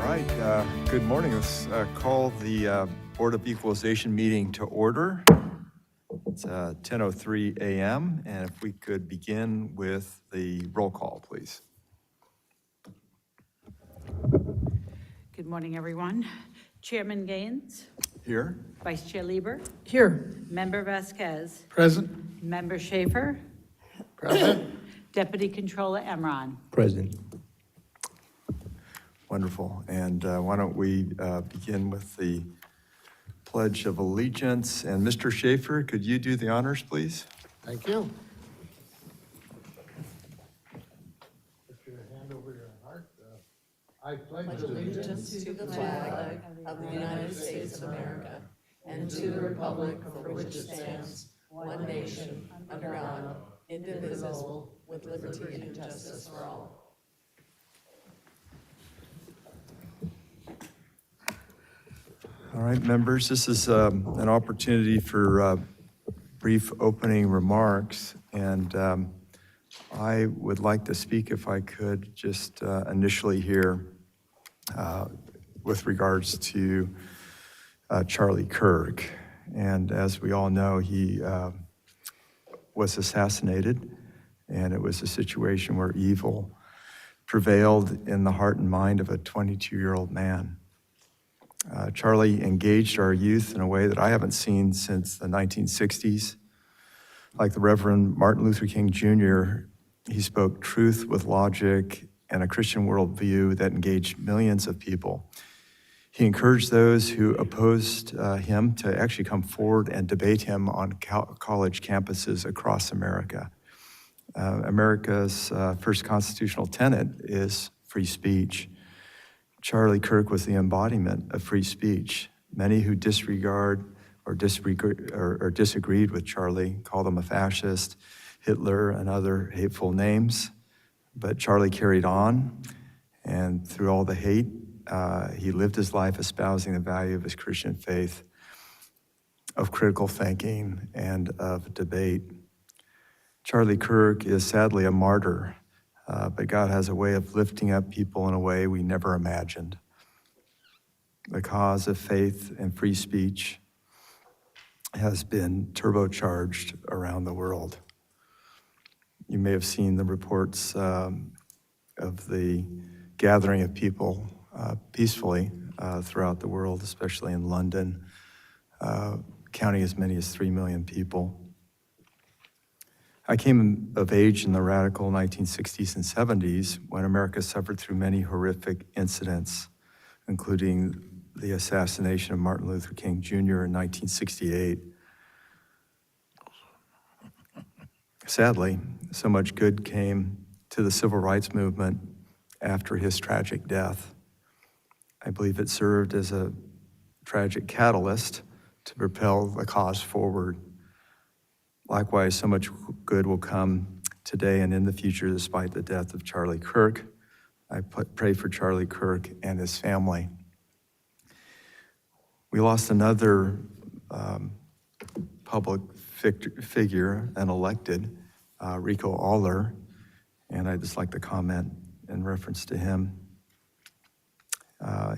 right, good morning. Let's call the Board of Equalization meeting to order. It's 10:03 a.m., and if we could begin with the roll call, please. Good morning, everyone. Chairman Gaines. Here. Vice Chair Lieber. Here. Member Vasquez. Present. Member Schaefer. Present. Deputy Controller Emron. Present. Wonderful. And why don't we begin with the Pledge of Allegiance. And Mr. Schaefer, could you do the honors, please? Thank you. Put your hand over your heart. I pledge allegiance to the flag of the United States of America and to the republic for which it stands, one nation, under God, indivisible, with liberty and justice for all. All right, members, this is an opportunity for brief opening remarks, and I would like to speak, if I could, just initially here with regards to Charlie Kirk. And as we all know, he was assassinated, and it was a situation where evil prevailed in the heart and mind of a 22-year-old man. Charlie engaged our youth in a way that I haven't seen since the 1960s. Like the Reverend Martin Luther King Jr., he spoke truth with logic and a Christian worldview that engaged millions of people. He encouraged those who opposed him to actually come forward and debate him on college campuses across America. America's first constitutional tenet is free speech. Charlie Kirk was the embodiment of free speech. Many who disregard or disagreed with Charlie called him a fascist, Hitler, and other hateful names. But Charlie carried on, and through all the hate, he lived his life espousing the value of his Christian faith, of critical thinking, and of debate. Charlie Kirk is sadly a martyr. But God has a way of lifting up people in a way we never imagined. The cause of faith and free speech has been turbocharged around the world. You may have seen the reports of the gathering of people peacefully throughout the world, especially in London, counting as many as 3 million people. I came of age in the radical 1960s and 70s when America suffered through many horrific incidents, including the assassination of Martin Luther King Jr. in 1968. Sadly, so much good came to the civil rights movement after his tragic death. I believe it served as a tragic catalyst to propel the cause forward. Likewise, so much good will come today and in the future despite the death of Charlie Kirk. I pray for Charlie Kirk and his family. We lost another public figure, an elected, Rico Aller, and I'd just like to comment in reference to him.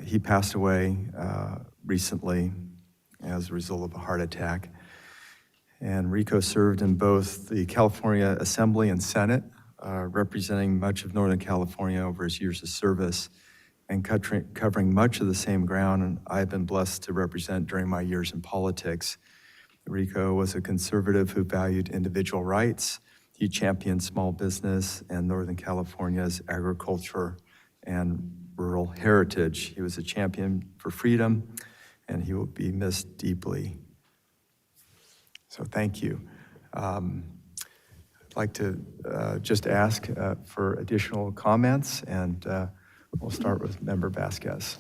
He passed away recently as a result of a heart attack. And Rico served in both the California Assembly and Senate, representing much of Northern California over his years of service and covering much of the same ground and I've been blessed to represent during my years in politics. Rico was a conservative who valued individual rights. He championed small business and Northern California's agriculture and rural heritage. He was a champion for freedom, and he will be missed deeply. So thank you. I'd like to just ask for additional comments, and we'll start with Member Vasquez.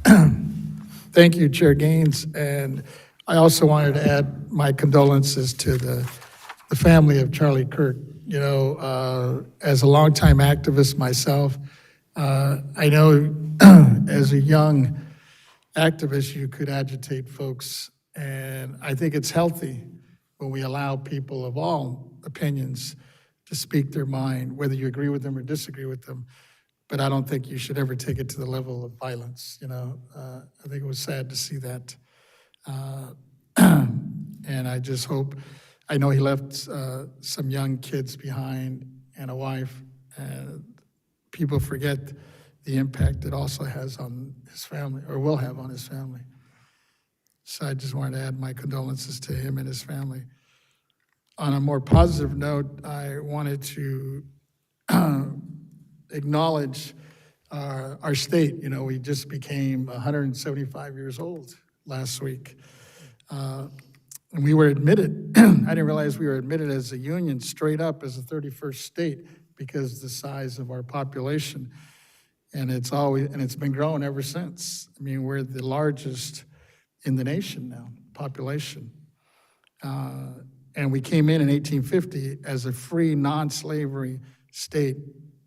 Thank you, Chair Gaines. And I also wanted to add my condolences to the family of Charlie Kirk. You know, as a longtime activist myself, I know as a young activist, you could agitate folks. And I think it's healthy when we allow people of all opinions to speak their mind, whether you agree with them or disagree with them. but I don't think you should ever take it to the level of violence, you know. I think it was sad to see that. And I just hope, I know he left some young kids behind and a wife, and people forget the impact it also has on his family, or will have on his family. So I just wanted to add my condolences to him and his family. On a more positive note, I wanted to acknowledge our state. You know, we just became 175 years old last week. And we were admitted, I didn't realize we were admitted as a union straight up as the 31st state because of the size of our population. And it's been growing ever since. I mean, we're the largest in the nation now, population. And we came in 1850 as a free, non-slavery state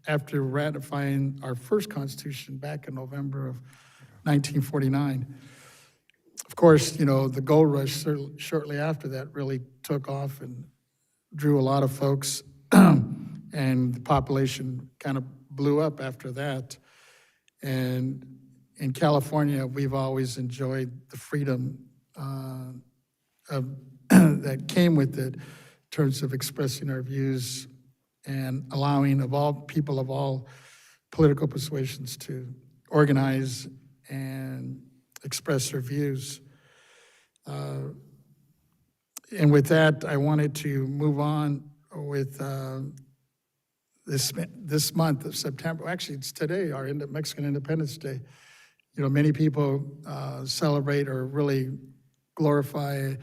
after ratifying our first constitution back in November of 1949. Of course, you know, the gold rush shortly after that really took off and drew a lot of folks, and the population kind of blew up after that. And in California, we've always enjoyed the freedom that came with it in terms of expressing our views and allowing people of all political persuasions to organize and express their views. And with that, I wanted to move on with this month of September. Actually, it's today, our Mexican Independence Day. You know, many people celebrate or really glorify,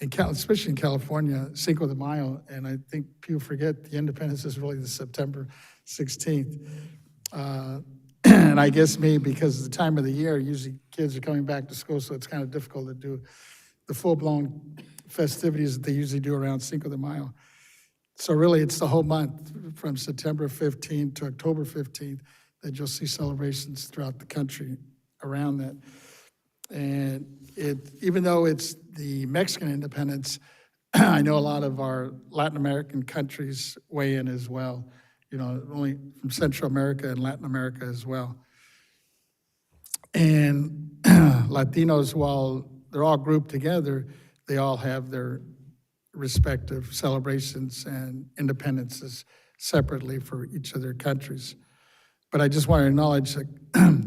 especially in California, Cinco de Mayo, and I think people forget the independence is really the September 16th. And I guess maybe because of the time of the year, usually kids are coming back to school, so it's kind of difficult to do the full-blown festivities that they usually do around Cinco de Mayo. So really, it's the whole month, from September 15th to October 15th, that you'll see celebrations throughout the country around that. And even though it's the Mexican independence, I know a lot of our Latin American countries weigh in as well, you know, only from Central America and Latin America as well. And Latinos, while they're all grouped together, they all have their respective celebrations and independences separately for each of their countries. But I just want to acknowledge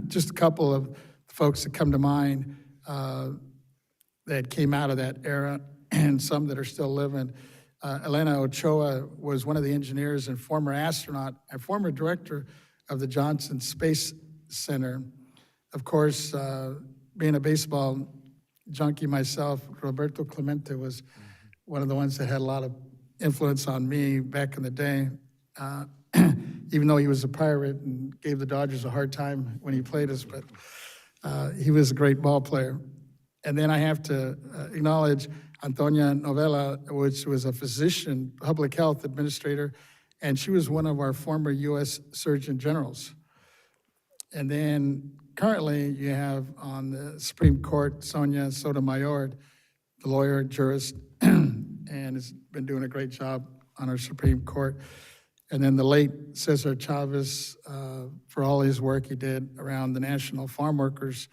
just a couple of folks that come to mind that came out of that era, and some that are still living. Elena Ochoa was one of the engineers and former astronaut and former director of the Johnson Space Center. Of course, being a baseball junkie myself, Roberto Clemente was one of the ones that had a lot of influence on me back in the day. Even though he was a Pirate and gave the Dodgers a hard time when he played us, but he was a great ball player. And then I have to acknowledge Antonia Novella, which was a physician, public health administrator, and she was one of our former U.S. Surgeon Generals. And then currently you have on the Supreme Court, Sonia Sotomayor, the lawyer, jurist, and has been doing a great job on our Supreme Court. And then the late Cesar Chavez, for all his work he did around the National Farm Workers.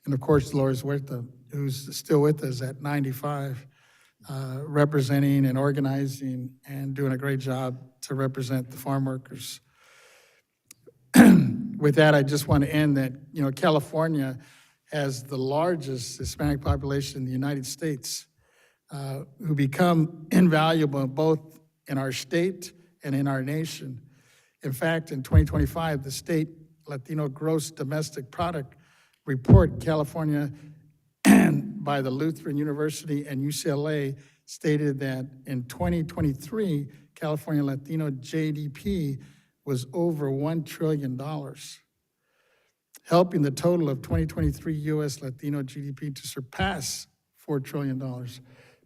And of course, Dolores Huerta, who's still with us at 95, representing and organizing and doing a great job to represent the farm workers. With that, I just want to end that, you know, California has the largest Hispanic population in the United States, who become invaluable both in our state and in our nation. In fact, in 2025, the state Latino Gross Domestic Product report, California, by the Lutheran University and UCLA, stated that in 2023, California Latino GDP was over $1 trillion, helping the total of 2023 U.S. Latino GDP to surpass $4 trillion.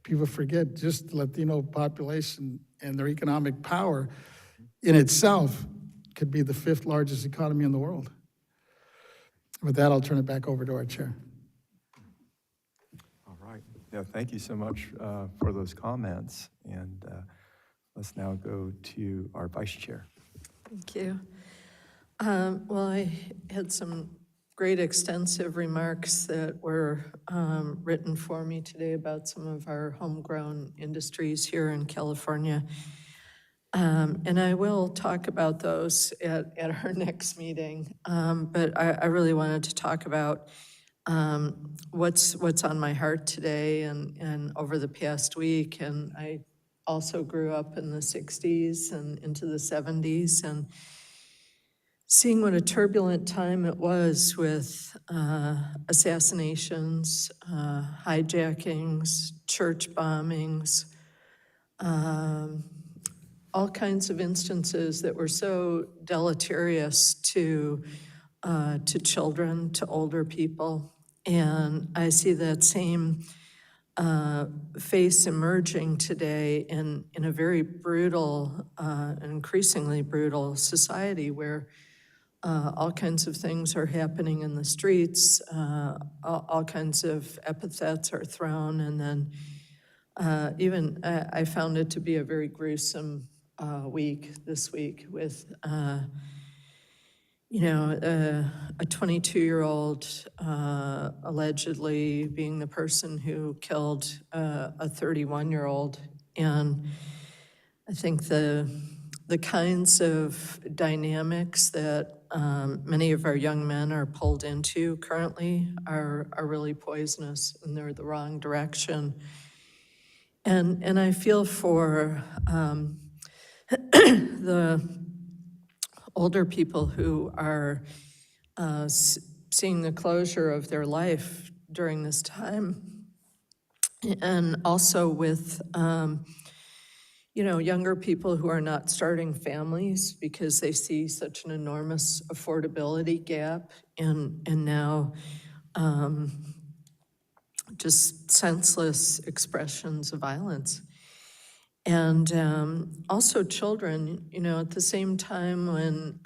People forget just the Latino population and their economic power in itself could be the 5th largest economy in the world. With that, I'll turn it back over to our chair. All right. Yeah, thank you so much for those comments. And let's now go to our vice chair. Thank you. Well, I had some great extensive remarks that were written for me today about some of our homegrown industries here in California. And I will talk about those at our next meeting. But I really wanted to talk about what's on my heart today and over the past week. And I also grew up in the 60s and into the 70s, and seeing what a turbulent time it was with assassinations, hijackings, church bombings, all kinds of instances that were so deleterious to children, to older people. And I see that same face emerging today in a very brutal, increasingly brutal society where all kinds of things are happening in the streets, all kinds of epithets are thrown, and then even I found it to be a very gruesome week this week with, a 22-year-old allegedly being the person who killed a 31-year-old. And I think the kinds of dynamics that many of our young men are pulled into currently are really poisonous, and they're the wrong direction. And I feel for the older people who are seeing the closure of their life during this time, and also with younger people who are not starting families because they see such an enormous affordability gap, and now just senseless expressions of violence. And also children, at the same time when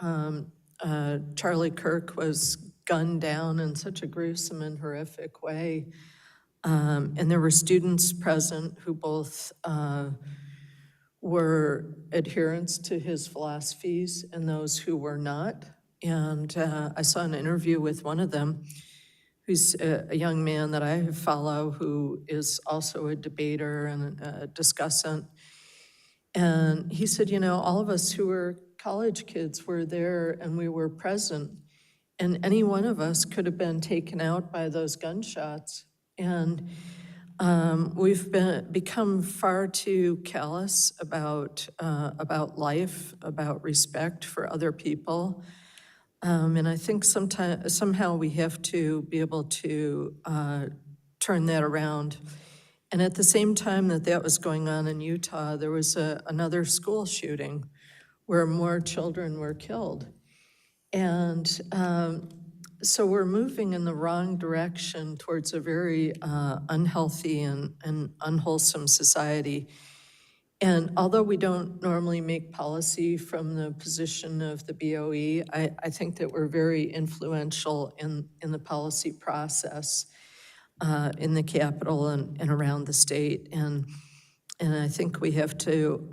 Charlie Kirk was gunned down in such a gruesome and horrific way, and there were students present who both were adherents to his philosophies and those who were not. And I saw an interview with one of them, who's a young man that I follow, who is also a debater and a discussant. And he said, all of us who were college kids were there and we were present, and any one of us could have been taken out by those gunshots. And we've become far too callous about life, about respect for other people. And I think somehow we have to be able to turn that around. And at the same time that was going on in Utah, there was another school shooting where more children were killed. And so we're moving in the wrong direction towards a very unhealthy and unwholesome society. And although we don't normally make policy from the position of the BOE, I think that we're very influential in the policy process in the Capitol and around the state. And I think we have to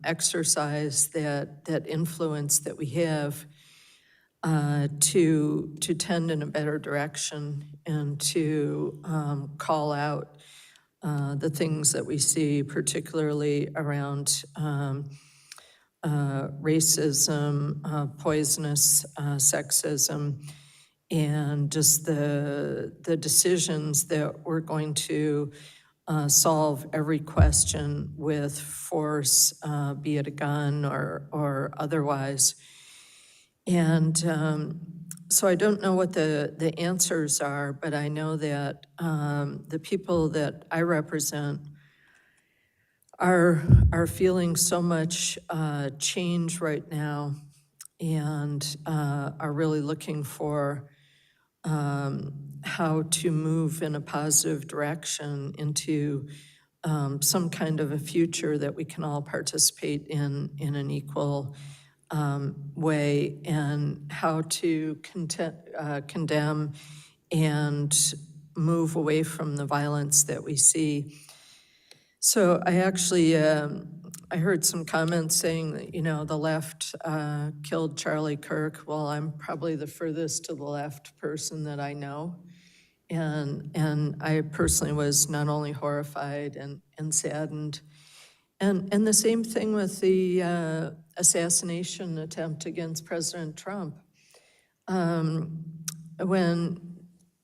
exercise that influence that we have to tend in a better direction and to call out the things that we see, particularly around racism, poisonous sexism, and just the decisions that we're going to solve every question with force, be it a gun or otherwise. And so I don't know what the answers are, but I know that the people that I represent are feeling so much change right now, and are really looking for how to move in a positive direction into some kind of a future that we can all participate in an equal way, and how to condemn and move away from the violence that we see. So I actually, I heard some comments saying that, the left killed Charlie Kirk. Well, I'm probably the furthest to the left person that I know. And I personally was not only horrified and saddened. And the same thing with the assassination attempt against President Trump. When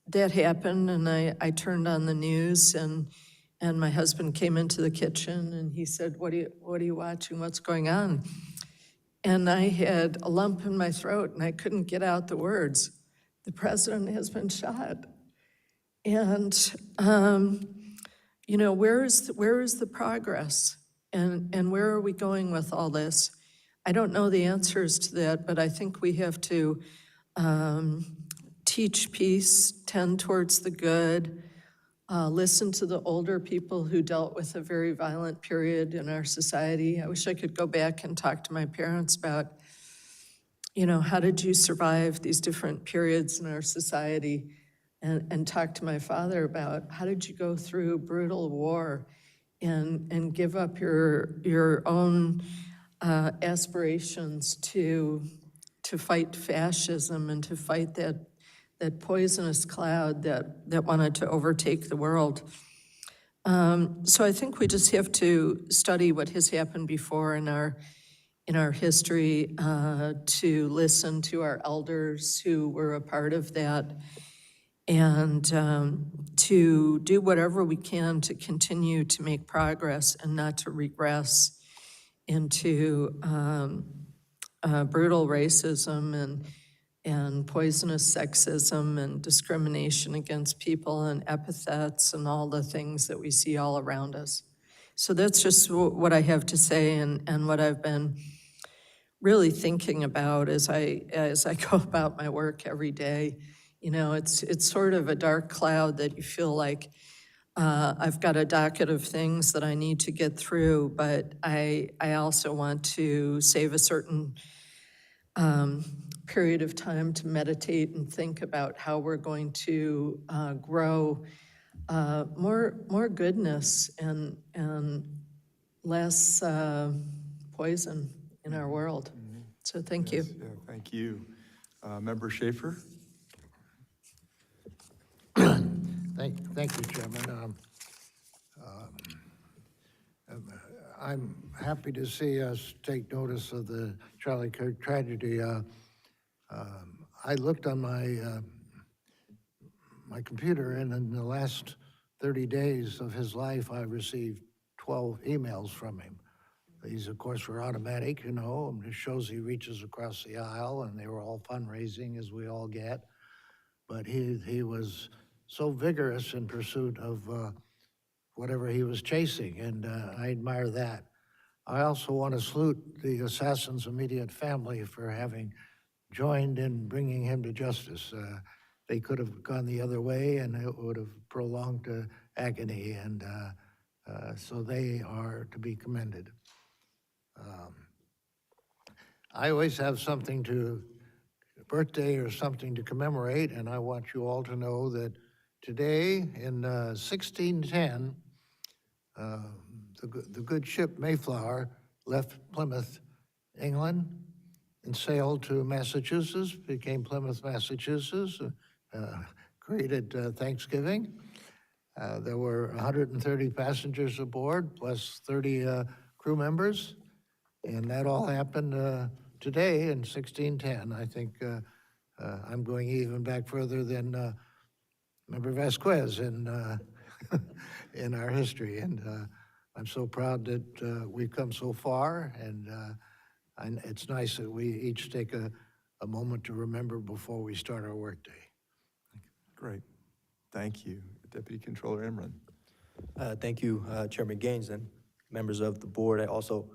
that happened and I turned on the news and my husband came into the kitchen and he said, what are you watching? What's going on? And I had a lump in my throat and I couldn't get out the words. The president has been shot. And, where is the progress? And where are we going with all this? I don't know the answers to that, but I think we have to teach peace, tend towards the good, listen to the older people who dealt with a very violent period in our society. I wish I could go back and talk to my parents about, how did you survive these different periods in our society? And talk to my father about how did you go through brutal war and give up your own aspirations to fight fascism and to fight that poisonous cloud that wanted to overtake the world. So I think we just have to study what has happened before in our history, to listen to our elders who were a part of that, and to do whatever we can to continue to make progress and not to regress into brutal racism and poisonous sexism and discrimination against people and epithets and all the things that we see all around us. So that's just what I have to say and what I've been really thinking about as I go about my work every day. It's sort of a dark cloud that you feel like I've got a docket of things that I need to get through, but I also want to save a certain period of time to meditate and think about how we're going to grow more goodness and less poison in our world. So thank you. Yes, yeah, thank you. Member Schaefer? Thank you, Chairman. I'm happy to see us take notice of the Charlie Kirk tragedy. I looked on my computer, and in the last 30 days of his life, I received 12 emails from him. These, of course, were automatic, and it shows he reaches across the aisle, and they were all fundraising, as we all get. But he was so vigorous in pursuit of whatever he was chasing, and I admire that. I also want to salute the assassin's immediate family for having joined in bringing him to justice. They could have gone the other way, and it would have prolonged agony, and so they are to be commended. I always have something a birthday or something to commemorate, and I want you all to know that today in 1610, the good ship Mayflower left Plymouth, England, and sailed to Massachusetts, became Plymouth, Massachusetts, created Thanksgiving. There were 130 passengers aboard, plus 30 crew members, and that all happened today in 1610. I think I'm going even back further than Member Vasquez in our history, and I'm so proud that we've come so far, and it's nice that we each take a moment to remember before we start our workday. Great. Thank you. Deputy Controller Imran. Thank you, Chairman Gaines and members of the board. I also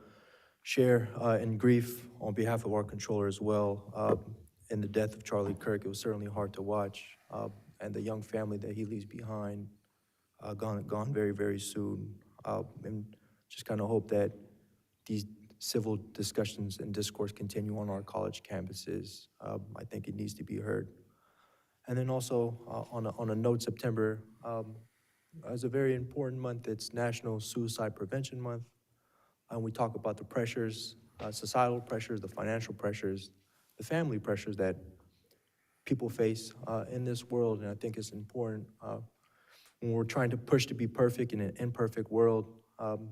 share in grief on behalf of our controller as well. In the death of Charlie Kirk, it was certainly hard to watch, and the young family that he leaves behind, gone very, very soon. And just kind of hope that these civil discussions and discourse continue on our college campuses. I think it needs to be heard. And then also on a note, September is a very important month. It's National Suicide Prevention Month. And we talk about the pressures, societal pressures, the financial pressures, the family pressures that people face in this world. And I think it's important when we're trying to push to be perfect in an imperfect world,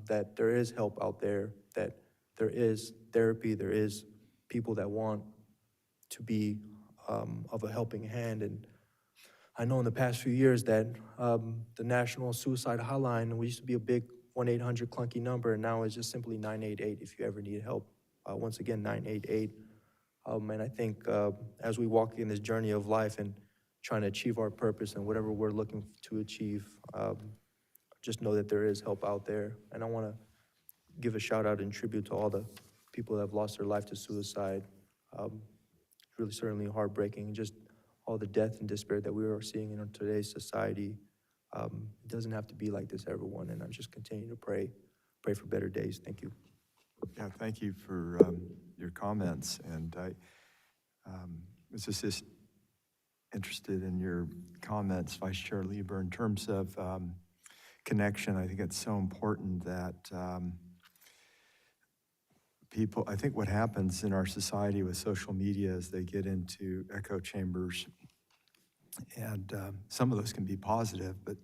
that there is help out there, that there is therapy, there is people that want to be of a helping hand. And I know in the past few years that the National Suicide Hotline, we used to be a big 1-800 clunky number, and now it's just simply 988 if you ever need help. Once again, 988. And I think as we walk in this journey of life and trying to achieve our purpose and whatever we're looking to achieve, just know that there is help out there. And I want to give a shout out and tribute to all the people that have lost their life to suicide. It's really certainly heartbreaking, just all the death and despair that we are seeing in today's society. It doesn't have to be like this, everyone, and I just continue to pray for better days. Thank you. Yeah, thank you for your comments, and I was just interested in your comments, Vice Chair Lieber, in terms of connection. I think it's so important that people, I think what happens in our society with social media is they get into echo chambers, and some of those can be positive, but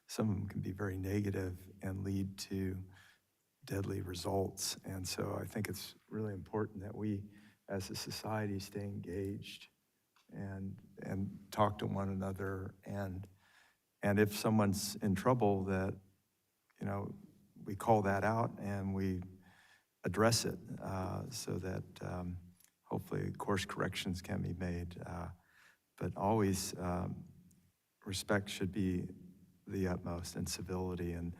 some of them can be very negative and lead to deadly results. And so I think it's really important that we as a society stay engaged and talk to one another, and if someone's in trouble, that, you know, we call that out and we address it, so that hopefully course corrections can be made. But always respect should be the utmost, and civility. And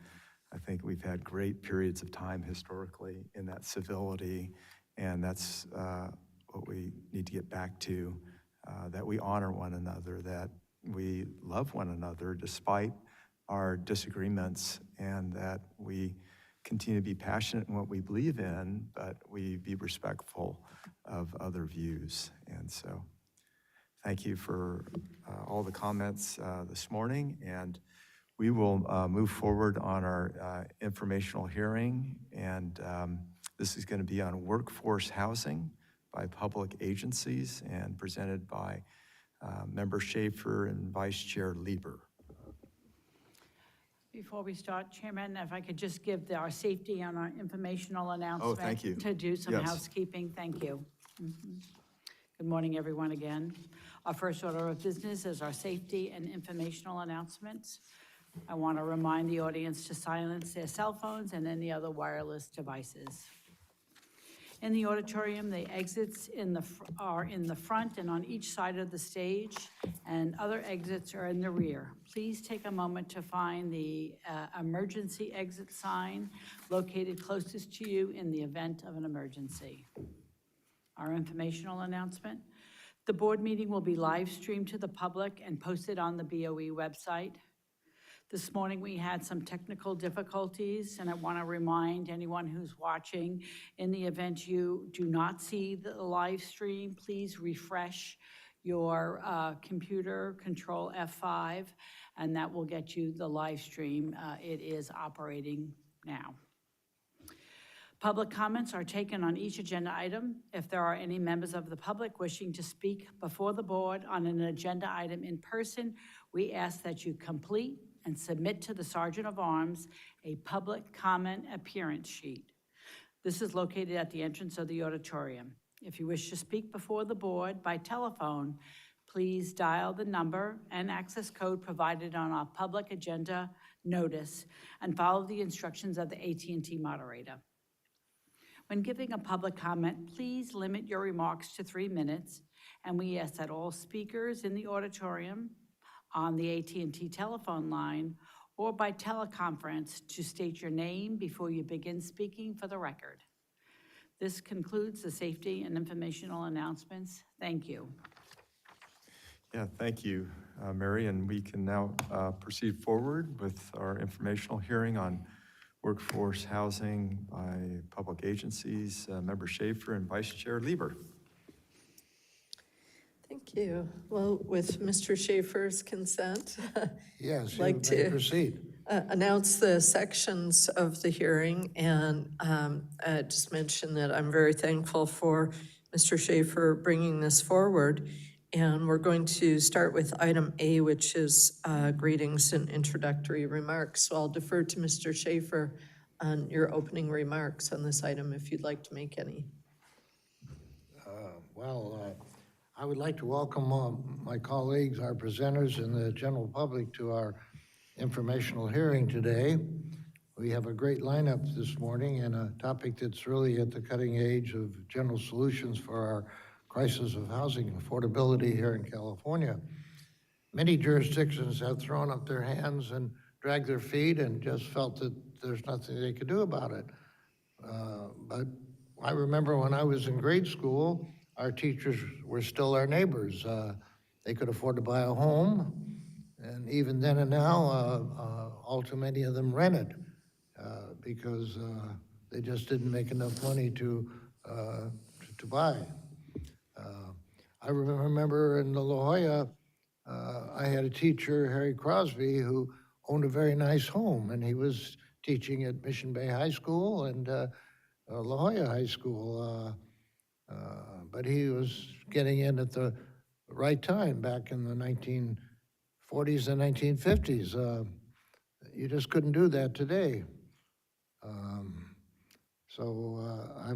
I think we've had great periods of time historically in that civility, and that's what we need to get back to, that we honor one another, that we love one another despite our disagreements, and that we continue to be passionate in what we believe in, but we be respectful of other views. And so thank you for all the comments this morning, and we will move forward on our informational hearing, and this is going to be on workforce housing by public agencies and presented by Member Schaefer and Vice Chair Lieber. Before we start, Chairman, if I could just give our safety and our informational announcement. Oh, thank you. To do some Yes. housekeeping. Thank you. Good morning, everyone, again. Our first order of business is our safety and informational announcements. I want to remind the audience to silence their cell phones and any other wireless devices. In the auditorium, the exits are in the front and on each side of the stage, and other exits are in the rear. Please take a moment to find the emergency exit sign located closest to you in the event of an emergency. Our informational announcement. The board meeting will be live streamed to the public and posted on the BOE website. This morning, we had some technical difficulties, and I want to remind anyone who's watching, in the event you do not see the live stream, please refresh your computer, Control F5, and that will get you the live stream. It is operating now. Public comments are taken on each agenda item. If there are any members of the public wishing to speak before the board on an agenda item in person, we ask that you complete and submit to the Sergeant of Arms a public comment appearance sheet. This is located at the entrance of the auditorium. If you wish to speak before the board by telephone, please dial the number and access code provided on our public agenda notice and follow the instructions of the AT&T moderator. When giving a public comment, please limit your remarks to 3 minutes, and we ask that all speakers in the auditorium, on the AT&T telephone line, or by teleconference to state your name before you begin speaking for the record. This concludes the safety and informational announcements. Thank you. Yeah, thank you, Mary, and we can now proceed forward with our informational hearing on workforce housing by public agencies. Member Schaefer and Vice Chair Lieber. Thank you. Well, with Mr. Schaefer's consent, Yes, Like you may to- proceed. announce the sections of the hearing and just mention that I'm very thankful for Mr. Schaefer bringing this forward. And we're going to start with item A, which is greetings and introductory remarks. So I'll defer to Mr. Schaefer on your opening remarks on this item if you'd like to make any. I would like to welcome my colleagues, our presenters, and the general public to our informational hearing today. We have a great lineup this morning and a topic that's really at the cutting edge of general solutions for our crisis of housing affordability here in California. Many jurisdictions have thrown up their hands and dragged their feet and just felt that there's nothing they could do about it. But I remember when I was in grade school, our teachers were still our neighbors. They could afford to buy a home, and even then and now, all too many of them rented because they just didn't make enough money to buy. I remember in the La Jolla, I had a teacher, Harry Crosby, who owned a very nice home, and he was teaching at Mission Bay High School and La Jolla High School, but he was getting in at the right time back in the 1940s and 1950s. You just couldn't do that today. I'm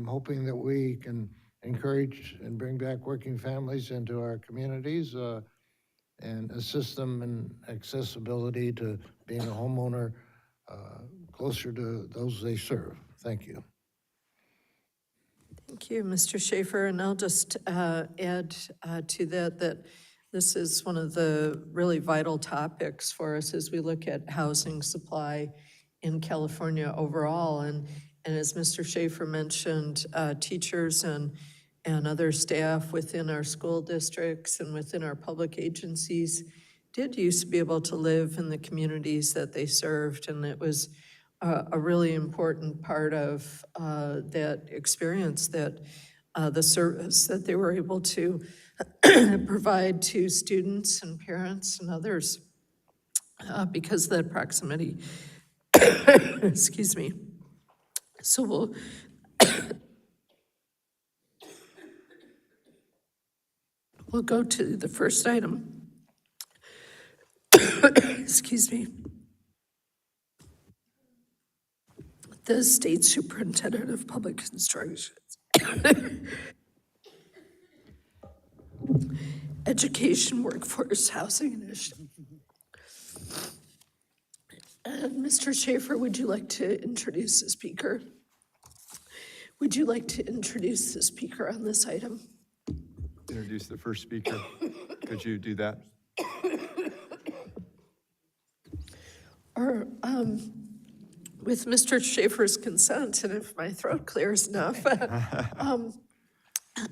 hoping that we can encourage and bring back working families into our communities and assist them in accessibility to being a homeowner closer to those they serve. Thank you. Thank you, Mr. Schaefer. And I'll just add to that this is one of the really vital topics for us as we look at housing supply in California overall. And as Mr. Schaefer mentioned, teachers and other staff within our school districts and within our public agencies did used to be able to live in the communities that they served. And it was a really important part of that experience, that the service that they were able to provide to students and parents and others because of that proximity. Excuse me. So we'll go to the first item. Excuse me. The State Superintendent of Public Instruction. Education Workforce Housing Initiative. And Mr. Schaefer, would you like to introduce the speaker? Would you like to introduce the speaker on this item? Introduce the first speaker. Could you do that? Or with Mr. Schaefer's consent, and if my throat clears enough,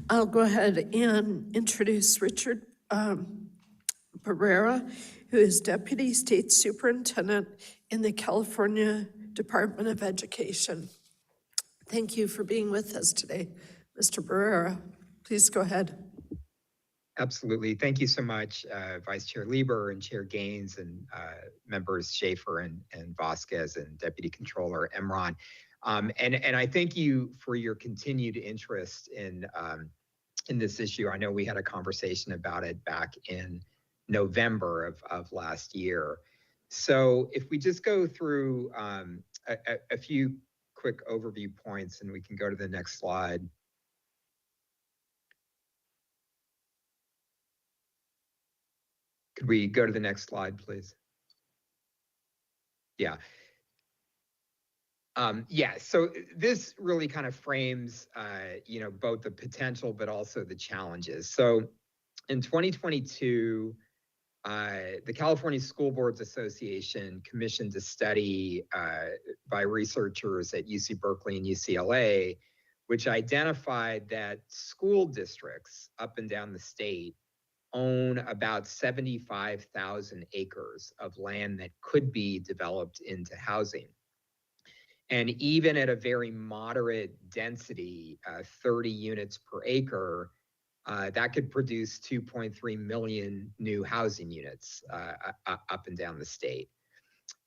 I'll go ahead and introduce Richard Barrera, who is Deputy State Superintendent in the California Department of Education. Thank you for being with us today, Mr. Barrera. Please go ahead. Absolutely. Thank you so much, Vice Chair Lieber and Chair Gaines and members Schaefer and Vasquez and Deputy Controller Emron. And I thank you for your continued interest in this issue. I know we had a conversation about it back in November of last year. So if we just go through a few quick overview points, and we can go to the next slide. Could we go to the next slide, please? Yeah. So this really kind of frames, both the potential, but also the challenges. So in 2022, the California School Boards Association commissioned a study by researchers at UC Berkeley and UCLA, which identified that school districts up and down the state own about 75,000 acres of land that could be developed into housing. And even at a very moderate density, 30 units per acre, that could produce 2.3 million new housing units up and down the state.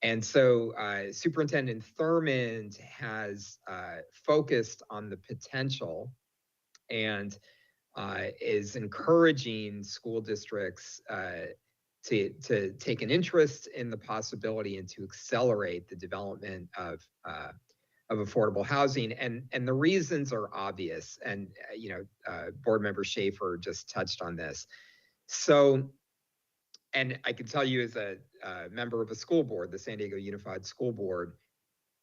And so Superintendent Thurmond has focused on the potential and is encouraging school districts to take an interest in the possibility and to accelerate the development of affordable housing. And the reasons are obvious. And, Board Member Schaefer just touched on this. So, and I can tell you as a member of a school board, the San Diego Unified School Board,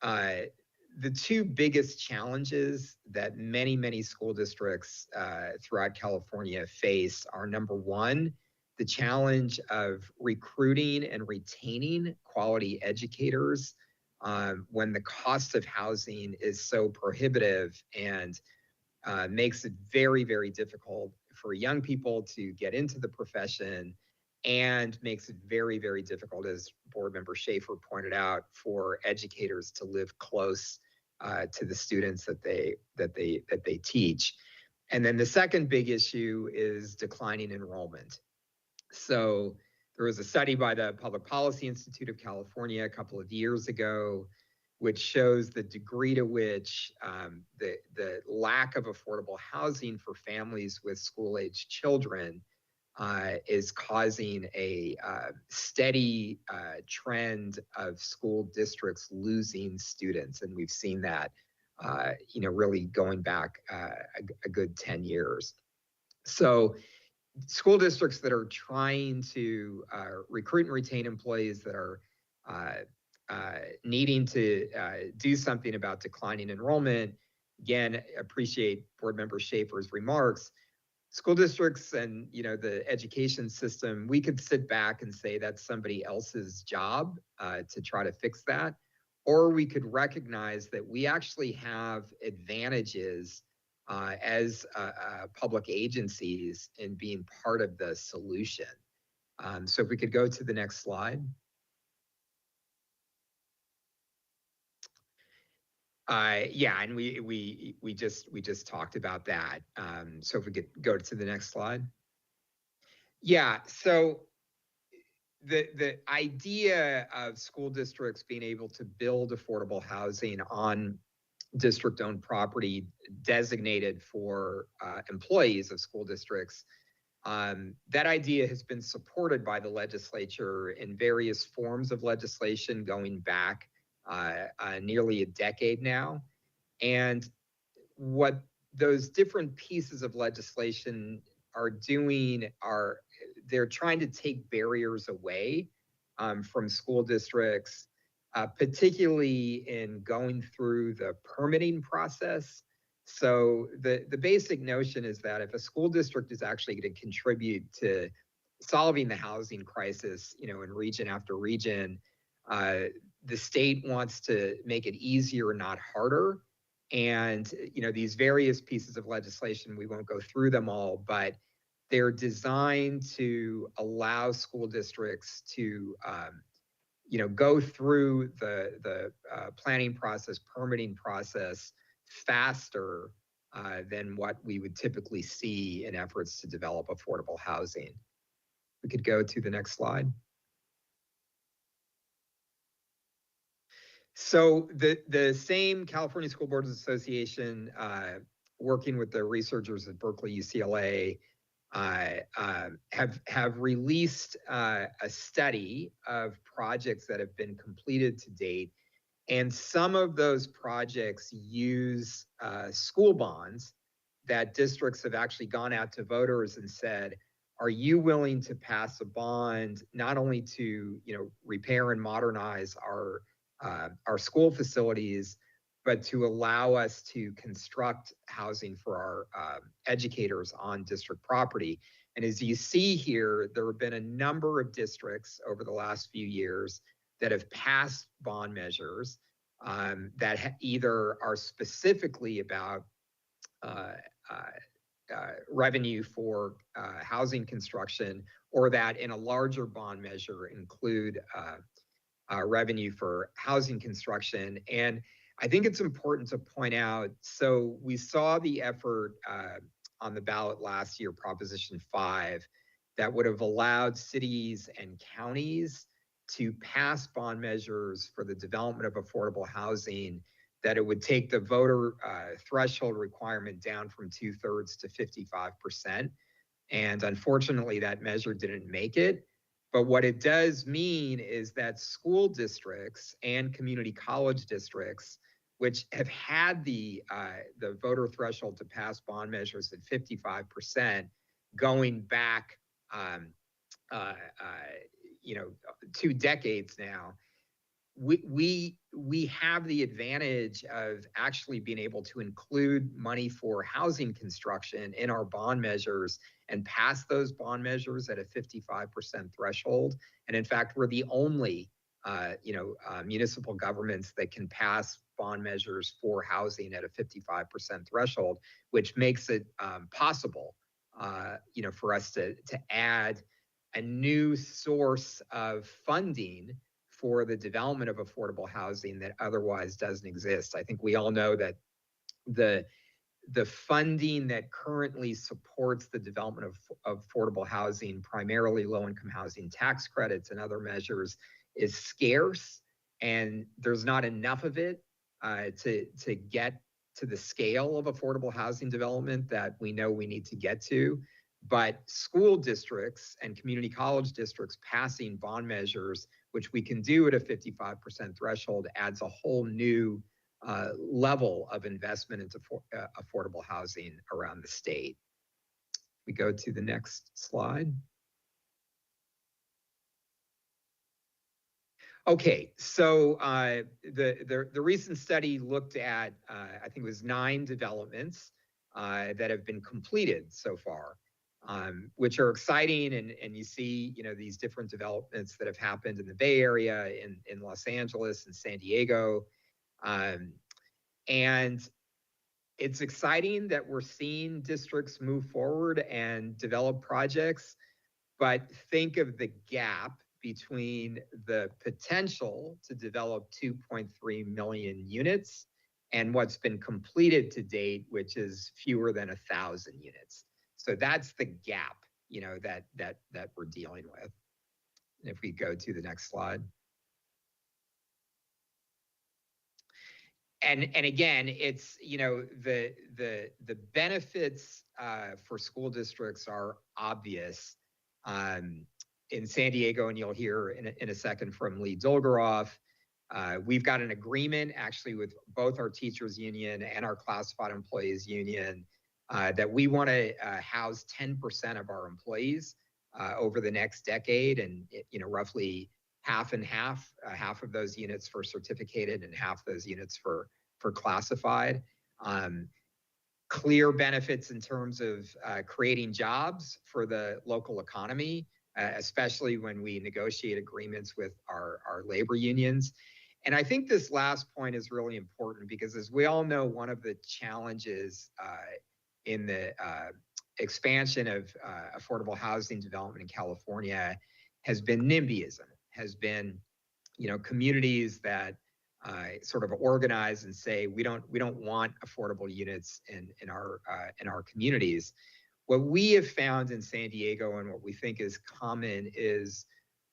the two biggest challenges that many school districts throughout California face are, number one, the challenge of recruiting and retaining quality educators when the cost of housing is so prohibitive and makes it very difficult for young people to get into the profession, and makes it very difficult, as Board Member Schaefer pointed out, for educators to live close to the students that they teach. And then the second big issue is declining enrollment. So there was a study by the Public Policy Institute of California a couple of years ago, which shows the degree to which the lack of affordable housing for families with school-aged children is causing a steady trend of school districts losing students. And we've seen that, really going back a good 10 years. So school districts that are trying to recruit and retain employees, that are needing to do something about declining enrollment, again, appreciate Board Member Schaefer's remarks. School districts and the education system, we could sit back and say that's somebody else's job to try to fix that, or we could recognize that we actually have advantages as public agencies in being part of the solution. So if we could go to the next slide. Yeah, and we just talked about that. So if we could go to the next slide. Yeah, so the idea of school districts being able to build affordable housing on district-owned property designated for employees of school districts, that idea has been supported by the legislature in various forms of legislation going back nearly a decade now. And what those different pieces of legislation are doing are they're trying to take barriers away from school districts, particularly in going through the permitting process. So the basic notion is that if a school district is actually going to contribute to solving the housing crisis, in region after region, the state wants to make it easier, not harder. And these various pieces of legislation, we won't go through them all, but they're designed to allow school districts to go through the planning process, permitting process faster than what we would typically see in efforts to develop affordable housing. We could go to the next slide. So the same California School Boards Association, working with the researchers at Berkeley, UCLA, have released a study of projects that have been completed to date. And some of those projects use school bonds that districts have actually gone out to voters and said, are you willing to pass a bond not only to repair and modernize our school facilities, but to allow us to construct housing for our educators on district property? And as you see here, there have been a number of districts over the last few years that have passed bond measures that either are specifically about revenue for housing construction, or that in a larger bond measure include revenue for housing construction. And I think it's important to point out, so we saw the effort on the ballot last year, Proposition 5, that would have allowed cities and counties to pass bond measures for the development of affordable housing, that it would take the voter threshold requirement down from 2/3 to 55%. And unfortunately, that measure didn't make it. But what it does mean is that school districts and community college districts, which have had the voter threshold to pass bond measures at 55%, going back, uh, uh, 2 decades now, we have the advantage of actually being able to include money for housing construction in our bond measures and pass those bond measures at a 55% threshold. And in fact, we're the only municipal governments that can pass bond measures for housing at a 55% threshold, which makes it possible for us to add a new source of funding for the development of affordable housing that otherwise doesn't exist. I think we all know that the funding that currently supports the development of affordable housing, primarily low-income housing tax credits and other measures, is scarce, and there's not enough of it to get to the scale of affordable housing development that we know we need to get to. But school districts and community college districts passing bond measures, which we can do at a 55% threshold, adds a whole new level of investment into affordable housing around the state. We go to the next slide. Okay, so the recent study looked at, I think it was 9 developments that have been completed so far. Which are exciting, and you see, these different developments that have happened in the Bay Area, in Los Angeles and San Diego, and it's exciting that we're seeing districts move forward and develop projects, but think of the gap between the potential to develop 2.3 million units and what's been completed to date, which is fewer than 1,000 units. So that's the gap, that we're dealing with. And if we go to the next slide. And again, it's, the benefits for school districts are obvious. In San Diego, and you'll hear in a second from Lee Dolgoroff, we've got an agreement actually with both our teachers union and our classified employees union that we want to house 10% of our employees over the next decade, and roughly half and half of those units for certificated and half those units for classified. Clear benefits in terms of creating jobs for the local economy, especially when we negotiate agreements with our labor unions. And I think this last point is really important because, as we all know, one of the challenges in the expansion of affordable housing development in California has been NIMBYism, has been, communities that sort of organize and say we don't want affordable units in our communities. What we have found in San Diego, and what we think is common, is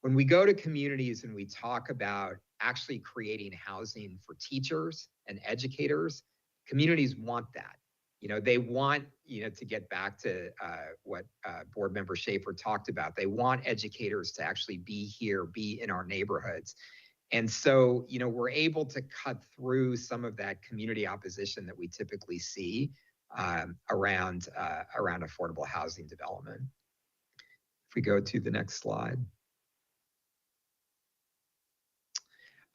when we go to communities and we talk about actually creating housing for teachers and educators, communities want that. They want, to get back to what Board Member Schaefer talked about. They want educators to actually be here, be in our neighborhoods. And so, we're able to cut through some of that community opposition that we typically see around affordable housing development. If we go to the next slide.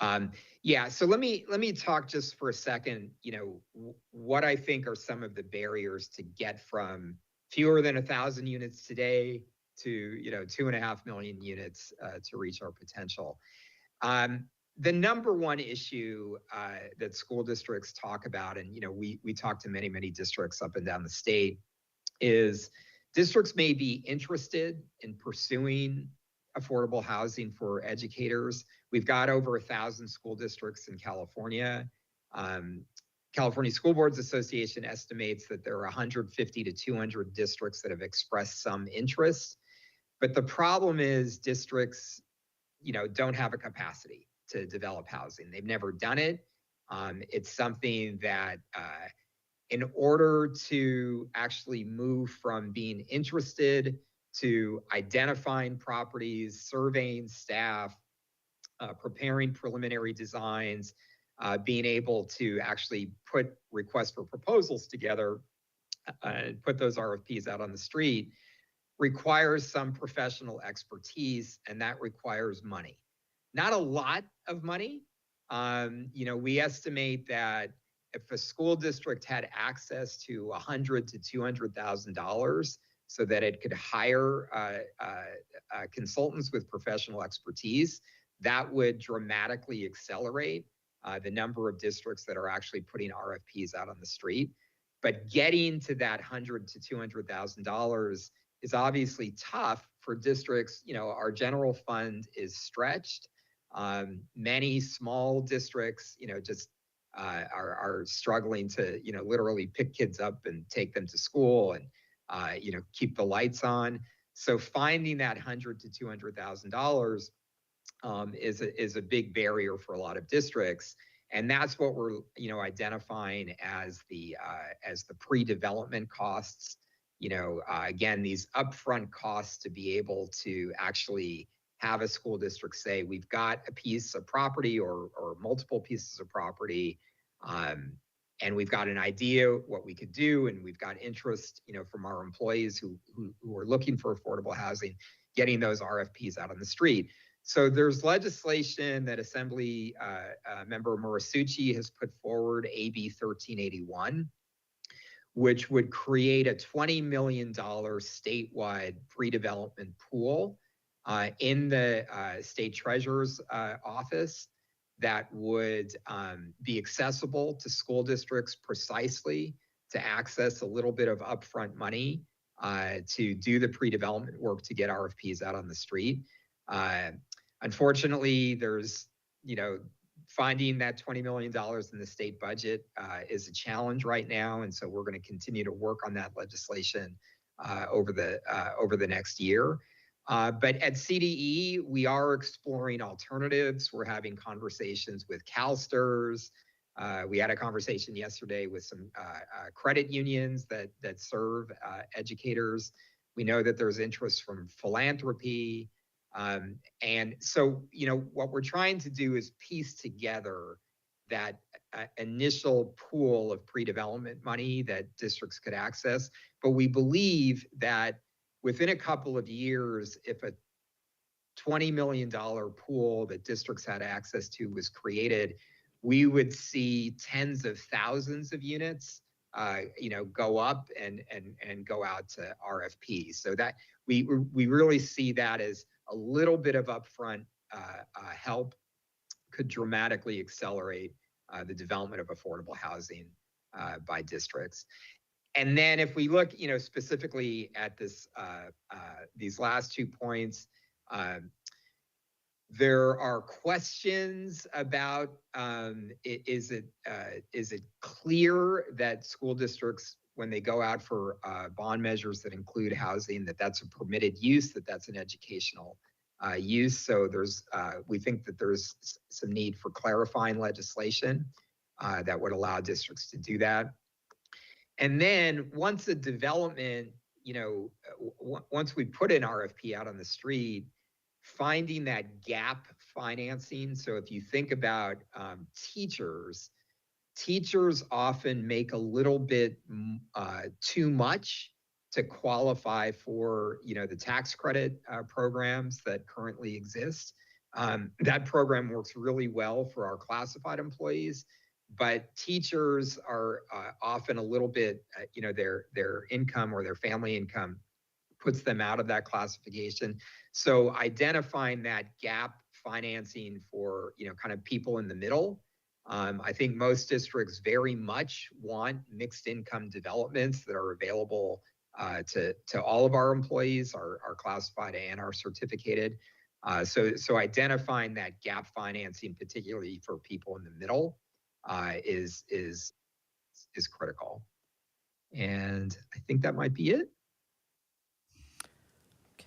So let me talk just for a second, what I think are some of the barriers to get from fewer than 1,000 units today to, 2.5 million units to reach our potential. The number one issue that school districts talk about, and, we talk to many, many districts up and down the state, is districts may be interested in pursuing affordable housing for educators. We've got over 1,000 school districts in California. California School Boards Association estimates that there are 150 to 200 districts that have expressed some interest. But the problem is districts don't have a capacity to develop housing. They've never done it. It's something that in order to actually move from being interested to identifying properties, surveying staff, preparing preliminary designs, being able to actually put requests for proposals together, put those RFPs out on the street, requires some professional expertise, and that requires money. Not a lot of money. We estimate that if a school district had access to $100,000 to $200,000 so that it could hire consultants with professional expertise, that would dramatically accelerate the number of districts that are actually putting RFPs out on the street. But getting to that $100,000 to $200,000 is obviously tough for districts. Our general fund is stretched. Many small districts, just are struggling to, literally pick kids up and take them to school and, keep the lights on. So finding that $100,000 to $200,000 is a big barrier for a lot of districts. And that's what we're, identifying as the pre-development costs. Again, these upfront costs to be able to actually have a school district say, we've got a piece of property or multiple pieces of property, and we've got an idea what we could do, and we've got interest, from our employees who are looking for affordable housing, getting those RFPs out on the street. So there's legislation that Assembly Member Morisucci has put forward, AB 1381, which would create a $20 million statewide pre-development pool in the state treasurer's office that would be accessible to school districts precisely to access a little bit of upfront money to do the pre-development work to get RFPs out on the street. Unfortunately, there's, finding that $20 million in the state budget is a challenge right now. And so we're going to continue to work on that legislation over the next year. But at CDE, we are exploring alternatives. We're having conversations with CalSTRS. We had a conversation yesterday with some credit unions that serve educators. We know that there's interest from philanthropy. And so, what we're trying to do is piece together that initial pool of pre-development money that districts could access. But we believe that within a couple of years, if a $20 million pool that districts had access to was created, we would see tens of thousands of units go up and go out to RFPs. So that we really see that as a little bit of upfront help could dramatically accelerate the development of affordable housing by districts. And then if we look, specifically at this, these last 2 points, there are questions about is it clear that school districts, when they go out for bond measures that include housing, that's a permitted use, that's an educational use. So we think that there's some need for clarifying legislation that would allow districts to do that. And then once the development, once we put an RFP out on the street, finding that gap financing. So if you think about teachers often make a little bit too much to qualify for, the tax credit programs that currently exist. That program works really well for our classified employees, but teachers are often a little bit, their income or their family income puts them out of that classification. So identifying that gap financing for, kind of people in the middle. I think most districts very much want mixed income developments that are available to all of our employees, our classified and our certificated. So identifying that gap financing, particularly for people in the middle, is critical. And I think that might be it.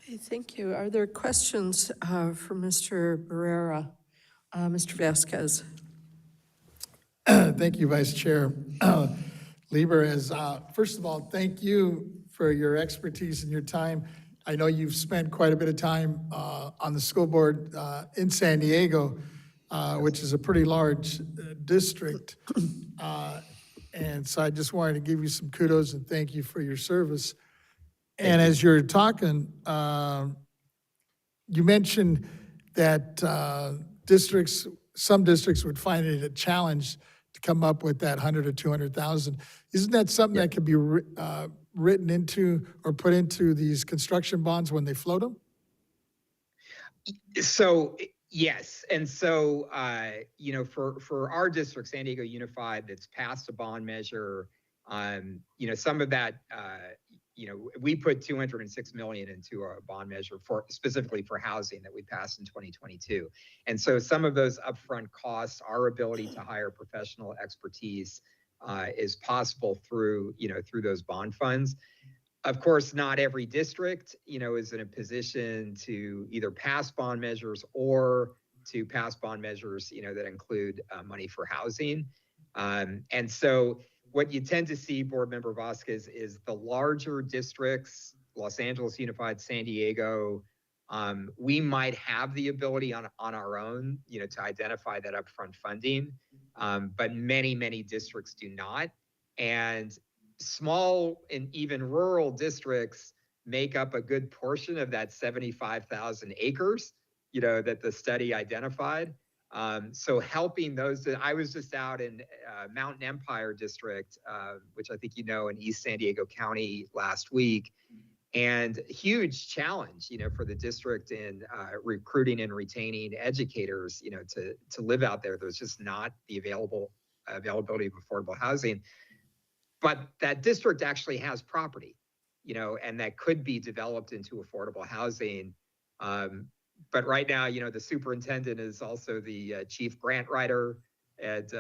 Okay, thank you. Are there questions for Mr. Barrera? Mr. Vasquez? Thank you, Vice Chair. Lieber, first of all, thank you for your expertise and your time. I know you've spent quite a bit of time on the school board in San Diego, which is a pretty large district. And so I just wanted to give you some kudos and thank you for your service. And as you're talking, you mentioned that some districts would find it a challenge to come up with that 100 or 200,000. Isn't that something that could be written into or put into these construction bonds when they float them? So yes, and so for our district, San Diego Unified, that's passed a bond measure. Some of that, we put 206 million into a bond measure specifically for housing that we passed in 2022, and so some of those upfront costs, our ability to hire professional expertise, is possible through those bond funds. Of course, not every district, is in a position to either pass bond measures or to pass bond measures, that include money for housing. And so what you tend to see, Board Member Vasquez, is the larger districts, Los Angeles Unified, San Diego, we might have the ability on our own, to identify that upfront funding, but many districts do not. And small and even rural districts make up a good portion of that 75,000 acres, that the study identified. So helping those, I was just out in Mountain Empire District, which I think in East San Diego County last week, and huge challenge, for the district in recruiting and retaining educators, to live out there. There's just not the availability of affordable housing. But that district actually has property, and that could be developed into affordable housing. But right now, the superintendent is also the chief grant writer and,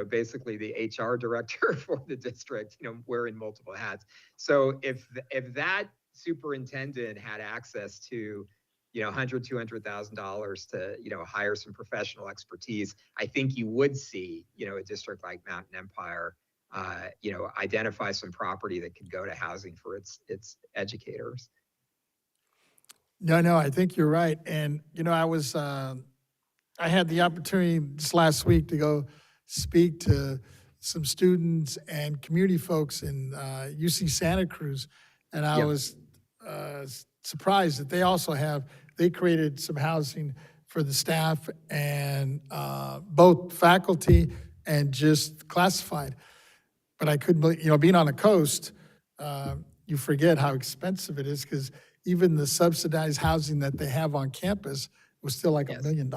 basically the HR director for the district, wearing multiple hats. So if that superintendent had access to, $100,000, $200,000 to, hire some professional expertise, I think you would see, a district like Mountain Empire, identify some property that could go to housing for its educators. No, I think you're right. And, I had the opportunity this last week to go speak to some students and community folks in UC Santa Cruz. And I was surprised that they created some housing for the staff and both faculty and just classified. But I couldn't believe, being on the coast, you forget how expensive it is because even the subsidized housing that they have on campus was still like $1 million.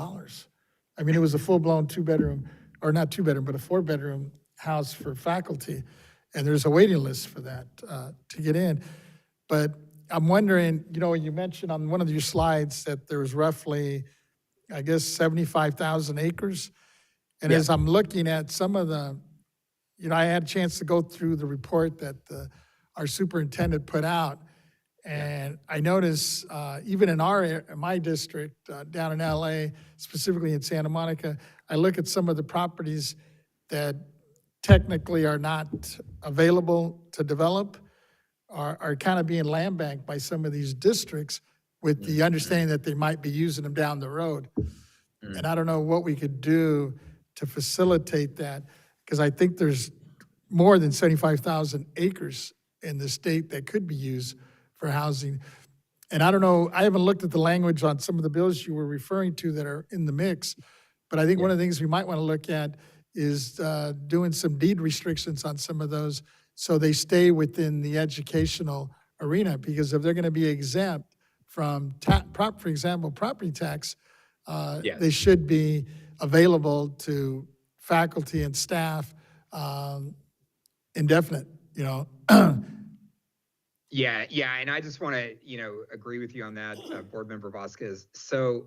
I mean, it was a full-blown two-bedroom, or not two-bedroom, but a four-bedroom house for faculty. And there's a waiting list for that to get in. But I'm wondering, you mentioned on one of your slides that there was roughly, I guess, 75,000 acres. And as I'm looking at some of the, I had a chance to go through the report that our superintendent put out. And I noticed, even in my district, down in LA, specifically in Santa Monica, I look at some of the properties that technically are not available to develop, are kind of being land banked by some of these districts with the understanding that they might be using them down the road. And I don't know what we could do to facilitate that, because I think there's more than 75,000 acres in the state that could be used for housing. And I don't know, I haven't looked at the language on some of the bills you were referring to that are in the mix, but I think one of the things we might want to look at is doing some deed restrictions on some of those so they stay within the educational arena, because if they're going to be exempt from, for example, property tax, they should be available to faculty and staff indefinite, Yeah, and I just want to, agree with you on that, Board Member Vasquez. So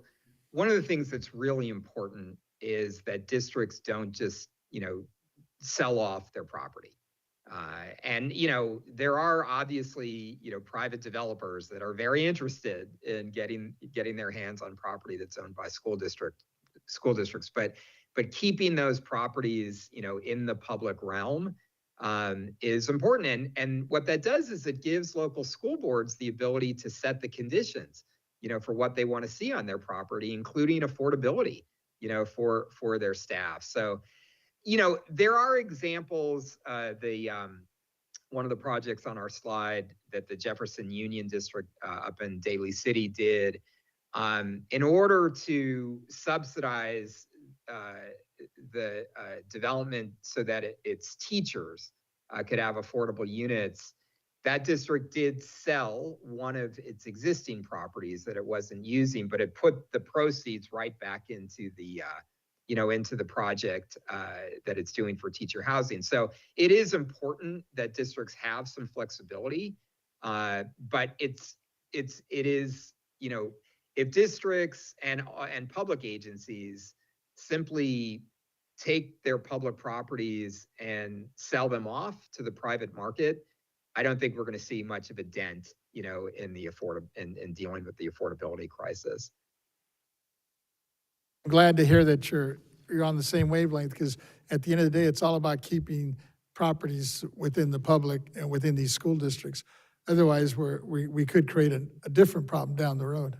one of the things that's really important is that districts don't just, sell off their property. And, there are obviously, private developers that are very interested in getting their hands on property that's owned by school districts, but keeping those properties, in the public realm, is important. And what that does is it gives local school boards the ability to set the conditions, for what they want to see on their property, including affordability, for their staff. So, there are examples. One of the projects on our slide that the Jefferson Union District up in Daly City did, in order to subsidize the development so that its teachers could have affordable units. That district did sell one of its existing properties that it wasn't using, but it put the proceeds right back into the into the project that it's doing for teacher housing. So it is important that districts have some flexibility, but it is, if districts and public agencies simply take their public properties and sell them off to the private market, I don't think we're going to see much of a dent, in the in dealing with the affordability crisis. I'm glad to hear that you're on the same wavelength, because at the end of the day, it's all about keeping properties within the public and within these school districts. Otherwise, we could create a different problem down the road.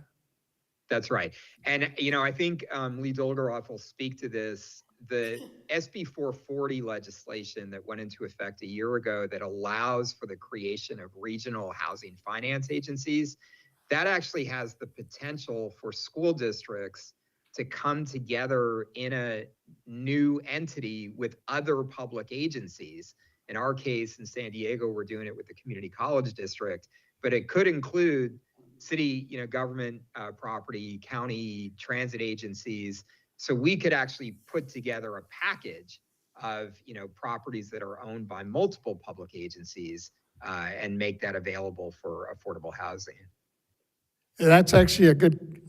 That's right. And, I think Lee Dolgeroff will speak to this. The SB 440 legislation that went into effect a year ago that allows for the creation of regional housing finance agencies, that actually has the potential for school districts to come together in a new entity with other public agencies. In our case, in San Diego, we're doing it with the Community College District, but it could include city, government property, county transit agencies. So we could actually put together a package of, properties that are owned by multiple public agencies and make that available for affordable housing. That's actually a good,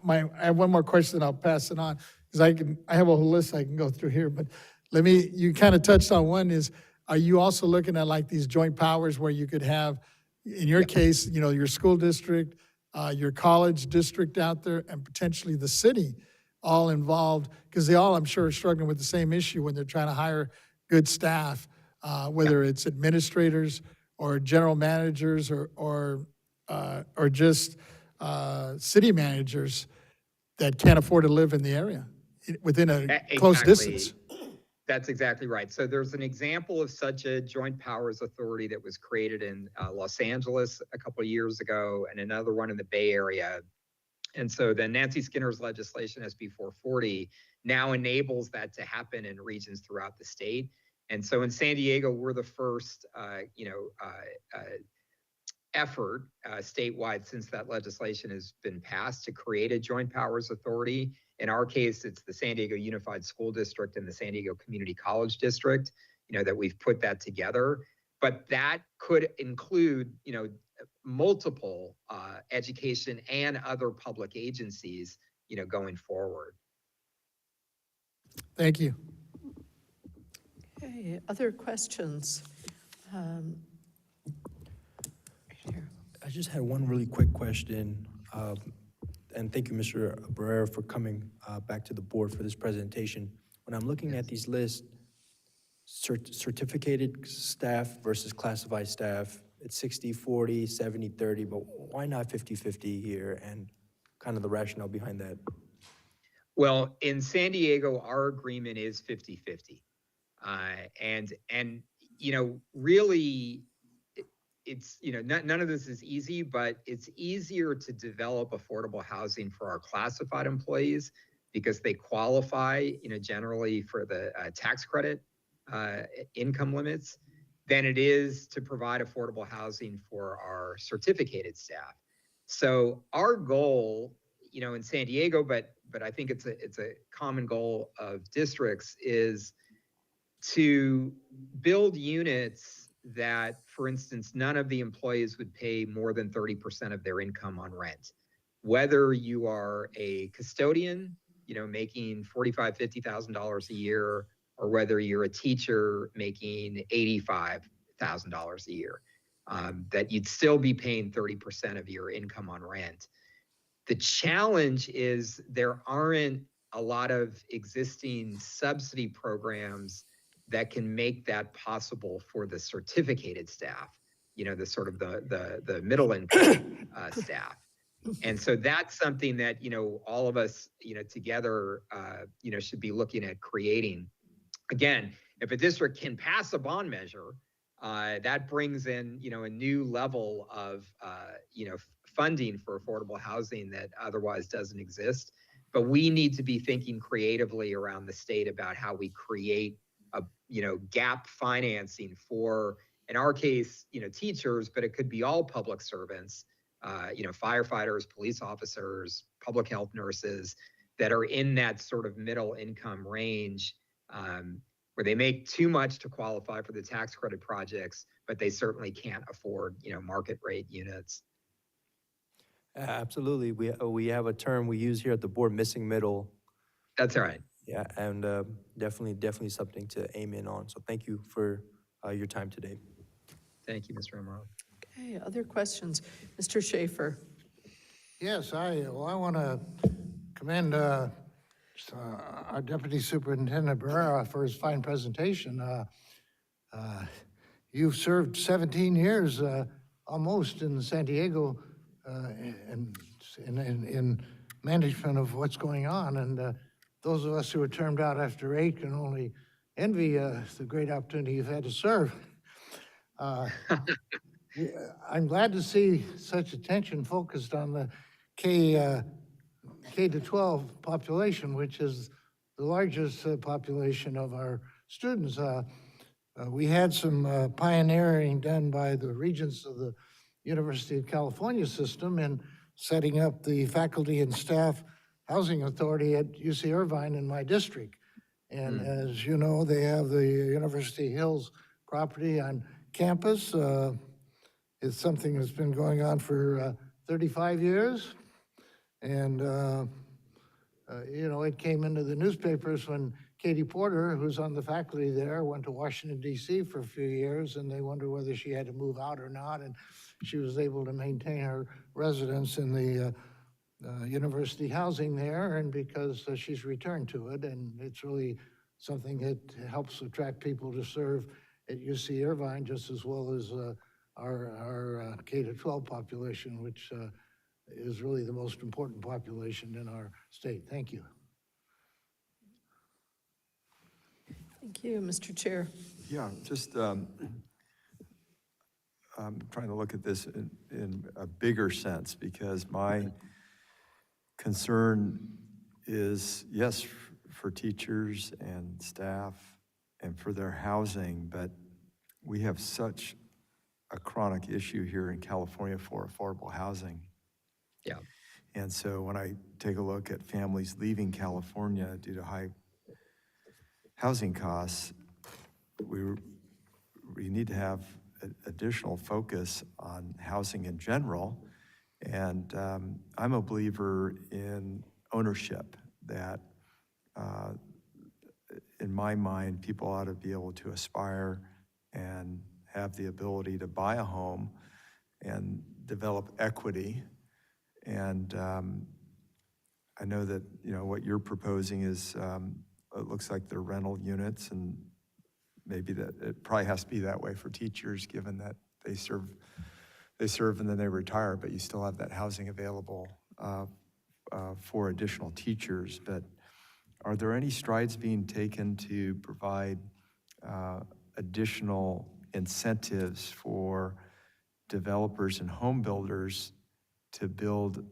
I have one more question, I'll pass it on, because I have a whole list I can go through here, but you kind of touched on one is, are you also looking at like these joint powers where you could have, in your case, your school district, your college district out there, and potentially the city all involved, because they all, I'm sure, are struggling with the same issue when they're trying to hire good staff, whether it's administrators or general managers or just city managers that can't afford to live in the area within a close distance. That's exactly right. So there's an example of such a joint powers authority that was created in Los Angeles a couple of years ago, and another one in the Bay Area. And so then Nancy Skinner's legislation, SB 440, now enables that to happen in regions throughout the state. And so in San Diego, we're the first, effort statewide since that legislation has been passed to create a joint powers authority. In our case, it's the San Diego Unified School District and the San Diego Community College District, that we've put that together. But that could include, multiple education and other public agencies, going forward. Thank you. Okay, other questions? Here. I just had one really quick question. And thank you, Mr. Barrera, for coming back to the board for this presentation. When I'm looking at these lists, certificated staff versus classified staff, it's 60-40, 70-30, but why not 50-50 here, and kind of the rationale behind that? Well, in San Diego, our agreement is 50-50. And really, it's, none of this is easy, but it's easier to develop affordable housing for our classified employees because they qualify, generally for the tax credit income limits than it is to provide affordable housing for our certificated staff. So our goal, in San Diego, but I think it's a common goal of districts, is to build units that, for instance, none of the employees would pay more than 30% of their income on rent. Whether you are a custodian, making $45,000, $50,000 a year, or whether you're a teacher making $85,000 a year, that you'd still be paying 30% of your income on rent. The challenge is there aren't a lot of existing subsidy programs that can make that possible for the certificated staff, the sort of the middle income staff. And so that's something that, all of us, together, should be looking at creating. Again, if a district can pass a bond measure, that brings in, a new level of, funding for affordable housing that otherwise doesn't exist. But we need to be thinking creatively around the state about how we create a, gap financing for, in our case, teachers, but it could be all public servants, firefighters, police officers, public health nurses that are in that sort of middle income range, where they make too much to qualify for the tax credit projects, but they certainly can't afford, market rate units. Absolutely. We have a term we use here at the board, missing middle. That's all right. Yeah, and definitely something to aim in on. So thank you for your time today. Thank you, Mr. Amaral. Okay, other questions? Mr. Schaefer? Yes, I want to commend our Deputy Superintendent Barrera for his fine presentation. You've served 17 years almost in San Diego in management of what's going on, and those of us who were termed out after 8 can only envy the great opportunity you've had to serve. I'm glad to see such attention focused on the K-12 population, which is the largest population of our students. We had some pioneering done by the regents of the University of California system in setting up the faculty and staff housing authority at UC Irvine in my district. And as you know, they have the University Hills property on campus. It's something that's been going on for 35 years. And, it came into the newspapers when Katie Porter, who's on the faculty there, went to Washington, D.C. for a few years, and they wondered whether she had to move out or not. And she was able to maintain her residence in the university housing there, and because she's returned to it, and it's really something that helps attract people to serve at UC Irvine just as well as our K-12 population, which is really the most important population in our state. Thank you. Thank you, Mr. Chair. Yeah, just I'm trying to look at this in a bigger sense, because my concern is, yes, for teachers and staff and for their housing, but we have such a chronic issue here in California for affordable housing. Yeah. And so when I take a look at families leaving California due to high housing costs, we need to have additional focus on housing in general. And I'm a believer in ownership, that in my mind, people ought to be able to aspire and have the ability to buy a home and develop equity. And I know that, what you're proposing is, it looks like they're rental units, and maybe that it probably has to be that way for teachers, given that they serve and then they retire, but you still have that housing available for additional teachers. But are there any strides being taken to provide additional incentives for developers and home builders to build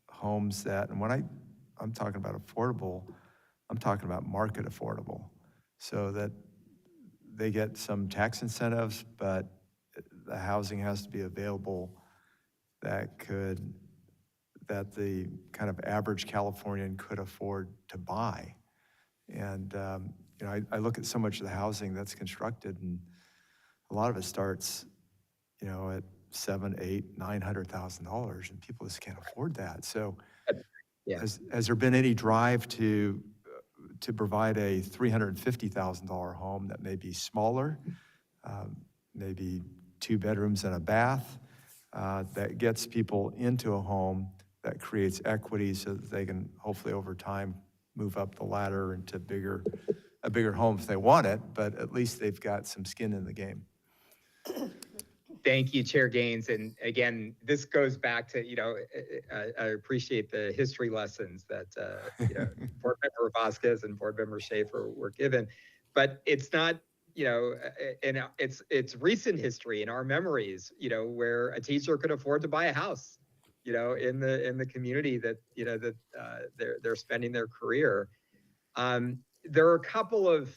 homes that, and when I'm talking about affordable, I'm talking about market affordable, so that they get some tax incentives, but the housing has to be available that the kind of average Californian could afford to buy. And I look at so much of the housing that's constructed, and a lot of it starts, at $700,000, $800,000, $900,000, and people just can't afford that. So, Yeah. has there been any drive to to provide a $350,000 home that may be smaller, maybe 2 bedrooms and a bath, that gets people into a home that creates equity so that they can hopefully over time move up the ladder into a bigger home if they want it, but at least they've got some skin in the game. Thank you, Chair Gaines. And again, this goes back to, I appreciate the history lessons that, Board Member Vasquez and Board Member Schaefer were given. But it's not, and it's recent history in our memories, where a teacher could afford to buy a house, in the community that, they're spending their career. There are a couple of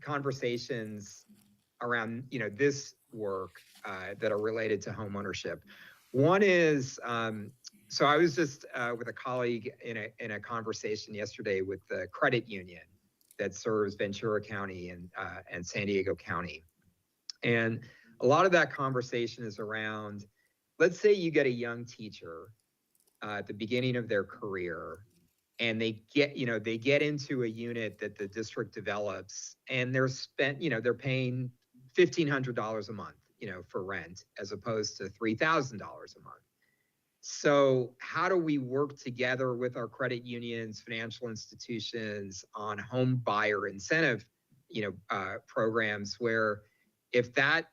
conversations around this work that are related to home ownership. One is, so I was just with a colleague in a conversation yesterday with the credit union that serves Ventura County and San Diego County. And a lot of that conversation is around, let's say you get a young teacher at the beginning of their career, and they get into a unit that the district develops, and they're paying $1,500 a month, for rent, as opposed to $3,000 a month. So how do we work together with our credit unions, financial institutions on home buyer incentive, programs where if that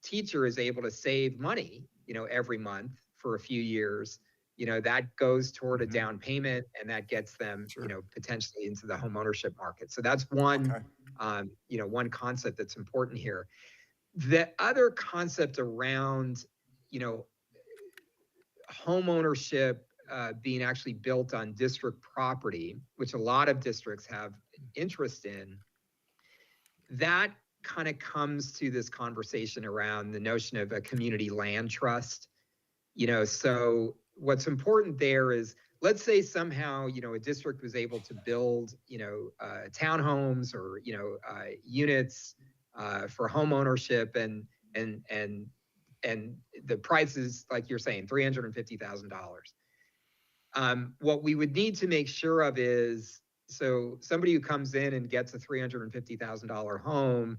teacher is able to save money, every month for a few years, that goes toward a down payment, and that gets them, potentially into the home ownership market. So that's one, one concept that's important here. The other concept around, home ownership being actually built on district property, which a lot of districts have interest in, that kind of comes to this conversation around the notion of a community land trust. So what's important there is, let's say somehow, a district was able to build, townhomes or, units for home ownership, and the price is, like you're saying, $350,000. What we would need to make sure of is, so somebody who comes in and gets a $350,000 home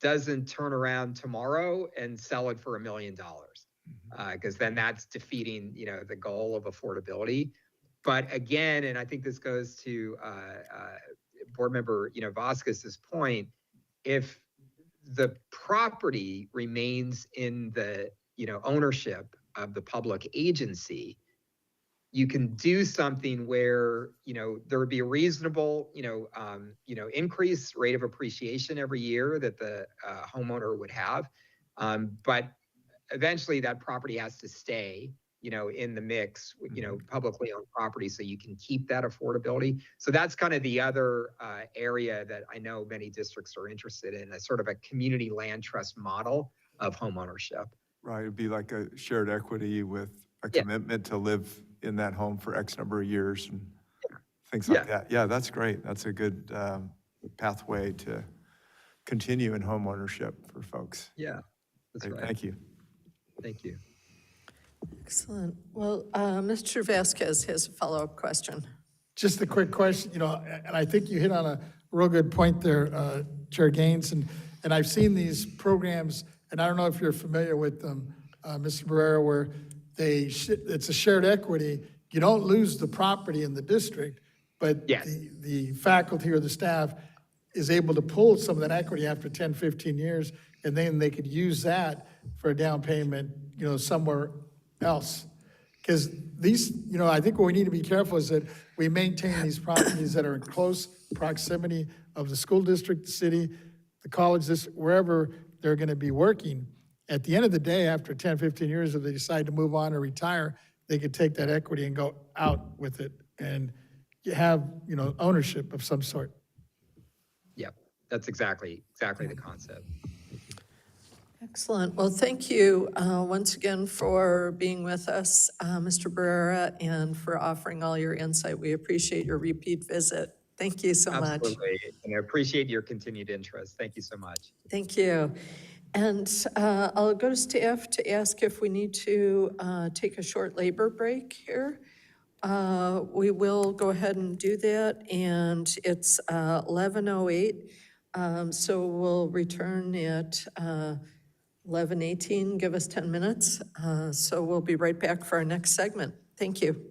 doesn't turn around tomorrow and sell it for $1 million. Because then that's defeating, the goal of affordability. But again, and I think this goes to Board Member, Vasquez's point, if the property remains in the, ownership of the public agency, you can do something where, there would be a reasonable, increase rate of appreciation every year that the homeowner would have. But eventually that property has to stay, in the mix, publicly owned property, so you can keep that affordability. So that's kind of the other area that I know many districts are interested in, a sort of a community land trust model of home ownership. Right, it'd be like a shared equity with a commitment to live in that home for X number of years and things like that. Yeah, that's great. That's a good pathway to continue in home ownership for folks. Yeah, that's Great, right. Thank you. Thank you. Excellent. Well, Mr. Vasquez has a follow-up question. Just a quick question, and I think you hit on a real good point there, Chair Gaines, and I've seen these programs, and I don't know if you're familiar with them, Mr. Barrera, where it's a shared equity. You don't lose the property in the district, but the faculty or the staff is able to pull some of that equity after 10, 15 years, and then they could use that for a down payment, somewhere else. Because these, I think what we need to be careful is that we maintain these properties that are in close proximity of the school district, the city, the college, wherever they're going to be working. At the end of the day, after 10, 15 years, if they decide to move on or retire, they could take that equity and go out with it and have, ownership of some sort. Yep, that's exactly the concept. Excellent. Well, thank you once again for being with us, Mr. Barrera, and for offering all your insight. We appreciate your repeat visit. Thank you so much. Absolutely, and I appreciate your continued interest. Thank you so much. Thank you. And I'll go to staff to ask if we need to take a short labor break here. We will go ahead and do that, and it's 11:08. So we'll return at 11:18, give us 10 minutes. So we'll be right back for our next segment. Thank you.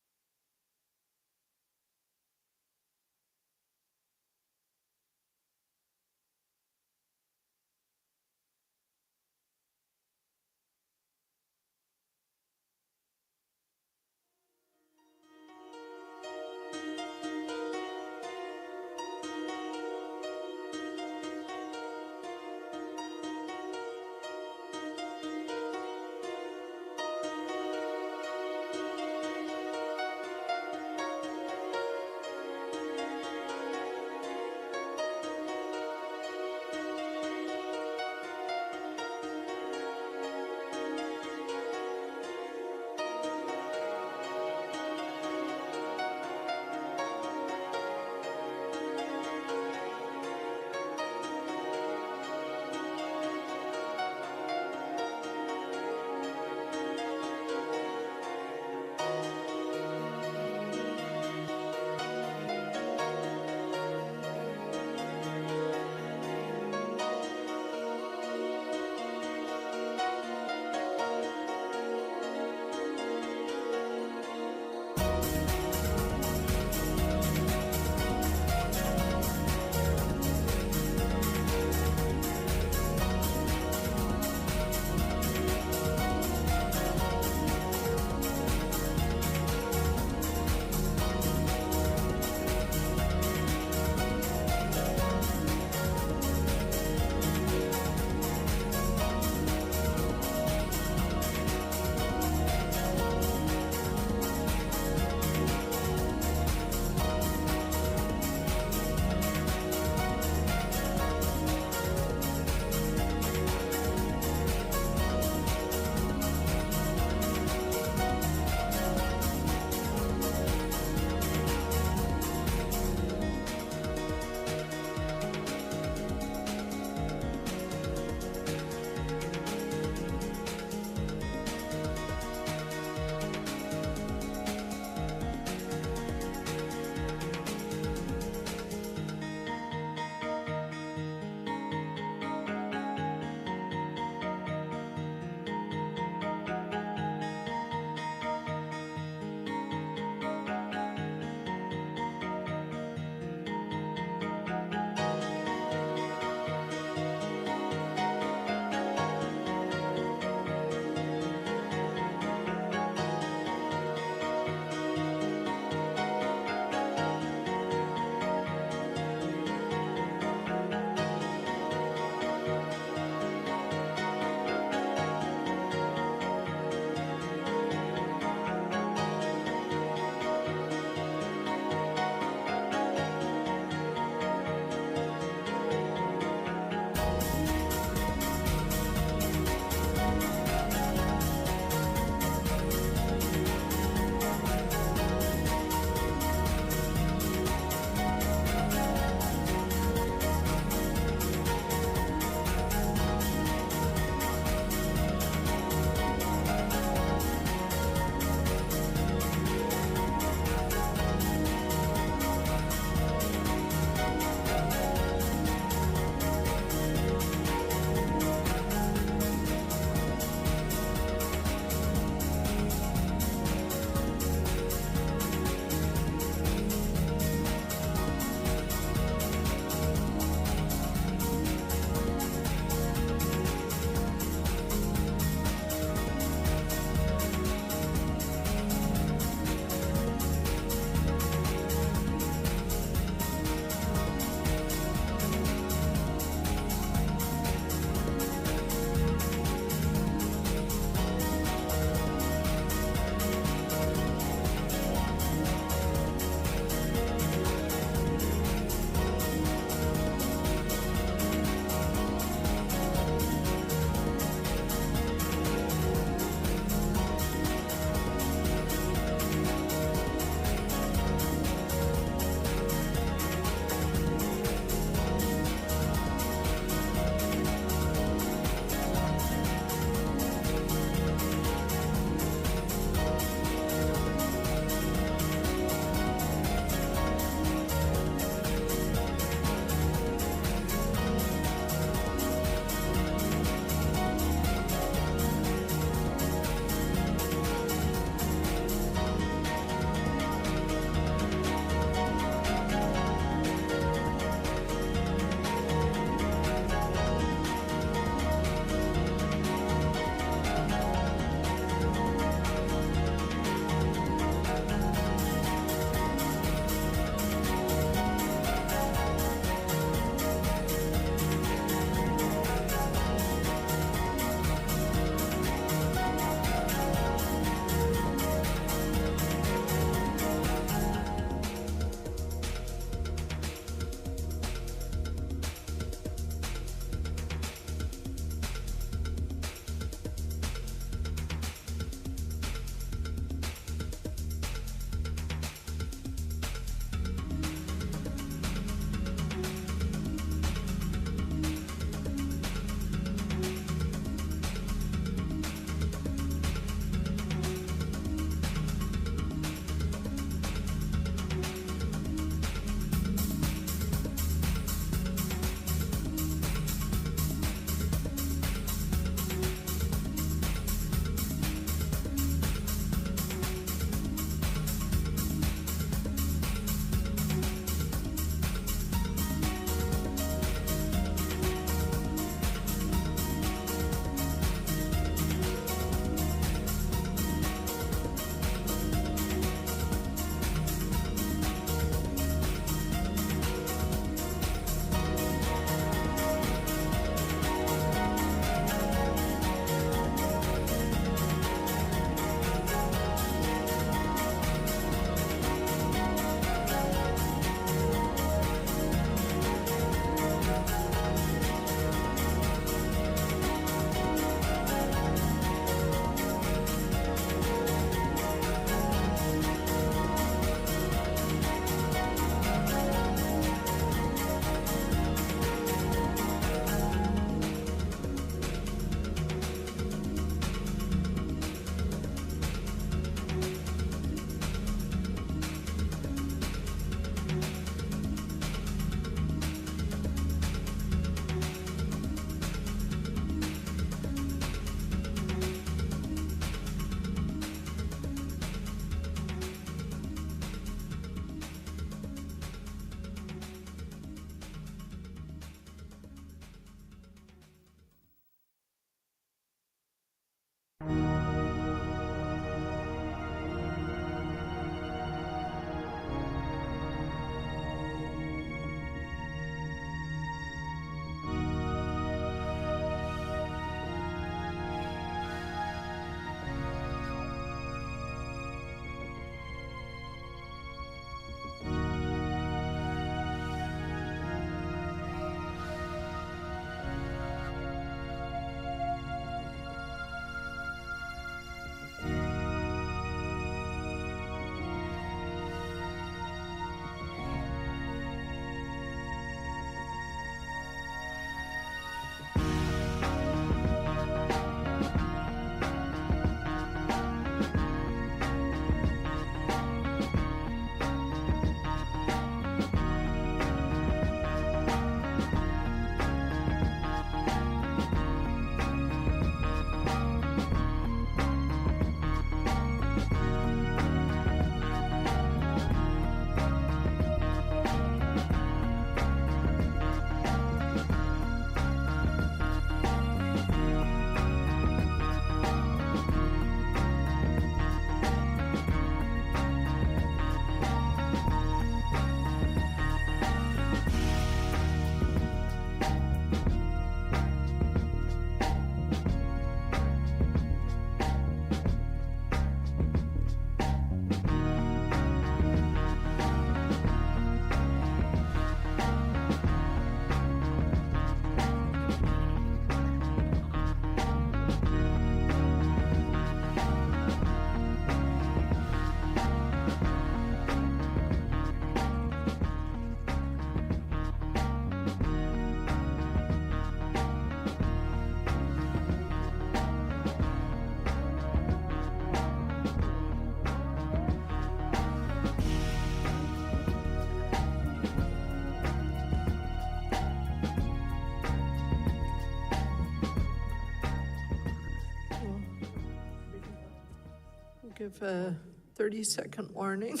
have a 30-second warning.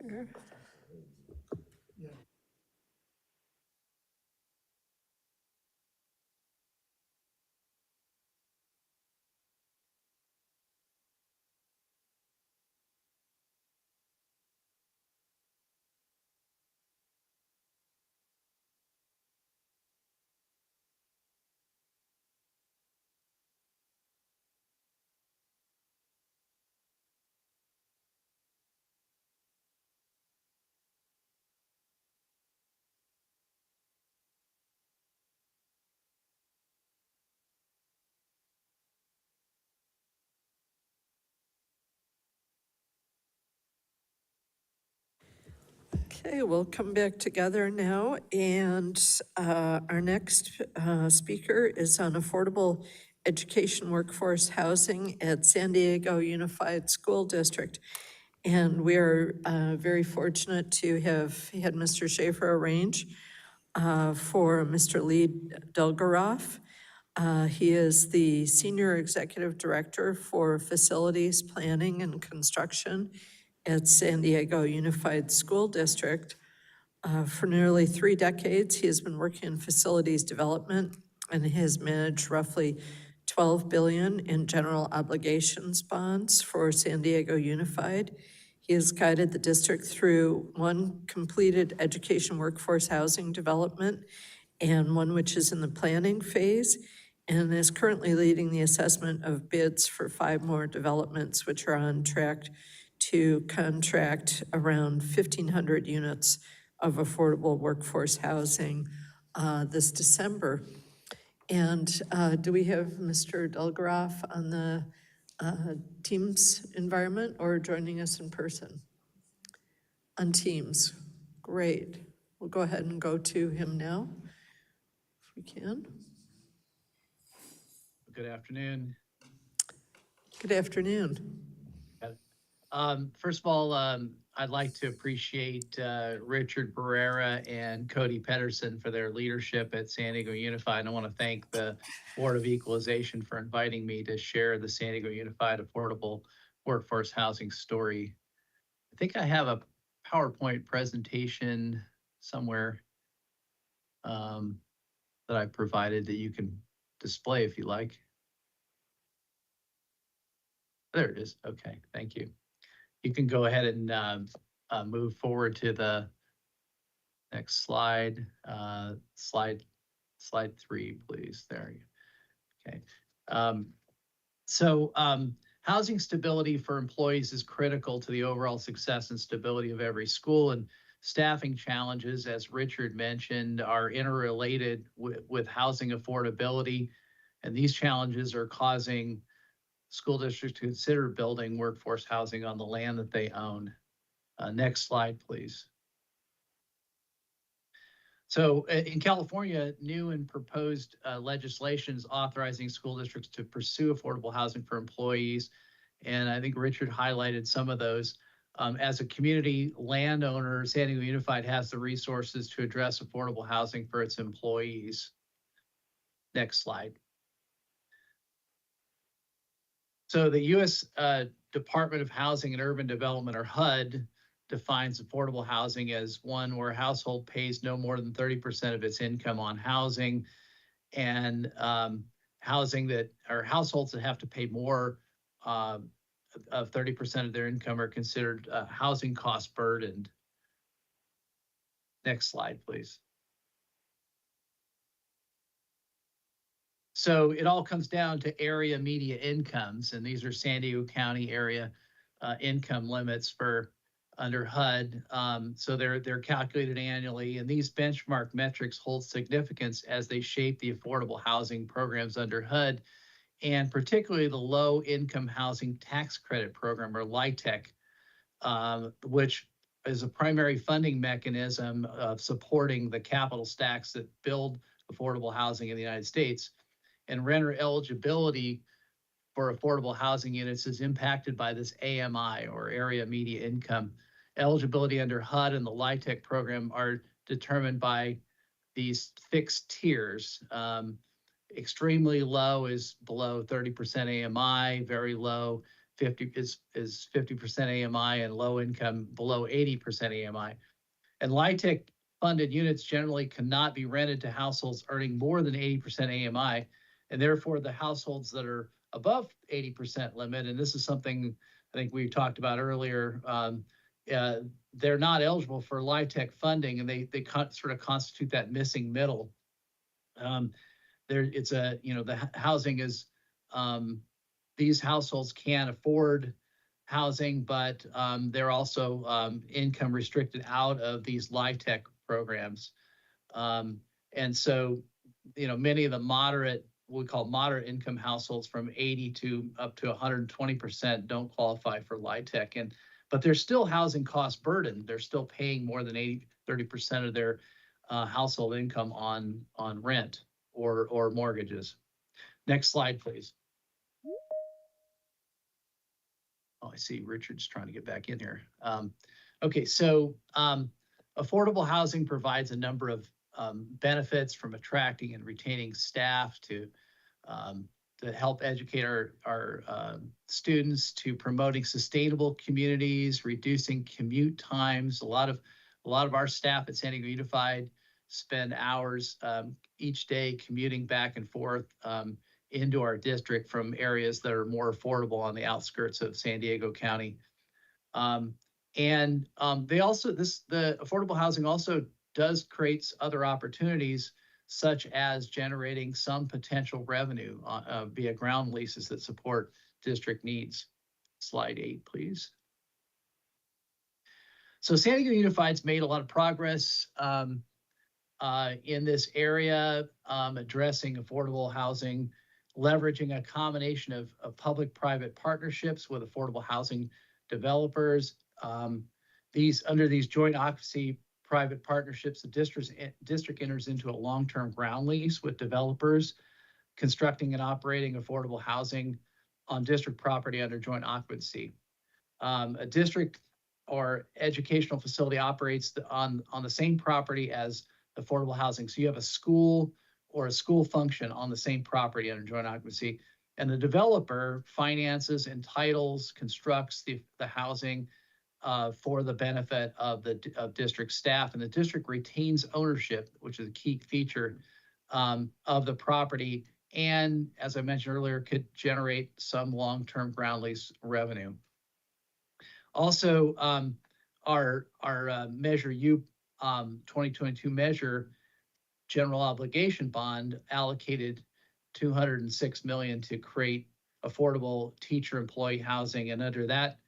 Here. Okay, we'll come back together now, and our next speaker is on affordable education workforce housing at San Diego Unified School District. And we are very fortunate to have had Mr. Schaefer arrange for Mr. Lee Dulgaroff. He is the Senior Executive Director for Facilities Planning and Construction at San Diego Unified School District. For nearly 3 decades, he has been working in facilities development and has managed roughly $12 billion in general obligations bonds for San Diego Unified. He has guided the district through one completed education workforce housing development and one which is in the planning phase, and is currently leading the assessment of bids for 5 more developments, which are on track to contract around 1,500 units of affordable workforce housing this December. And do we have Mr. Dulgaroff on the Teams environment or joining us in person? On Teams. Great. We'll go ahead and go to him now, if we can. Good afternoon. Good afternoon. First of all, I'd like to appreciate Richard Barrera and Cody Pedersen for their leadership at San Diego Unified. And I want to thank the Board of Equalization for inviting me to share the San Diego Unified affordable workforce housing story. I think I have a PowerPoint presentation somewhere that I provided that you can display if you like. There it is. Okay, thank you. You can go ahead and move forward to the next slide. Slide 3, please. There you go. Okay. Housing stability for employees is critical to the overall success and stability of every school, and staffing challenges, as Richard mentioned, are interrelated with housing affordability, and these challenges are causing school districts to consider building workforce housing on the land that they own. Next slide, please. So in California, new and proposed legislation is authorizing school districts to pursue affordable housing for employees. And I think Richard highlighted some of those. As a community landowner, San Diego Unified has the resources to address affordable housing for its employees. Next slide. So the U.S. Department of Housing and Urban Development, or HUD, defines affordable housing as one where a household pays no more than 30% of its income on housing, and housing that, or households that have to pay more of 30% of their income are considered housing cost burdened. Next slide, please. So it all comes down to area media incomes, and these are San Diego County area income limits for under HUD. So they're calculated annually, and these benchmark metrics hold significance as they shape the affordable housing programs under HUD, and particularly the Low Income Housing Tax Credit Program, or LIHTC, which is a primary funding mechanism of supporting the capital stacks that build affordable housing in the United States. And renter eligibility for affordable housing units is impacted by this AMI, or area media income. Eligibility under HUD and the LIHTC program are determined by these fixed tiers. Extremely low is below 30% AMI, very low 50 is 50% AMI, and low income below 80% AMI. And LIHTC funded units generally cannot be rented to households earning more than 80% AMI. And therefore the households that are above 80% limit, and this is something I think we talked about earlier, they're not eligible for LIHTC funding, and they sort of constitute that missing middle. It's a, the housing is, these households can afford housing, but they're also income restricted out of these LIHTC programs. And so, many of the moderate, we call moderate income households from 80 to up to 120% don't qualify for LIHTC. But they're still housing cost burden. They're still paying more than 30% of their household income on rent or mortgages. Next slide, please. Oh, I see Richard's trying to get back in here. Okay, so affordable housing provides a number of benefits, from attracting and retaining staff to help educate our students, to promoting sustainable communities, reducing commute times. A lot of our staff at San Diego Unified spend hours each day commuting back and forth into our district from areas that are more affordable on the outskirts of San Diego County. They also, the affordable housing also does create other opportunities, such as generating some potential revenue via ground leases that support district needs. Slide 8, please. So San Diego Unified's made a lot of progress in this area, addressing affordable housing, leveraging a combination of public-private partnerships with affordable housing developers. Under these joint occupancy private partnerships, the district enters into a long-term ground lease with developers constructing and operating affordable housing on district property under joint occupancy. A district or educational facility operates on the same property as affordable housing. So you have a school or a school function on the same property under joint occupancy, and the developer finances, entitles, constructs the housing for the benefit of district staff, and the district retains ownership, which is a key feature of the property, and as I mentioned earlier, could generate some long-term ground lease revenue. Also, our Measure U 2022 measure general obligation bond allocated $206 million to create affordable teacher employee housing, and under that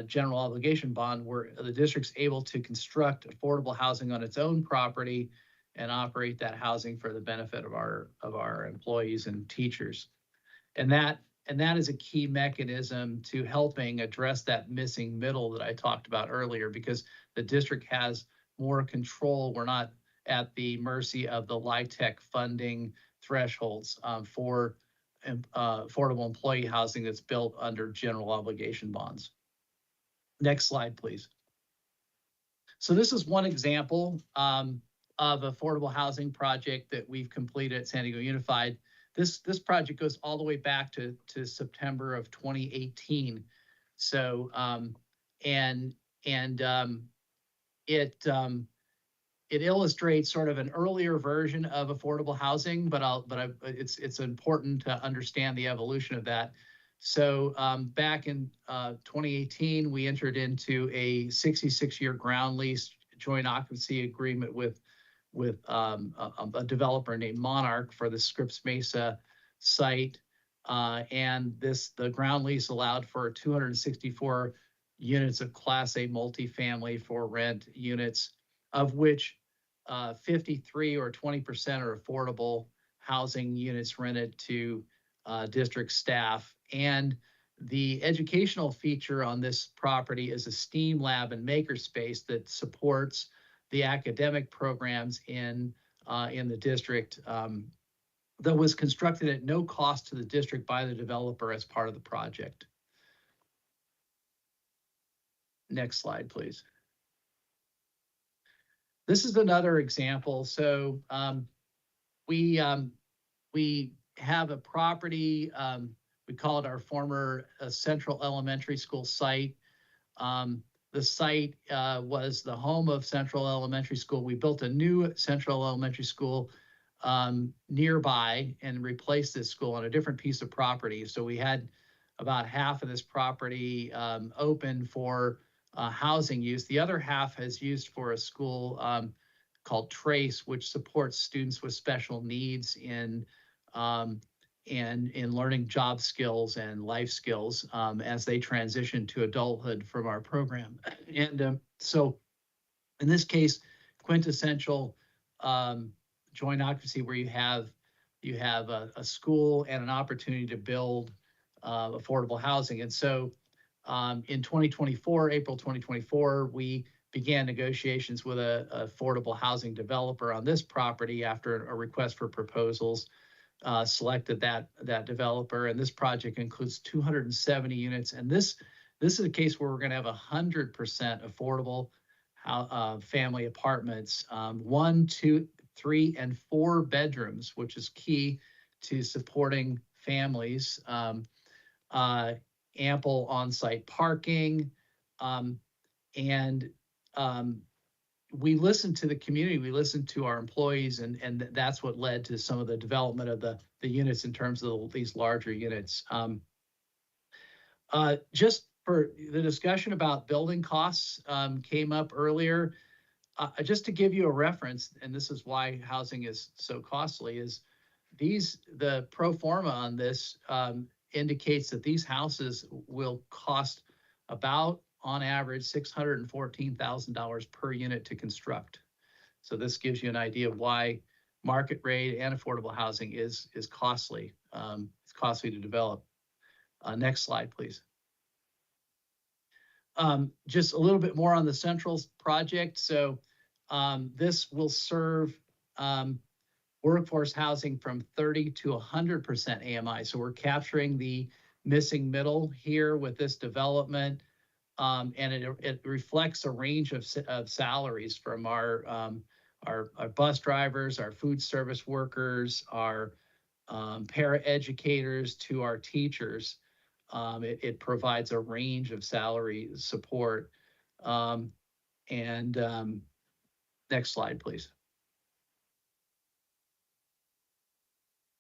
general obligation bond, where the district's able to construct affordable housing on its own property and operate that housing for the benefit of our employees and teachers. And that is a key mechanism to helping address that missing middle that I talked about earlier, because the district has more control. We're not at the mercy of the LIHTC funding thresholds for affordable employee housing that's built under general obligation bonds. Next slide, please. So this is one example of affordable housing project that we've completed at San Diego Unified. This project goes all the way back to September of 2018. So it illustrates sort of an earlier version of affordable housing, but it's important to understand the evolution of that. So back in 2018, we entered into a 66-year ground lease joint occupancy agreement with a developer named Monarch for the Scripps Mesa site. And the ground lease allowed for 264 units of Class A multifamily for rent units, of which 53 or 20% are affordable housing units rented to district staff. And the educational feature on this property is a STEAM lab and makerspace that supports the academic programs in the district, that was constructed at no cost to the district by the developer as part of the project. Next slide, please. This is another example. So we have a property, we call it our former Central Elementary School site. The site was the home of Central Elementary School. We built a new Central Elementary School nearby and replaced this school on a different piece of property. So we had about half of this property open for housing use. The other half is used for a school called Trace, which supports students with special needs and in learning job skills and life skills as they transition to adulthood from our program. And so in this case, quintessential joint occupancy where you have a school and an opportunity to build affordable housing. And so in 2024, April 2024, we began negotiations with a affordable housing developer on this property after a request for proposals. Selected that developer, and this project includes 270 units. And this is a case where we're going to have 100% affordable family apartments, 1, 2, 3, and 4 bedrooms, which is key to supporting families. Ample on-site parking, and we listened to the community, we listened to our employees, and that's what led to some of the development of the units in terms of these larger units. Just for the discussion about building costs came up earlier. Just to give you a reference, and this is why housing is so costly, is the pro forma on this indicates that these houses will cost about, on average, $614,000 per unit to construct. So this gives you an idea of why market rate and affordable housing is costly. It's costly to develop. Next slide, please. Just a little bit more on the Central project. So this will serve workforce housing from 30 to 100% AMI. So we're capturing the missing middle here with this development. And it reflects a range of salaries from our bus drivers, our food service workers, our para-educators to our teachers. It provides a range of salary support. Next slide, please.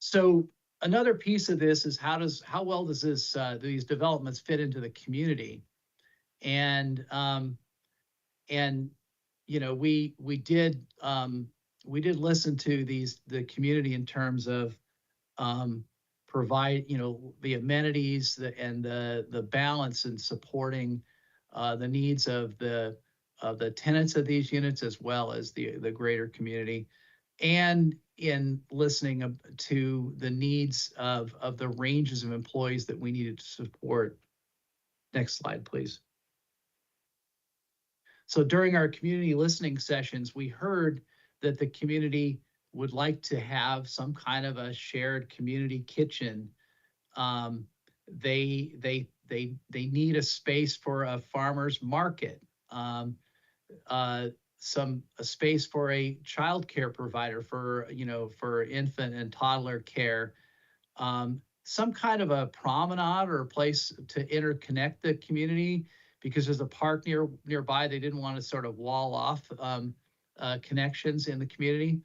So another piece of this is how well does these developments fit into the community? And you know, we did listen to the community in terms of provide, you know, the amenities and the balance in supporting the needs of the tenants of these units as well as the greater community, and in listening to the needs of the ranges of employees that we needed to support. Next slide, please. So during our community listening sessions, we heard that the community would like to have some kind of a shared community kitchen. They need a space for a farmer's market, a space for a child care provider for infant and toddler care, some kind of a promenade or a place to interconnect the community, because there's a park nearby. They didn't want to sort of wall off connections in the community.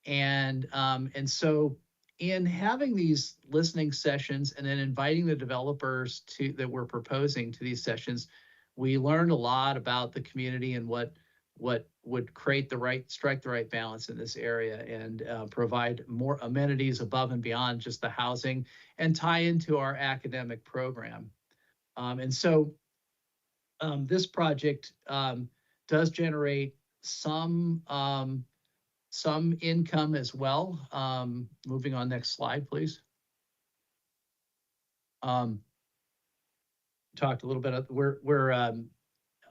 And so in having these listening sessions and then inviting the developers that we're proposing to these sessions, we learned a lot about the community and what would strike the right balance in this area and provide more amenities above and beyond just the housing and tie into our academic program. And so this project does generate some income as well. Moving on, next slide, please. Talked a little bit. We're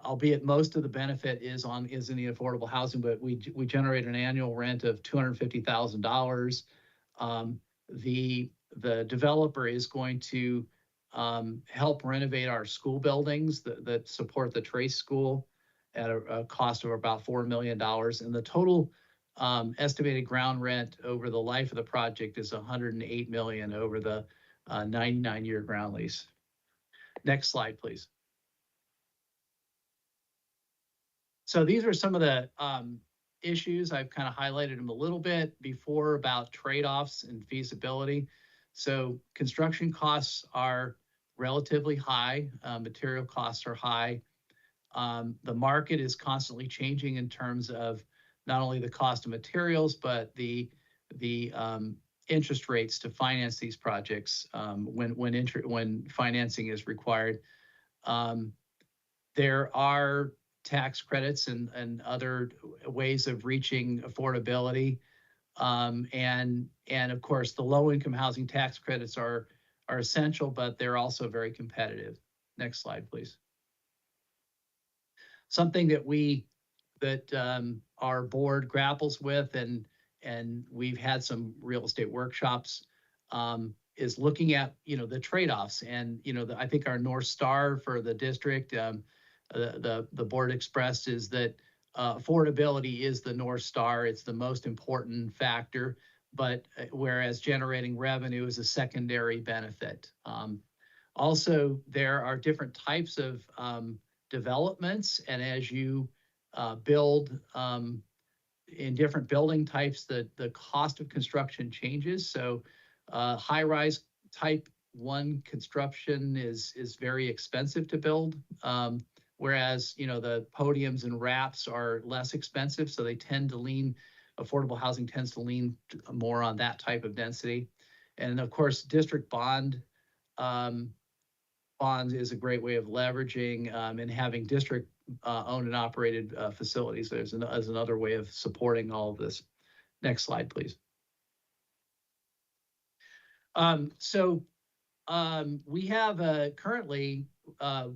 albeit most of the benefit is in the affordable housing, but we generate an annual rent of $250,000. The developer is going to help renovate our school buildings that support the Trace School at a cost of about $4 million. And the total Estimated ground rent over the life of the project is $108 million over the 99-year ground lease. Next slide, please. So these are some of the issues. I've kind of highlighted them a little bit before about trade-offs and feasibility. So construction costs are relatively high, material costs are high. The market is constantly changing in terms of not only the cost of materials, but the interest rates to finance these projects when financing is required. There are tax credits and other ways of reaching affordability. And of course, the low-income housing tax credits are essential, but they're also very competitive. Next slide, please. Something that our board grapples with, and we've had some real estate workshops, is looking at the trade-offs. And I think our North Star for the district, the board expressed, is that affordability is the North Star. It's the most important factor, but whereas generating revenue is a secondary benefit. Also, there are different types of developments, and as you build in different building types, the cost of construction changes. So high-rise type 1 construction is very expensive to build, whereas the podiums and wraps are less expensive, so they tend to lean, affordable housing tends to lean more on that type of density. And of course, district bonds is a great way of leveraging and having district owned and operated facilities. There's another way of supporting all of this. Next slide, please. We have currently,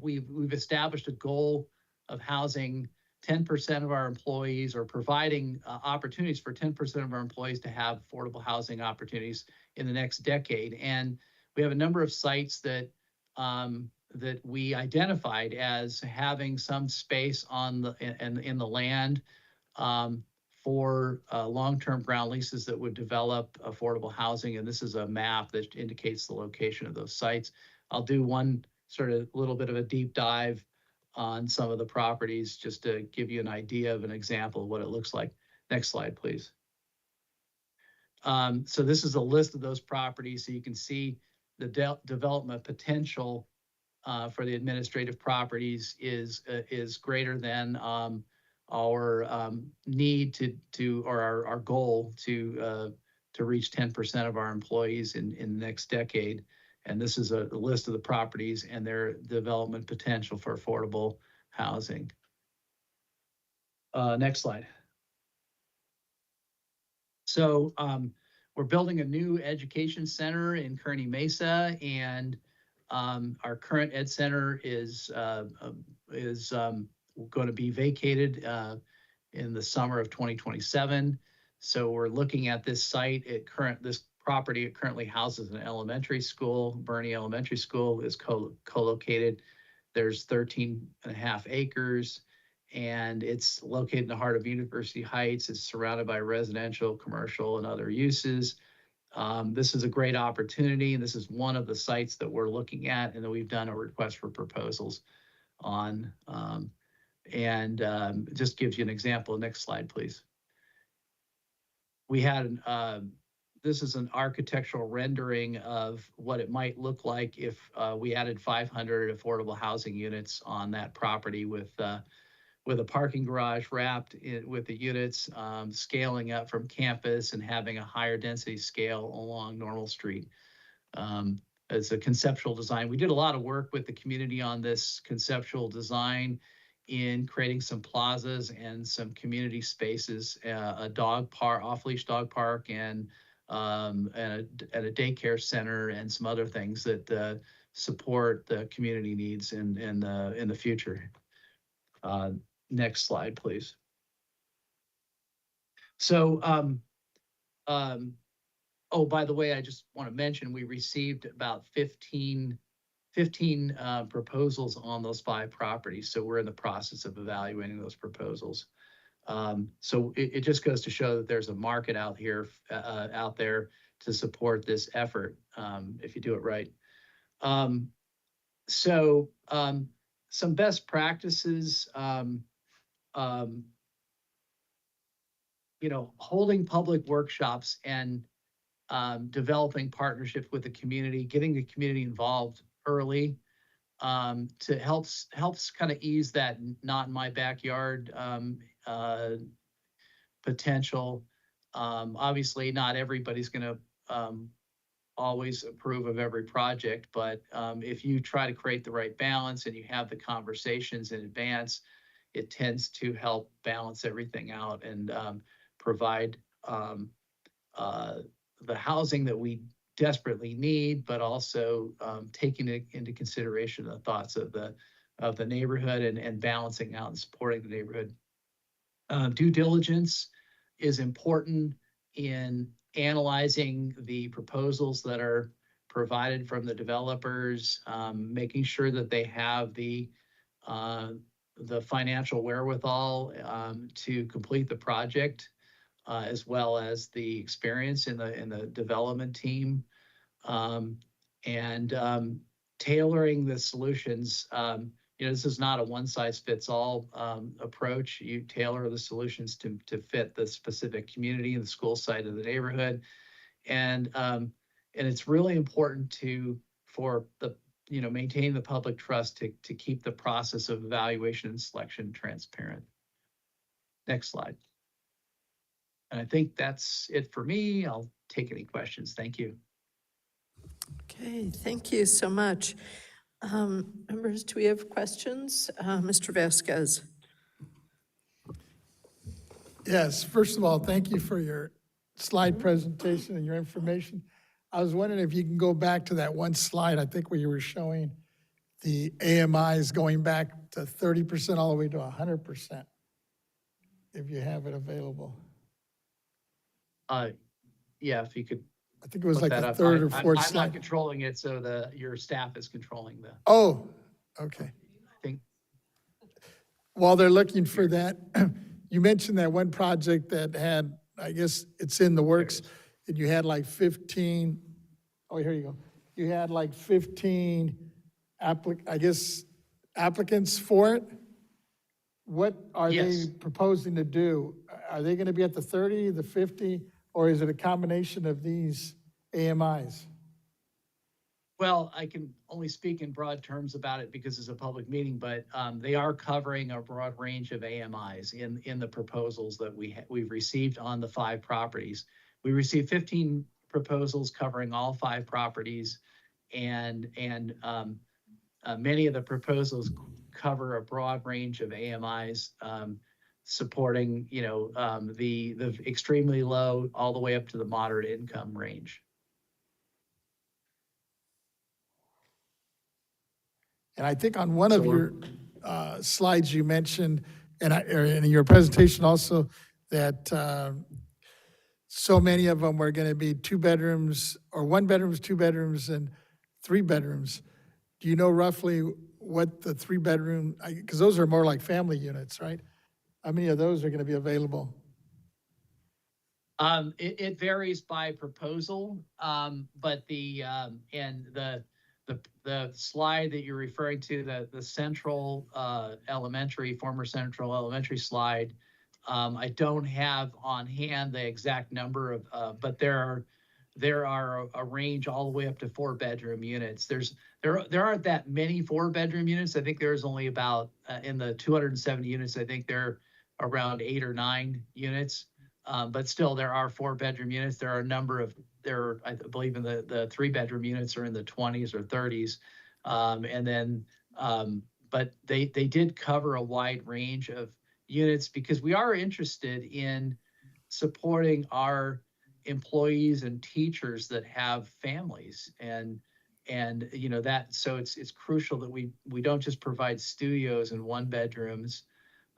we've established a goal of housing 10% of our employees, or providing opportunities for 10% of our employees to have affordable housing opportunities in the next decade. And we have a number of sites that we identified as having some space in the land for long-term ground leases that would develop affordable housing. And this is a map that indicates the location of those sites. I'll do one sort of little bit of a deep dive on some of the properties just to give you an idea of an example of what it looks like. Next slide, please. So this is a list of those properties, so you can see the development potential for the administrative properties is greater than our need or our goal to reach 10% of our employees in the next decade. And this is a list of the properties and their development potential for affordable housing. Next slide. So we're building a new education center in Kearney Mesa, and our current ed center is going to be vacated in the summer of 2027. So we're looking at this site. This property currently houses an elementary school. Bernie Elementary School is co-located. There's 13.5 acres, and it's located in the heart of University Heights. It's surrounded by residential, commercial, and other uses. This is a great opportunity, and this is one of the sites that we're looking at and that we've done a request for proposals on. It just gives you an example. Next slide, please. We had this is an architectural rendering of what it might look like if we added 500 affordable housing units on that property with a parking garage wrapped with the units, scaling up from campus and having a higher density scale along Normal Street. As a conceptual design, we did a lot of work with the community on this conceptual design in creating some plazas and some community spaces, a dog park, off-leash dog park, and a daycare center, and some other things that support the community needs in the future. Next slide, please. So, oh, by the way, I just want to mention we received about 15 proposals on those 5 properties. So we're in the process of evaluating those proposals. So it just goes to show that there's a market out here, out there to support this effort, if you do it right. So some best practices, holding public workshops and developing partnerships with the community, getting the community involved early, to helps kind of ease that not in my backyard potential. Obviously, not everybody's going to always approve of every project, but if you try to create the right balance and you have the conversations in advance, it tends to help balance everything out and provide the housing that we desperately need, but also taking into consideration the thoughts of the neighborhood and balancing out and supporting the neighborhood. Due diligence is important in analyzing the proposals that are provided from the developers, making sure that they have the financial wherewithal to complete the project, as well as the experience in the development team, and tailoring the solutions. This is not a one-size-fits-all approach. You tailor the solutions to fit the specific community and the school site of the neighborhood, and it's really important for the maintain the public trust to keep the process of evaluation and selection transparent. Next slide. And I think that's it for me. I'll take any questions. Thank you. Okay, thank you so much. Members, do we have questions? Mr. Vasquez. Yes, first of all, thank you for your slide presentation and your information. I was wondering if you can go back to that one slide, I think where you were showing the AMIs going back to 30% all the way to 100%, if you have it available. Yeah, if you could I think it was put like that the up. third or I'm fourth not slide. controlling it, so your staff is controlling the Oh, okay. thing. While they're looking for that, you mentioned that one project that had, I guess it's in the works, and you had like 15, oh, here you go. You had like 15 applicants for it. What are Yes. they proposing to do? Are they going to be at the 30, the 50, or is it a combination of these AMIs? Well, I can only speak in broad terms about it because it's a public meeting, but they are covering a broad range of AMIs in the proposals that we've received on the 5 properties. We received 15 proposals covering all 5 properties, and many of the proposals cover a broad range of AMIs, supporting the extremely low all the way up to the moderate income range. And I think on one So of your slides, you mentioned, and in your presentation also, that so many of them were going to be 2 bedrooms, or 1 bedrooms, 2 bedrooms, and 3 bedrooms. Do you know roughly what the 3 bedroom, because those are more like family units, right? How many of those are going to be available? It varies by proposal, but the slide that you're referring to, the central former central elementary slide, I don't have on hand the exact number of, but there are a range all the way up to 4-bedroom units. There aren't that many 4-bedroom units. I think there's only about in the 270 units. I think there are around 8 or 9 units. But still, there are 4-bedroom units. There are a number of, I believe in the 3-bedroom units are in the 20s or 30s. But they did cover a wide range of units because we are interested in supporting our employees and teachers that have families, and that, so it's crucial that we don't just provide studios and 1-bedrooms,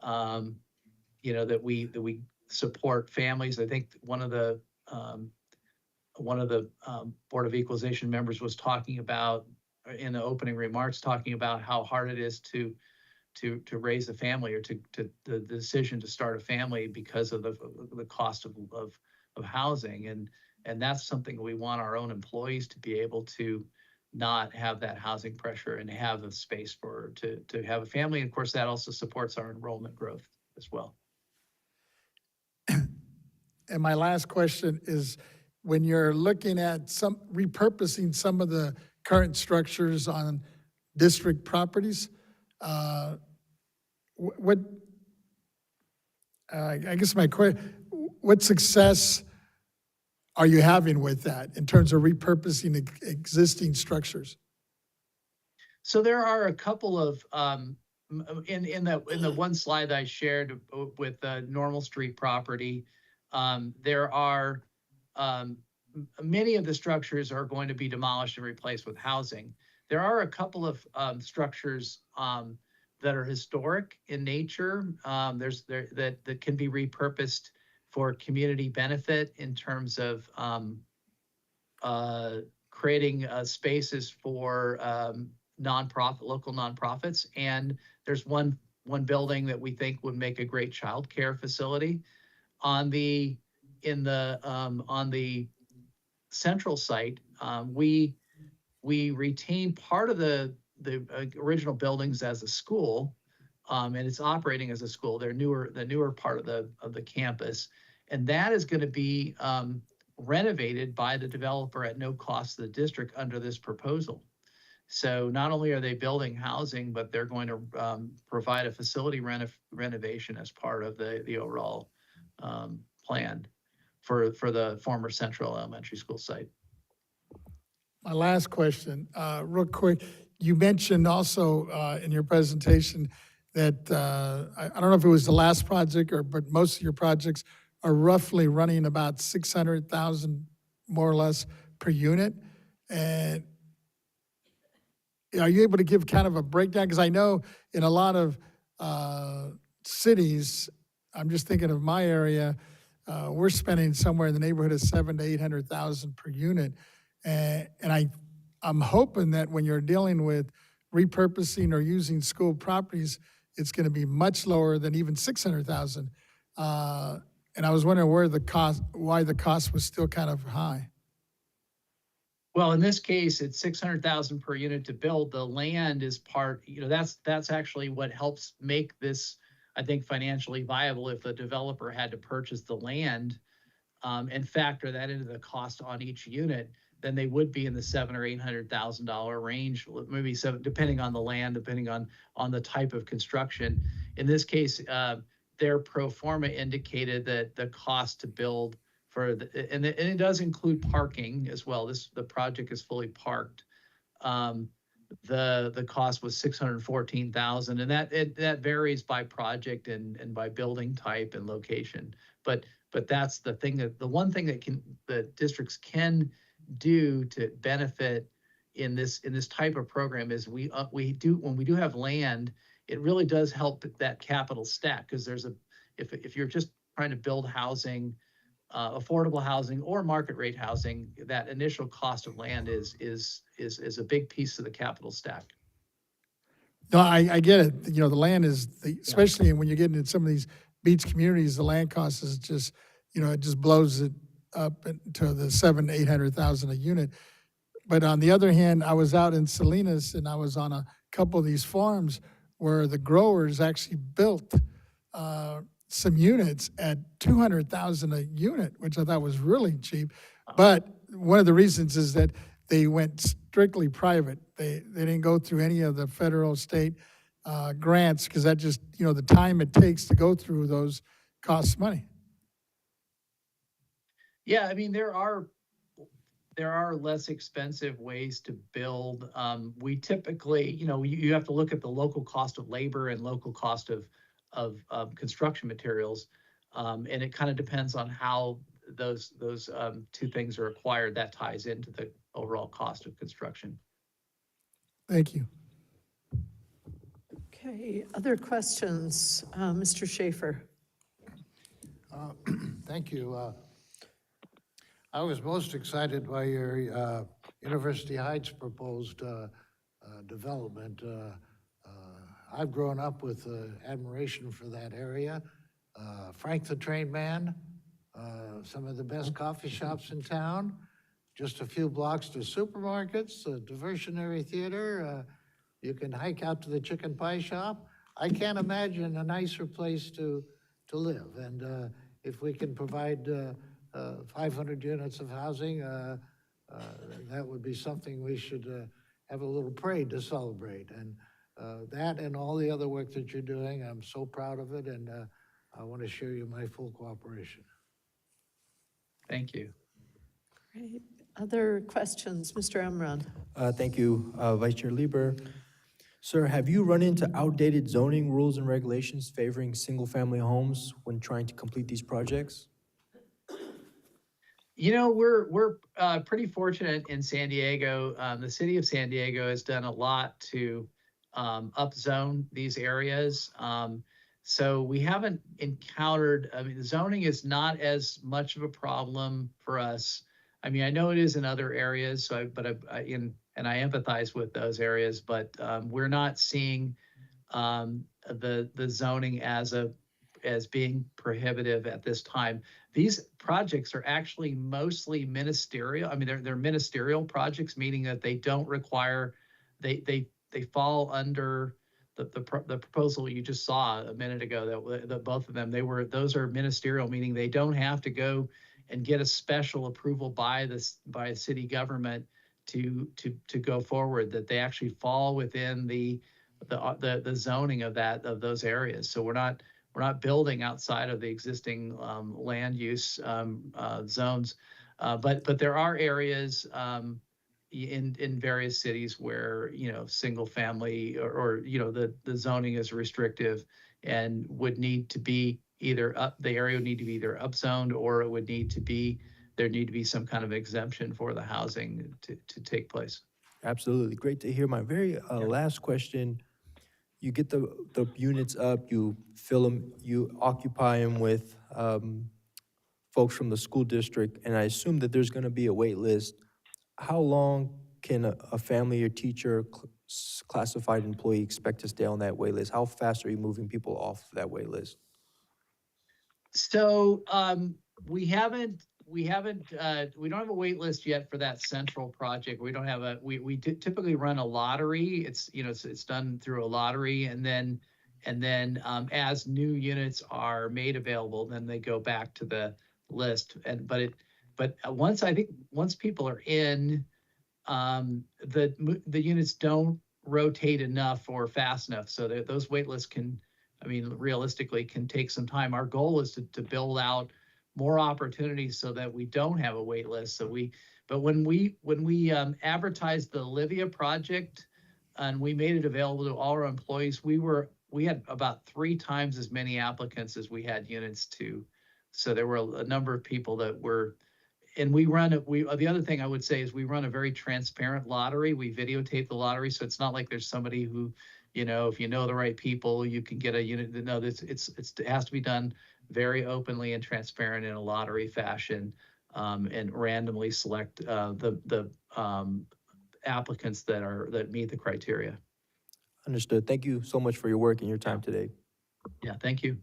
that we support families. I think one of the Board of Equalization members was talking about in the opening remarks, talking about how hard it is to to raise a family or to the decision to start a family because of the cost of housing. And that's something we want our own employees to be able to not have that housing pressure and have the space to have a family. And of course, that also supports our enrollment growth as well. And my last question is, when you're looking at repurposing some of the current structures on district properties, what, I guess what success are you having with that in terms of repurposing existing structures? So there are a couple of in the one slide that I shared with Normal Street property, there are many of the structures are going to be demolished and replaced with housing. There are a couple of structures that are historic in nature. That can be repurposed for community benefit in terms of creating spaces for local nonprofits. And there's one building that we think would make a great childcare facility. On the central site, we retain part of the original buildings as a school, and it's operating as a school. They're the newer part of the campus, and that is going to be renovated by the developer at no cost to the district under this proposal. So not only are they building housing, but they're going to provide a facility renovation as part of the overall plan for the former Central Elementary School site. My last question, real quick, you mentioned also in your presentation that, I don't know if it was the last project but most of your projects are roughly running about 600,000 more or less per unit. And are you able to give kind of a breakdown? Because I know in a lot of cities, I'm just thinking of my area, we're spending somewhere in the neighborhood of 700,000 to 800,000 per unit. And I'm hoping that when you're dealing with repurposing or using school properties, it's going to be much lower than even 600,000. And I was wondering why the cost was still kind of high. Well, in this case, it's 600,000 per unit to build. The land is part, that's actually what helps make this, I think, financially viable. If the developer had to purchase the land and factor that into the cost on each unit, then they would be in the $700,000 or $800,000 range, maybe seven, depending on the land, depending on the type of construction. In this case, their pro forma indicated that the cost to build and it does include parking as well. The project is fully parked. The cost was $614,000, and that varies by project and by building type and location. But that's the thing the one thing that districts can do to benefit in this type of program is when we do have land, it really does help that capital stack, because if you're just trying to build housing, affordable housing or market rate housing, that initial cost of land is a big piece of the capital stack. No, I get it. The land is, especially when you're getting in some of these beach communities, the land cost is just, it just blows it up to the 700,000 to 800,000 a unit. But on the other hand, I was out in Salinas and I was on a couple of these farms where the growers actually built some units at 200,000 a unit, which I thought was really cheap. But one of the reasons is that they went strictly private. They didn't go through any of the federal, state grants, because that just, the time it takes to go through those costs money. Yeah, I mean, there are less expensive ways to build. We typically, you have to look at the local cost of labor and local cost of construction materials, and it kind of depends on how those two things are acquired. That ties into the overall cost of construction. Thank you. Okay, other questions? Mr. Schaefer. Thank you. I was most excited by your University Heights proposed development. I've grown up with admiration for that area. Frank the Train Man, some of the best coffee shops in town, just a few blocks to supermarkets, a diversionary theater. You can hike out to the chicken pie shop. I can't imagine a nicer place to live. And if we can provide 500 units of housing, that would be something we should have a little parade to celebrate. And that and all the other work that you're doing, I'm so proud of it, and I want to share you my full cooperation. Thank you. Great. Other questions, Mr. Emron? Thank you, Vice Chair Lieber. Sir, have you run into outdated zoning rules and regulations favoring single-family homes when trying to complete these projects? You know, we're pretty fortunate in San Diego. The city of San Diego has done a lot to upzone these areas. So we haven't encountered, I mean, zoning is not as much of a problem for us. I mean, I know it is in other areas, so and I empathize with those areas, but we're not seeing the zoning as being prohibitive at this time. These projects are actually mostly ministerial. I mean, they're ministerial projects, meaning that they don't require, they fall under the proposal you just saw a minute ago, that both of them, those are ministerial, meaning they don't have to go and get a special approval by a city government to go forward, that they actually fall within the zoning of those areas. So we're not building outside of the existing land use zones, but there are areas in various cities where, you know, single family or you know, the zoning is restrictive and would need to be the area would need to be either upzoned, or it would need to be, there'd need to be some kind of exemption for the housing to take place. Absolutely. Great to hear. My very last question, you get the units up, you fill them, you occupy them with folks from the school district, and I assume that there's going to be a wait list. How long can a family or teacher, classified employee expect to stay on that wait list? How fast are you moving people off that wait list? So we don't have a wait list yet for that central project. We don't have we typically run a lottery. It's done through a lottery, and then as new units are made available, then they go back to the list. But once people are in, the units don't rotate enough or fast enough, so that those wait lists realistically can take some time. Our goal is to build out more opportunities so that we don't have a wait list. But when we advertised the Olivia project and we made it available to all our employees, we had about 3 times as many applicants as we had units to. So there were a number of people that were, and the other thing I would say is we run a very transparent lottery. We videotape the lottery, so it's not like there's somebody who, you know, if you know the right people, you can get a unit. No, it has to be done very openly and transparent in a lottery fashion, and randomly select the applicants that meet the criteria. Understood. Thank you so much for your work and your time today. Yeah, thank you.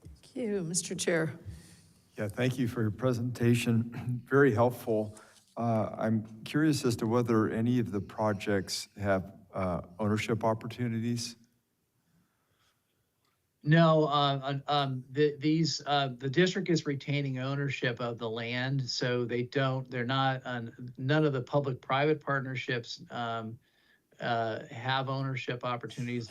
Thank you, Mr. Chair. Yeah, thank you for your presentation. Very helpful. I'm curious as to whether any of the projects have ownership opportunities. No, the district is retaining ownership of the land, so they're not, none of the public-private partnerships have ownership opportunities.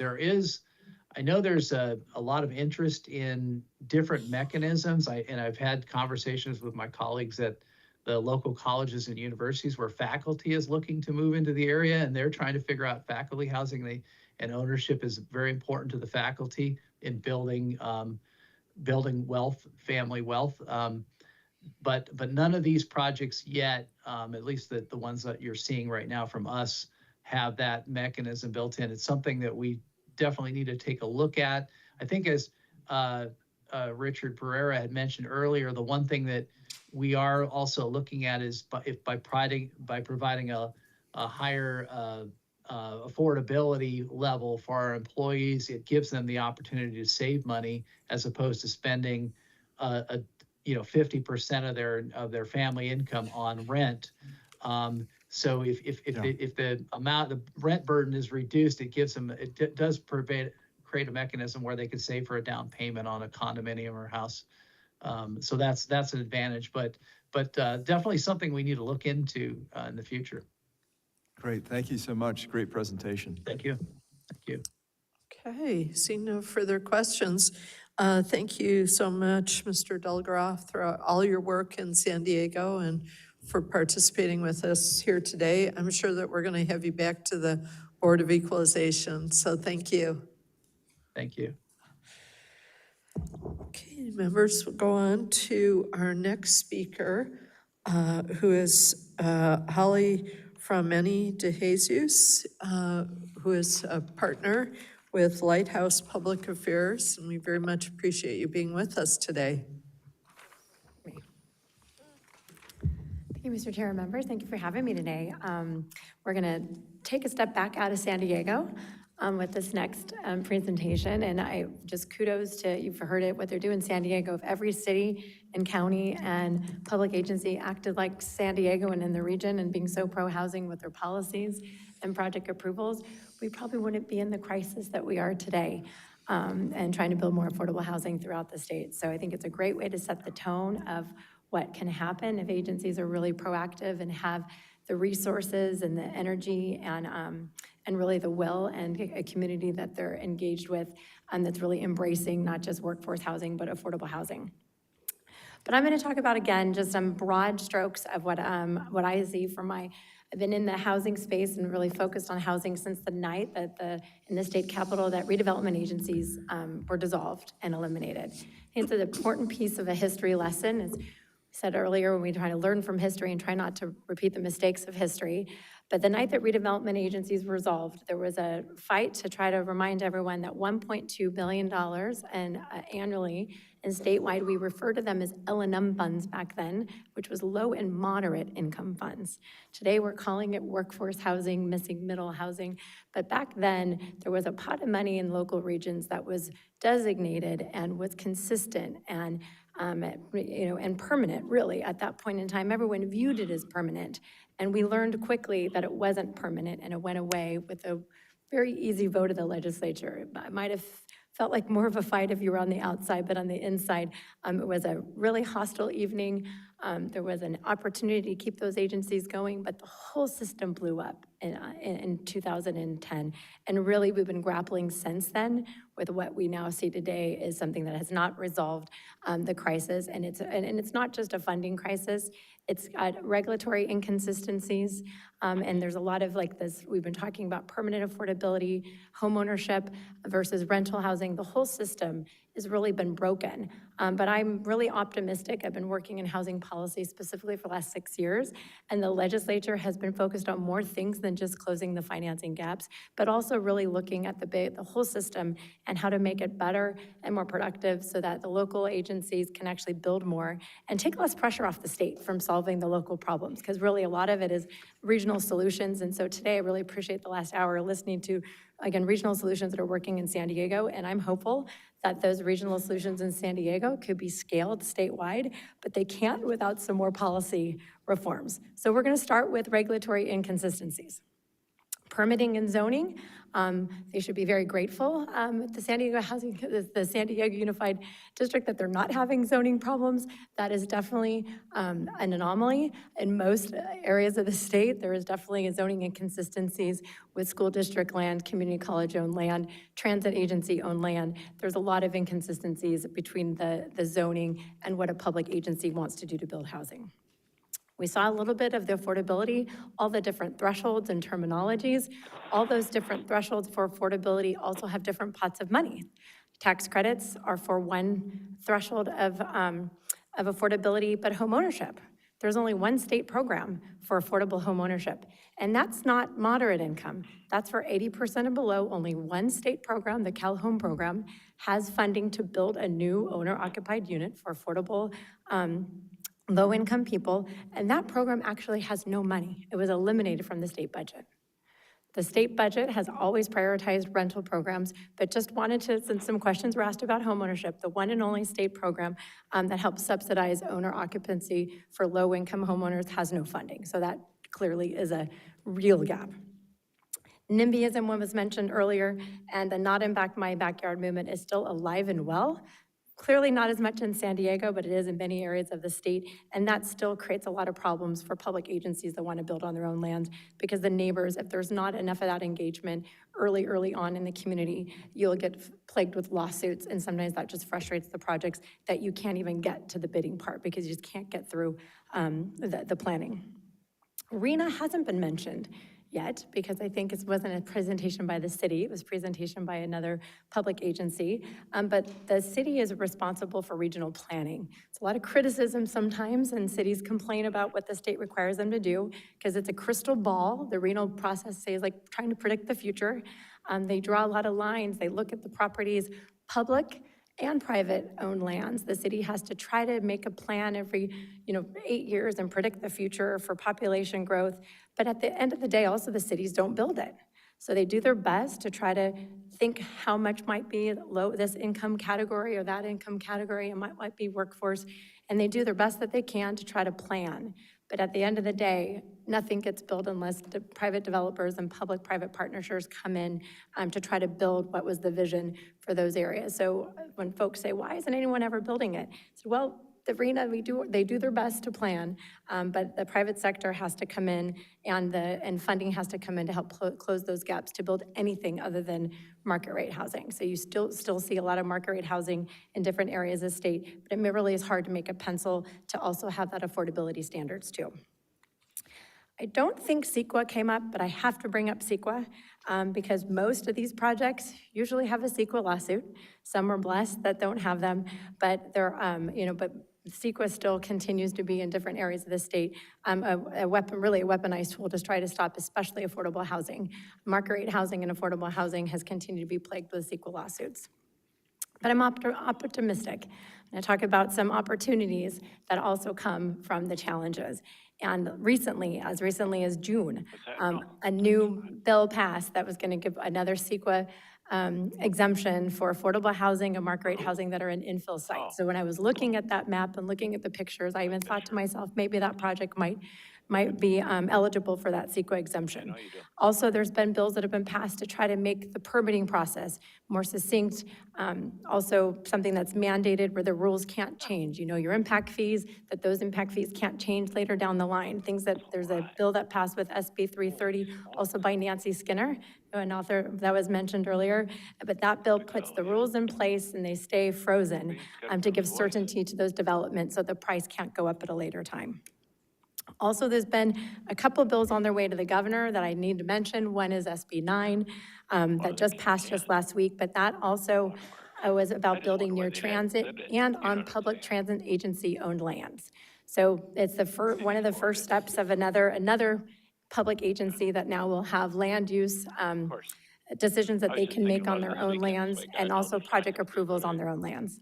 I know there's a lot of interest in different mechanisms. I've had conversations with my colleagues at the local colleges and universities where faculty is looking to move into the area, and they're trying to figure out faculty housing. And ownership is very important to the faculty in building wealth, family wealth. But none of these projects yet, at least the ones that you're seeing right now from us, have that mechanism built in. It's something that we definitely need to take a look at. I think as Richard Pereira had mentioned earlier, the one thing that we are also looking at is by providing a higher affordability level for our employees. It gives them the opportunity to save money as opposed to spending 50% of their family income on rent. So if the amount, the rent burden is reduced, it gives them, does create a mechanism where they can save for a down payment on a condominium or house. So that's an advantage, but definitely something we need to look into in the future. Great, thank you so much. Great presentation. Thank you. Thank you. Okay, seeing no further questions. Thank you so much, Mr. Delgroff, for all your work in San Diego and for participating with us here today. I'm sure that we're going to have you back to the Board of Equalization, so thank you. Thank you. Okay, members, we'll go on to our next speaker, who is Holly Fromeni de Jesus, who is a partner with Lighthouse Public Affairs, and we very much appreciate you being with us today. Thank you, Mr. Chair and members. Thank you for having me today. We're going to take a step back out of San Diego with this next presentation. And I just kudos to, you've heard it, what they're doing in San Diego. If every city and county and public agency acted like San Diego and in the region and being so pro-housing with their policies and project approvals, we probably wouldn't be in the crisis that we are today. And trying to build more affordable housing throughout the state. So I think it's a great way to set the tone of what can happen if agencies are really proactive and have the resources and the energy and really the will and a community that they're engaged with that's really embracing not just workforce housing, but affordable housing. But I'm going to talk about, again, just some broad strokes of what I see from I've been in the housing space and really focused on housing since the night that in the state capitol that redevelopment agencies were dissolved and eliminated. I think it's an important piece of a history lesson. As we said earlier, when we try to learn from history and try not to repeat the mistakes of history. But the night that redevelopment agencies were dissolved, there was a fight to try to remind everyone that $1.2 billion annually and statewide, we refer to them as L&M funds back then, which was low and moderate income funds. Today, we're calling it workforce housing, missing middle housing. But back then, there was a pot of money in local regions that was designated and was consistent and and permanent, really. At that point in time, everyone viewed it as permanent. And we learned quickly that it wasn't permanent, and it went away with a very easy vote of the legislature. It might have felt like more of a fight if you were on the outside, but on the inside, it was a really hostile evening. There was an opportunity to keep those agencies going, but the whole system blew up in 2010. And really, we've been grappling since then with what we now see today is something that has not resolved the crisis. And it's not just a funding crisis. It's got regulatory inconsistencies, and there's a lot of like this, we've been talking about permanent affordability, homeownership versus rental housing. The whole system has really been broken. But I'm really optimistic. I've been working in housing policy specifically for the last 6 years, and the legislature has been focused on more things than just closing the financing gaps, but also really looking at the whole system and how to make it better and more productive so that the local agencies can actually build more and take less pressure off the state from solving the local problems, because really a lot of it is regional solutions. And so today I really appreciate the last hour listening to, again, regional solutions that are working in San Diego, and I'm hopeful that those regional solutions in San Diego could be scaled statewide, but they can't without some more policy reforms. So we're going to start with regulatory inconsistencies. Permitting and zoning, they should be very grateful. The San Diego the San Diego Unified District, that they're not having zoning problems. That is definitely an anomaly. In most areas of the state, there is definitely zoning inconsistencies with school district land, community college owned land, transit agency owned land. There's a lot of inconsistencies between the zoning and what a public agency wants to do to build housing. We saw a little bit of the affordability, all the different thresholds and terminologies. All those different thresholds for affordability also have different pots of money. Tax credits are for one threshold of affordability, but homeownership, there's only one state program for affordable homeownership, and that's not moderate income. That's for 80% and below. Only one state program, the Cal Home program, has funding to build a new owner-occupied unit for affordable low-income people, and that program actually has no money. It was eliminated from the state budget. The state budget has always prioritized rental programs, but just wanted to, since some questions were asked about homeownership, the one and only state program that helps subsidize owner occupancy for low-income homeowners has no funding. So that clearly is a real gap. NIMBYism was mentioned earlier, and the Not in My Backyard movement is still alive and well. Clearly not as much in San Diego, but it is in many areas of the state, and that still creates a lot of problems for public agencies that want to build on their own land, because the neighbors, if there's not enough of that engagement early on in the community, you'll get plagued with lawsuits, and sometimes that just frustrates the projects that you can't even get to the bidding part because you just can't get through the planning. RENA hasn't been mentioned yet, because I think it wasn't a presentation by the city, it was a presentation by another public agency, but the city is responsible for regional planning. It's a lot of criticism sometimes, and cities complain about what the state requires them to do, because it's a crystal ball. The renal process is like trying to predict the future. They draw a lot of lines, they look at the properties, public and private owned lands. The city has to try to make a plan every 8 years and predict the future for population growth. But at the end of the day, also the cities don't build it. So they do their best to try to think how much might be low this income category or that income category, and might be workforce. And they do their best that they can to try to plan. But at the end of the day, nothing gets built unless the private developers and public-private partnerships come in to try to build what was the vision for those areas. So when folks say, why isn't anyone ever building it? So, well, the RENA, they do their best to plan, but the private sector has to come in, and funding has to come in to help close those gaps to build anything other than market rate housing. So you still see a lot of market rate housing in different areas of the state, but it really is hard to make a pencil to also have that affordability standards too. I don't think CEQA came up, but I have to bring up CEQA because most of these projects usually have a CEQA lawsuit. Some are blessed that don't have them, but they're, but CEQA still continues to be in different areas of the state a weapon, really a weaponized tool to try to stop especially affordable housing. Market rate housing and affordable housing has continued to be plagued with CEQA lawsuits. But I'm optimistic. I'm going to talk about some opportunities that also come from the challenges. And recently, as recently as June, a new bill passed that was going to give another CEQA exemption for affordable housing and market rate housing that are in infill sites. So when I was looking at that map and looking at the pictures, I even thought to myself, maybe that project might be eligible for that CEQA exemption. Also, there's been bills that have been passed to try to make the permitting process more succinct. Also, something that's mandated where the rules can't change. Your impact fees, that those impact fees can't change later down the line. Things that, there's a bill that passed with SB 330, also by Nancy Skinner, an author that was mentioned earlier. But that bill puts the rules in place and they stay frozen to give certainty to those developments so the price can't go up at a later time. Also, there's been a couple bills on their way to the governor that I need to mention. One is SB 9 that just passed just last week, but that also was about building near transit and on public transit agency-owned lands. So it's one of the first steps of another public agency that now will have land use decisions that they can make on their own lands and also project approvals on their own lands.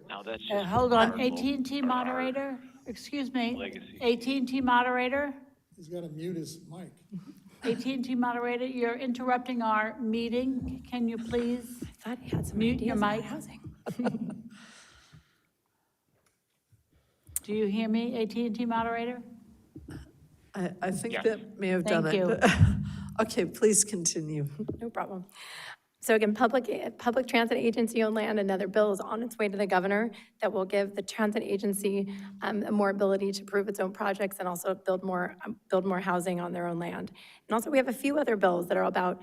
Now that's Hold on, AT&T moderator, excuse me, AT&T moderator, He's got to mute his mic. AT&T moderator, you're interrupting our meeting. Can you please I thought he had some mute your ideas about mic? housing. Do you hear me, AT&T moderator? I think that may have done Thank it. you. But okay, please continue. No problem. So again, public transit agency-owned land, another bill is on its way to the governor that will give the transit agency more ability to approve its own projects and also build more housing on their own land. And also we have a few other bills that are about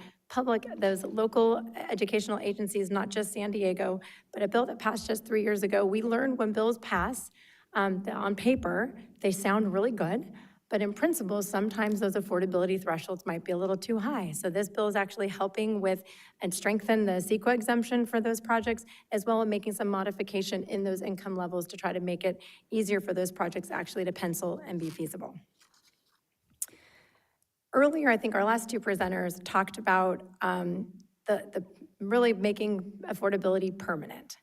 those local educational agencies, not just San Diego, but a bill that passed just 3 years ago. We learned when bills pass, on paper, they sound really good. But in principle, sometimes those affordability thresholds might be a little too high. So this bill is actually helping with and strengthen the CEQA exemption for those projects, as well as making some modification in those income levels to try to make it easier for those projects actually to pencil and be feasible. Earlier, I think our last two presenters talked about the really making affordability permanent.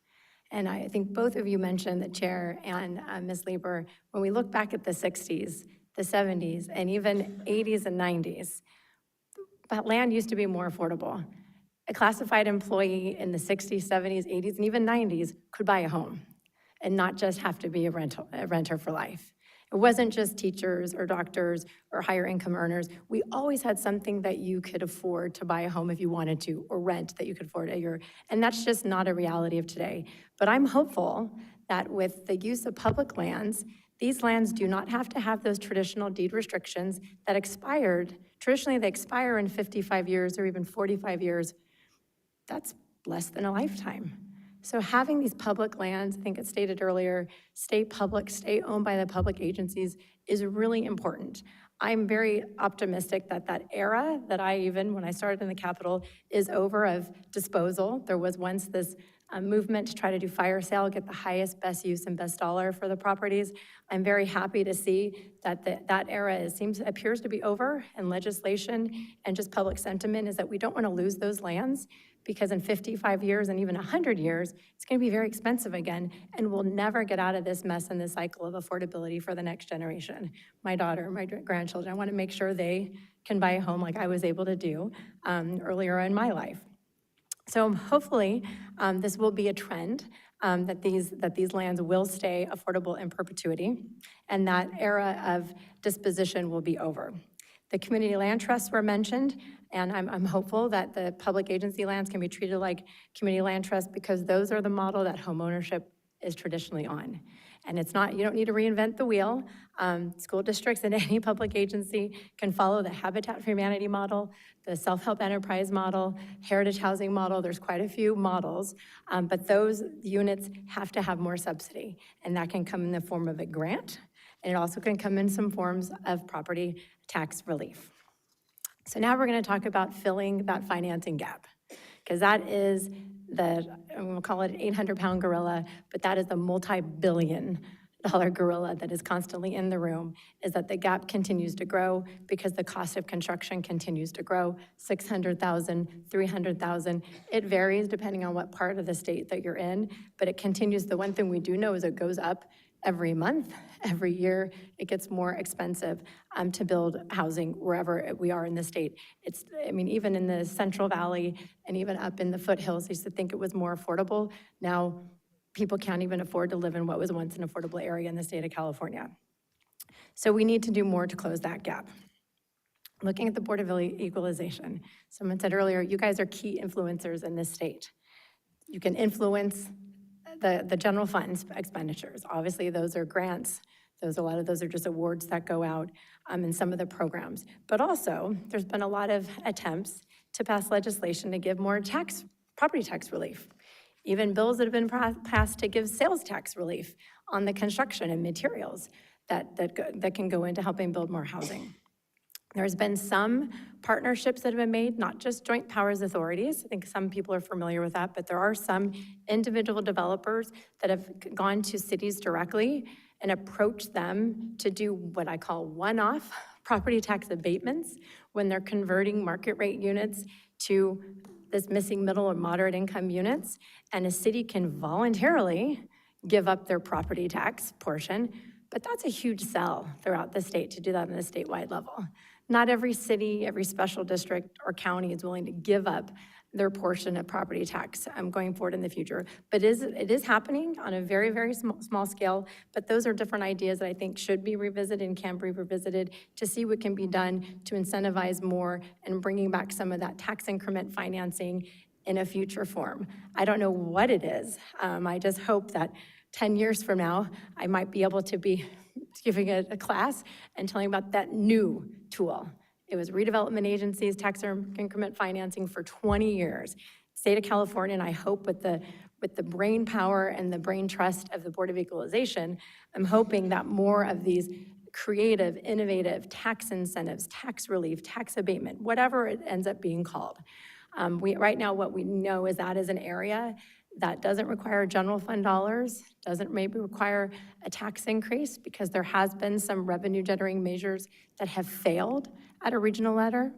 And I think both of you mentioned, the chair and Ms. Lieber, when we look back at the 60s, the 70s, and even 80s and 90s, but land used to be more affordable. A classified employee in the 60s, 70s, 80s, and even 90s could buy a home and not just have to be a renter for life. It wasn't just teachers or doctors or higher income earners. We always had something that you could afford to buy a home if you wanted to, or rent that you could afford and that's just not a reality of today. But I'm hopeful that with the use of public lands, these lands do not have to have those traditional deed restrictions that expired. Traditionally, they expire in 55 years or even 45 years. That's less than a lifetime. So having these public lands, I think it stated earlier, stay public, stay owned by the public agencies is really important. I'm very optimistic that that era that when I started in the Capitol, is over of disposal. There was once this movement to try to do fire sale, get the highest, best use and best dollar for the properties. I'm very happy to see that that era appears to be over, and legislation and just public sentiment is that we don't want to lose those lands, because in 55 years and even 100 years, it's going to be very expensive again, and we'll never get out of this mess and this cycle of affordability for the next generation. My daughter, my grandchildren, I want to make sure they can buy a home like I was able to do earlier in my life. So hopefully, this will be a trend, that these lands will stay affordable in perpetuity, and that era of disposition will be over. The community land trusts were mentioned, and I'm hopeful that the public agency lands can be treated like community land trusts, because those are the model that homeownership is traditionally on. And it's not, you don't need to reinvent the wheel. School districts and any public agency can follow the Habitat for Humanity model, the self-help enterprise model, heritage housing model. There's quite a few models, but those units have to have more subsidy, and that can come in the form of a grant, and it also can come in some forms of property tax relief. So now we're going to talk about filling that financing gap, because that is we'll call it an 800-pound gorilla, but that is the multi-billion-dollar gorilla that is constantly in the room, is that the gap continues to grow because the cost of construction continues to grow. $600,000, $300,000. It varies depending on what part of the state that you're in, but it continues. The one thing we do know is it goes up every month, every year. It gets more expensive to build housing wherever we are in the state. Even in the Central Valley and even up in the foothills, they used to think it was more affordable. Now, people can't even afford to live in what was once an affordable area in the state of California. So we need to do more to close that gap. Looking at the Board of Equalization, someone said earlier, you guys are key influencers in this state. You can influence the general funds expenditures. Obviously, those are grants. A lot of those are just awards that go out in some of the programs. But also, there's been a lot of attempts to pass legislation to give more property tax relief. Even bills that have been passed to give sales tax relief on the construction and materials that can go into helping build more housing. There's been some partnerships that have been made, not just joint powers authorities. I think some people are familiar with that, but there are some individual developers that have gone to cities directly and approached them to do what I call one-off property tax abatements when they're converting market rate units to this missing middle or moderate income units, and a city can voluntarily give up their property tax portion, but that's a huge sell throughout the state to do that on a statewide level. Not every city, every special district or county is willing to give up their portion of property tax going forward in the future. But it is happening on a very, very small scale, but those are different ideas that I think should be revisited and can be revisited to see what can be done to incentivize more and bringing back some of that tax increment financing in a future form. I don't know what it is. I just hope that 10 years from now, I might be able to be giving a class and telling about that new tool. It was redevelopment agencies, tax increment financing for 20 years. State of California, and I hope with the brain power and the brain trust of the Board of Equalization, I'm hoping that more of these creative, innovative tax incentives, tax relief, tax abatement, whatever it ends up being called. Right now, what we know is that is an area that doesn't require general fund dollars, doesn't maybe require a tax increase, because there has been some revenue generating measures that have failed at a regional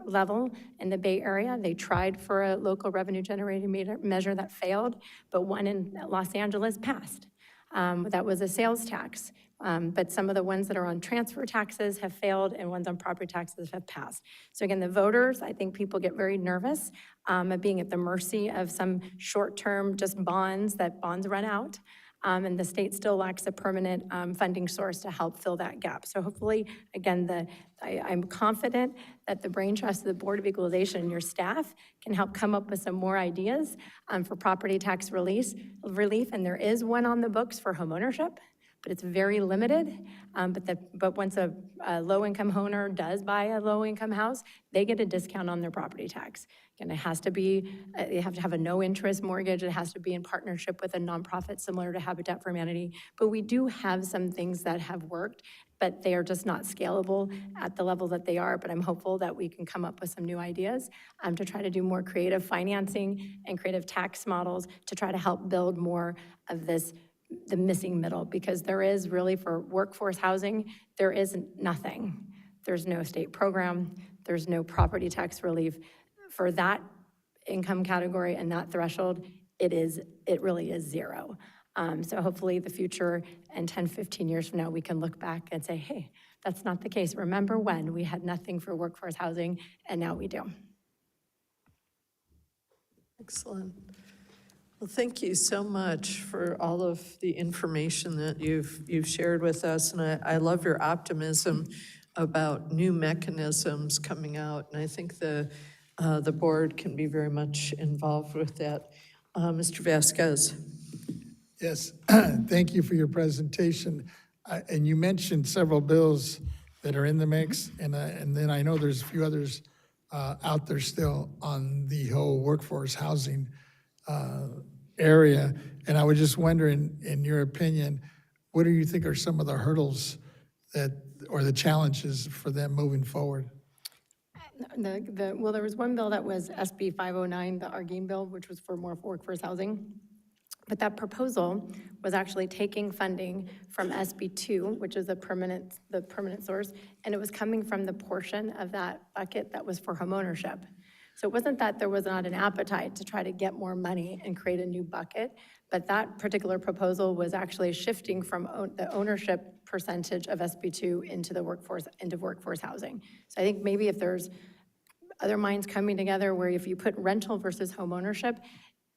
level in the Bay Area. They tried for a local revenue generating measure that failed, but one in Los Angeles passed. That was a sales tax. But some of the ones that are on transfer taxes have failed, and ones on property taxes have passed. So again, the voters, I think people get very nervous of being at the mercy of some short-term just bonds, that bonds run out. And the state still lacks a permanent funding source to help fill that gap. So hopefully, again, I'm confident that the brain trust of the Board of Equalization and your staff can help come up with some more ideas for property tax relief. And there is one on the books for homeownership, but it's very limited. But once a low-income owner does buy a low-income house, they get a discount on their property tax. And it has to be, they have to have a no-interest mortgage. It has to be in partnership with a nonprofit similar to Habitat for Humanity. But we do have some things that have worked, but they are just not scalable at the level that they are. But I'm hopeful that we can come up with some new ideas to try to do more creative financing and creative tax models to try to help build more of this, the missing middle, because there is really, for workforce housing, there is nothing. There's no state program, there's no property tax relief. For that income category and that threshold, it really is zero. So hopefully the future, and 10, 15 years from now, we can look back and say, hey, that's not the case. Remember when we had nothing for workforce housing, and now we do. Excellent. Well, thank you so much for all of the information that you've shared with us, and I love your optimism about new mechanisms coming out, and I think the board can be very much involved with that. Mr. Vasquez. Yes, thank you for your presentation. And you mentioned several bills that are in the mix, and then I know there's a few others out there still on the whole workforce housing area. And I was just wondering, in your opinion, what do you think are some of the hurdles or the challenges for them moving forward? Well, there was one bill that was SB 509, the Arguin bill, which was for more workforce housing. But that proposal was actually taking funding from SB 2, which is the permanent source, and it was coming from the portion of that bucket that was for homeownership. So it wasn't that there was not an appetite to try to get more money and create a new bucket, but that particular proposal was actually shifting from the ownership percentage of SB 2 into workforce housing. So I think maybe if there's other minds coming together where if you put rental versus homeownership,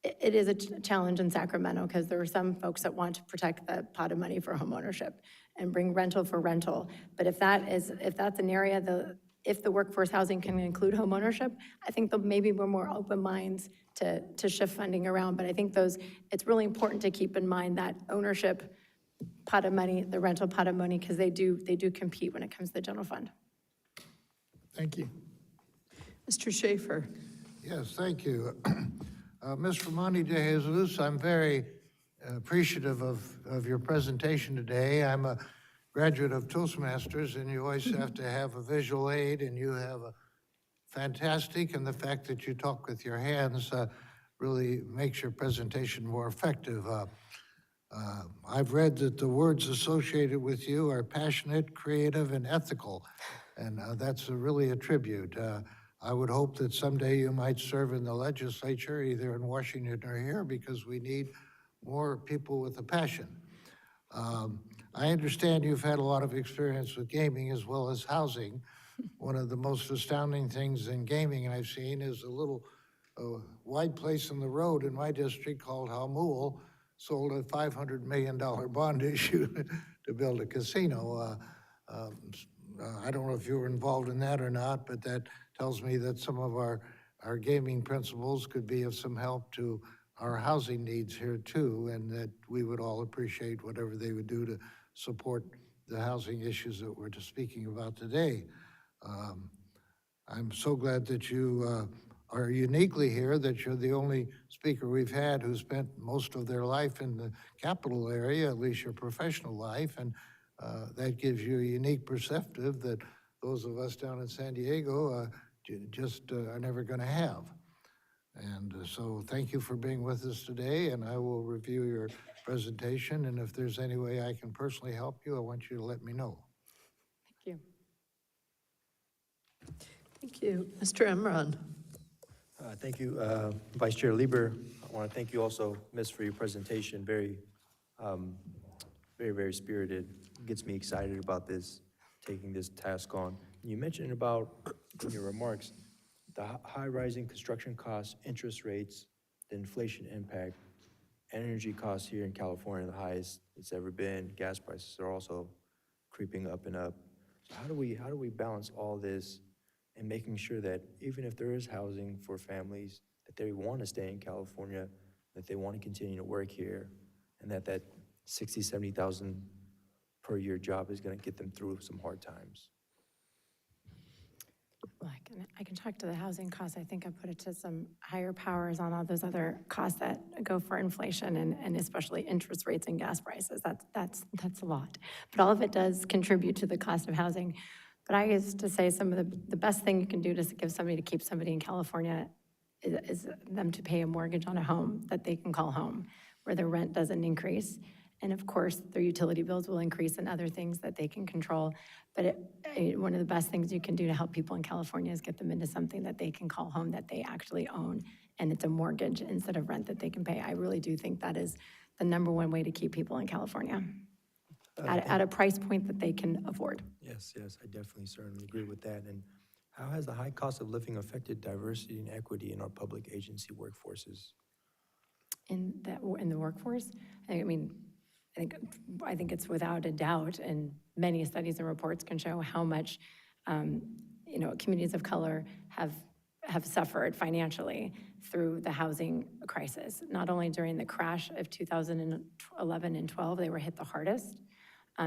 it is a challenge in Sacramento because there are some folks that want to protect the pot of money for homeownership and bring rental for rental. But if that's an area, if the workforce housing can include homeownership, I think there'll maybe be more open minds to shift funding around. But I think it's really important to keep in mind that ownership pot of money, the rental pot of money, because they do compete when it comes to the general fund. Thank you. Mr. Schaefer. Yes, thank you. Mr. Monte de Jesus, I'm very appreciative of your presentation today. I'm a graduate of Toastmasters, and you always have to have a visual aid, and you have a fantastic, and the fact that you talk with your hands really makes your presentation more effective. I've read that the words associated with you are passionate, creative, and ethical, and that's really a tribute. I would hope that someday you might serve in the legislature, either in Washington or here, because we need more people with a passion. I understand you've had a lot of experience with gaming as well as housing. One of the most astounding things in gaming I've seen is a little wide place in the road in my district called Hamul sold a $500 million bond issue to build a casino. I don't know if you were involved in that or not, but that tells me that some of our gaming principles could be of some help to our housing needs here too, and that we would all appreciate whatever they would do to support the housing issues that we're just speaking about today. I'm so glad that you are uniquely here, that you're the only speaker we've had who spent most of their life in the capital area, at least your professional life, and that gives you a unique perspective that those of us down in San Diego just are never going to have. And so thank you for being with us today, and I will review your presentation, and if there's any way I can personally help you, I want you to let me know. Thank you. Thank you. Mr. Emron. Thank you, Vice Chair Lieber. I want to thank you also, Ms., for your presentation. Very very, very spirited. Gets me excited about this, taking this task on. You mentioned about, in your remarks, the high rising construction costs, interest rates, the inflation impact, energy costs here in California, the highest it's ever been. Gas prices are also creeping up and up. So how do we balance all this and making sure that even if there is housing for families, that they want to stay in California, that they want to continue to work here, and that 60, 70,000 per year job is going to get them through some hard times? Well, I can talk to the housing costs. I think I put it to some higher powers on all those other costs that go for inflation and especially interest rates and gas prices. That's a lot. But all of it does contribute to the cost of housing. But I used to say some of the best thing you can do to give somebody, to keep somebody in California is them to pay a mortgage on a home that they can call home, where their rent doesn't increase. And of course, their utility bills will increase and other things that they can control. But one of the best things you can do to help people in California is get them into something that they can call home, that they actually own, and it's a mortgage instead of rent that they can pay. I really do think that is the number one way to keep people in California at a price point that they can afford. Yes, I definitely certainly agree with that. And how has the high cost of living affected diversity and equity in our public agency workforces? In the workforce, I mean, I think it's without a doubt, and many studies and reports can show how much, communities of color have suffered financially through the housing crisis. Not only during the crash of 2011 and 12, they were hit the hardest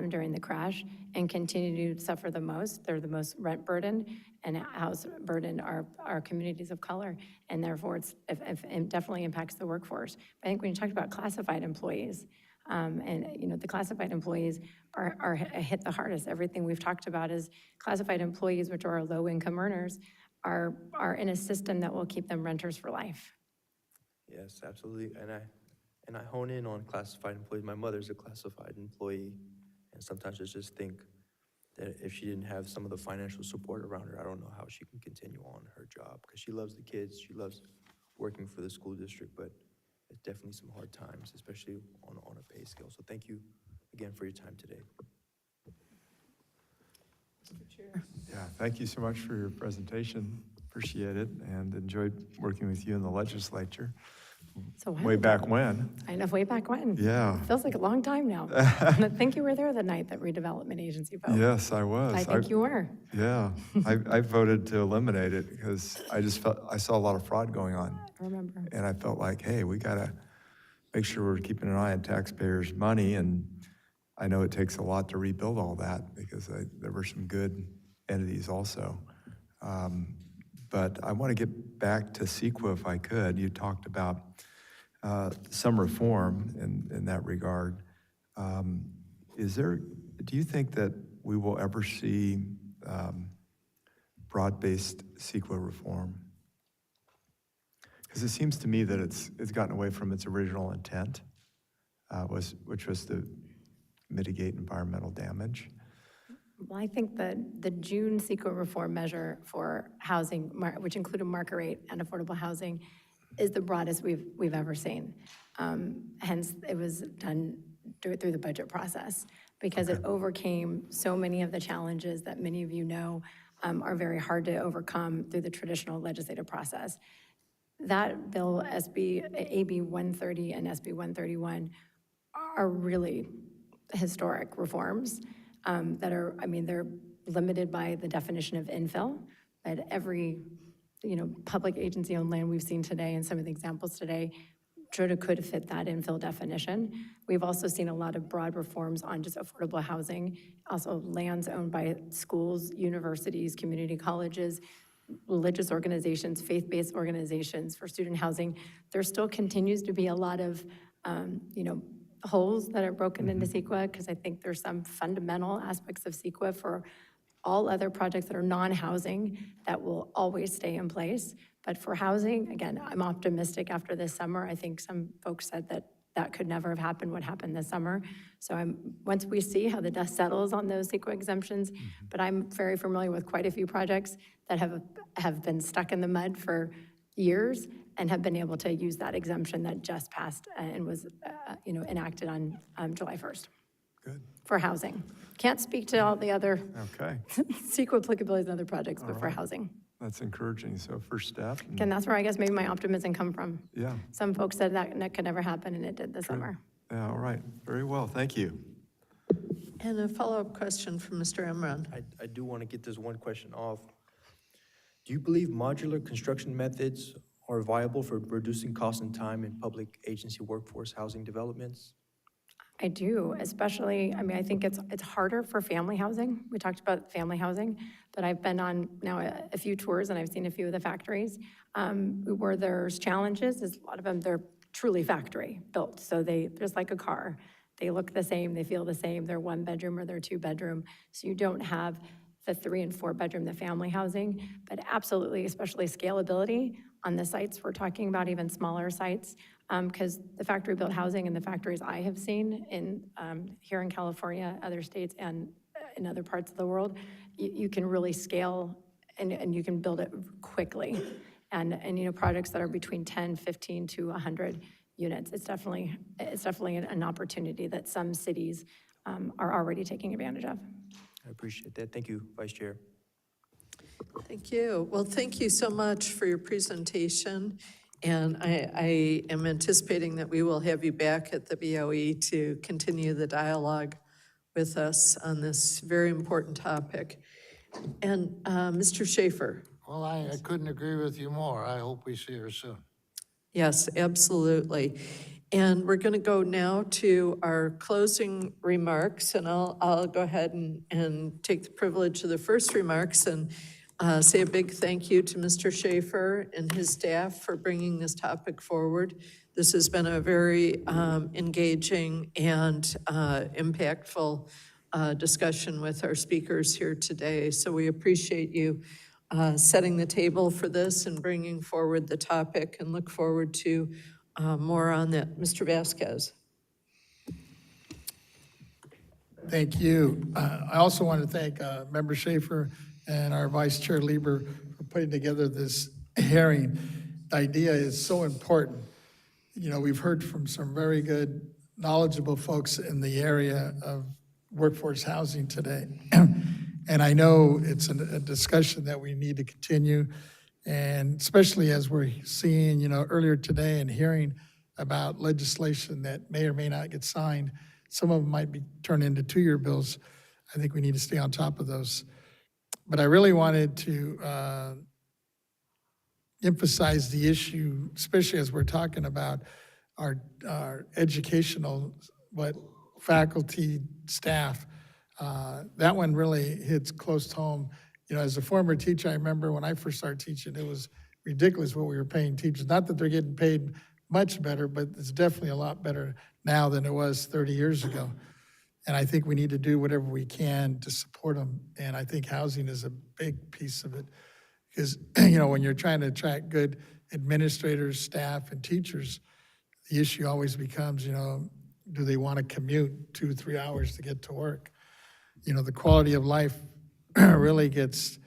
during the crash and continue to suffer the most. They're the most rent burdened and house burdened are communities of color, and therefore it definitely impacts the workforce. I think when you talked about classified employees, the classified employees are hit the hardest. Everything we've talked about is classified employees, which are low-income earners, are in a system that will keep them renters for life. Yes, absolutely. And I hone in on classified employees. My mother's a classified employee, and sometimes I just think that if she didn't have some of the financial support around her, I don't know how she can continue on her job, because she loves the kids, she loves working for the school district, but it's definitely some hard times, especially on a pay scale. So thank you again for your time today. Yeah, thank you so much for your presentation. Appreciate it, and enjoyed working with you in the legislature. So Way back when. I know, way back when. Yeah. Feels like a long time now. I think you were there the night that redevelopment agency voted. Yes, I was. I think you were. Yeah, I voted to eliminate it because I saw a lot of fraud going on. I remember. And I felt like, hey, we gotta make sure we're keeping an eye on taxpayers' money, and I know it takes a lot to rebuild all that because there were some good entities also. But I want to get back to CEQA if I could. You talked about some reform in that regard. Do you think that we will ever see broad-based CEQA reform? Because it seems to me that it's gotten away from its original intent, which was to mitigate environmental damage. Well, I think the June CEQA reform measure for housing, which included market rate and affordable housing, is the broadest we've ever seen. Hence, it was done through the budget process because it overcame so many of the challenges that many of you know are very hard to overcome through the traditional legislative process. That bill, AB 130 and SB 131, are really historic reforms that are, they're limited by the definition of infill, but every, public agency-owned land we've seen today and some of the examples today could fit that infill definition. We've also seen a lot of broad reforms on just affordable housing, also lands owned by schools, universities, community colleges, religious organizations, faith-based organizations for student housing. There still continues to be a lot of, holes that are broken into CEQA, because I think there's some fundamental aspects of CEQA for all other projects that are non-housing that will always stay in place. But for housing, again, I'm optimistic after this summer. I think some folks said that could never have happened what happened this summer. So once we see how the dust settles on those CEQA exemptions, but I'm very familiar with quite a few projects that have been stuck in the mud for years and have been able to use that exemption that just passed and was enacted on July 1st. Good, for housing. Can't speak to all the other okay, CEQA applicabilities and other projects, but All for right. housing. that's encouraging, so first step. and- Again, that's where I guess maybe my optimism come from. Yeah, Some folks said that could never happen, and it did this true. summer. Yeah, all right, very well, thank you. And a follow-up question from Mr. Emron. I do want to get this one question off. Do you believe modular construction methods are viable for reducing cost and time in public agency workforce housing developments? I do, especially, I mean, I think it's harder for family housing. We talked about family housing, but I've been on now a few tours and I've seen a few of the factories where there's challenges, is a lot of them, they're truly factory built. So there's like a car. They look the same, they feel the same, they're 1 bedroom or they're 2 bedroom. So you don't have the 3 and 4 bedroom, the family housing, but absolutely, especially scalability on the sites. We're talking about even smaller sites, because the factory-built housing and the factories I have seen in, here in California, other states, and in other parts of the world, you can really scale and you can build it quickly. And projects that are between 10, 15 to 100 units, it's definitely an opportunity that some cities are already taking advantage of. I appreciate that. Thank you, Vice Chair. Thank you. Well, thank you so much for your presentation. And I am anticipating that we will have you back at the BOE to continue the dialogue with us on this very important topic. And Mr. Schaefer. Well, I couldn't agree with you more. I hope we see her soon. Yes, absolutely. And we're going to go now to our closing remarks, and I'll go ahead and take the privilege of the first remarks and say a big thank you to Mr. Schaefer and his staff for bringing this topic forward. This has been a very engaging and impactful discussion with our speakers here today. So we appreciate you setting the table for this and bringing forward the topic, and look forward to more on that. Mr. Vasquez. Thank you. I also want to thank Member Schaefer and our Vice Chair Lieber for putting together this hearing. The idea is so important. We've heard from some very good, knowledgeable folks in the area of workforce housing today. And I know it's a discussion that we need to continue, and especially as we're seeing, earlier today and hearing about legislation that may or may not get signed. Some of them might be turned into 2-year bills. I think we need to stay on top of those. But I really wanted to emphasize the issue, especially as we're talking about our educational, faculty, staff. That one really hits close to home. As a former teacher, I remember when I first started teaching, it was ridiculous what we were paying teachers. Not that they're getting paid much better, but it's definitely a lot better now than it was 30 years ago. And I think we need to do whatever we can to support them. And I think housing is a big piece of it. Because, when you're trying to attract good administrators, staff, and teachers, the issue always becomes, do they want to commute 2-3 hours to get to work? The quality of life really gets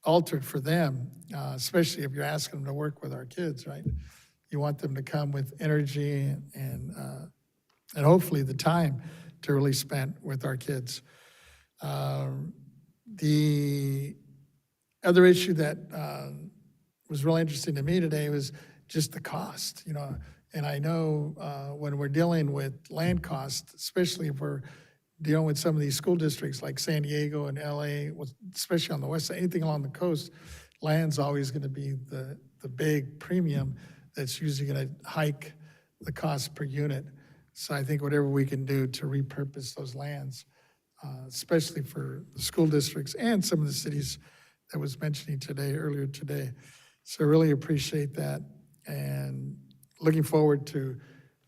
altered for them, especially if you're asking them to work with our kids, right? You want them to come with energy and hopefully the time to really spend with our kids. The other issue that was really interesting to me today was just the cost, and I know when we're dealing with land costs, especially if we're dealing with some of these school districts like San Diego and LA, especially on the west side, anything along the coast, land's always going to be the big premium that's usually going to hike the cost per unit. So I think whatever we can do to repurpose those lands, especially for the school districts and some of the cities that was mentioning earlier today. So I really appreciate that, and looking forward to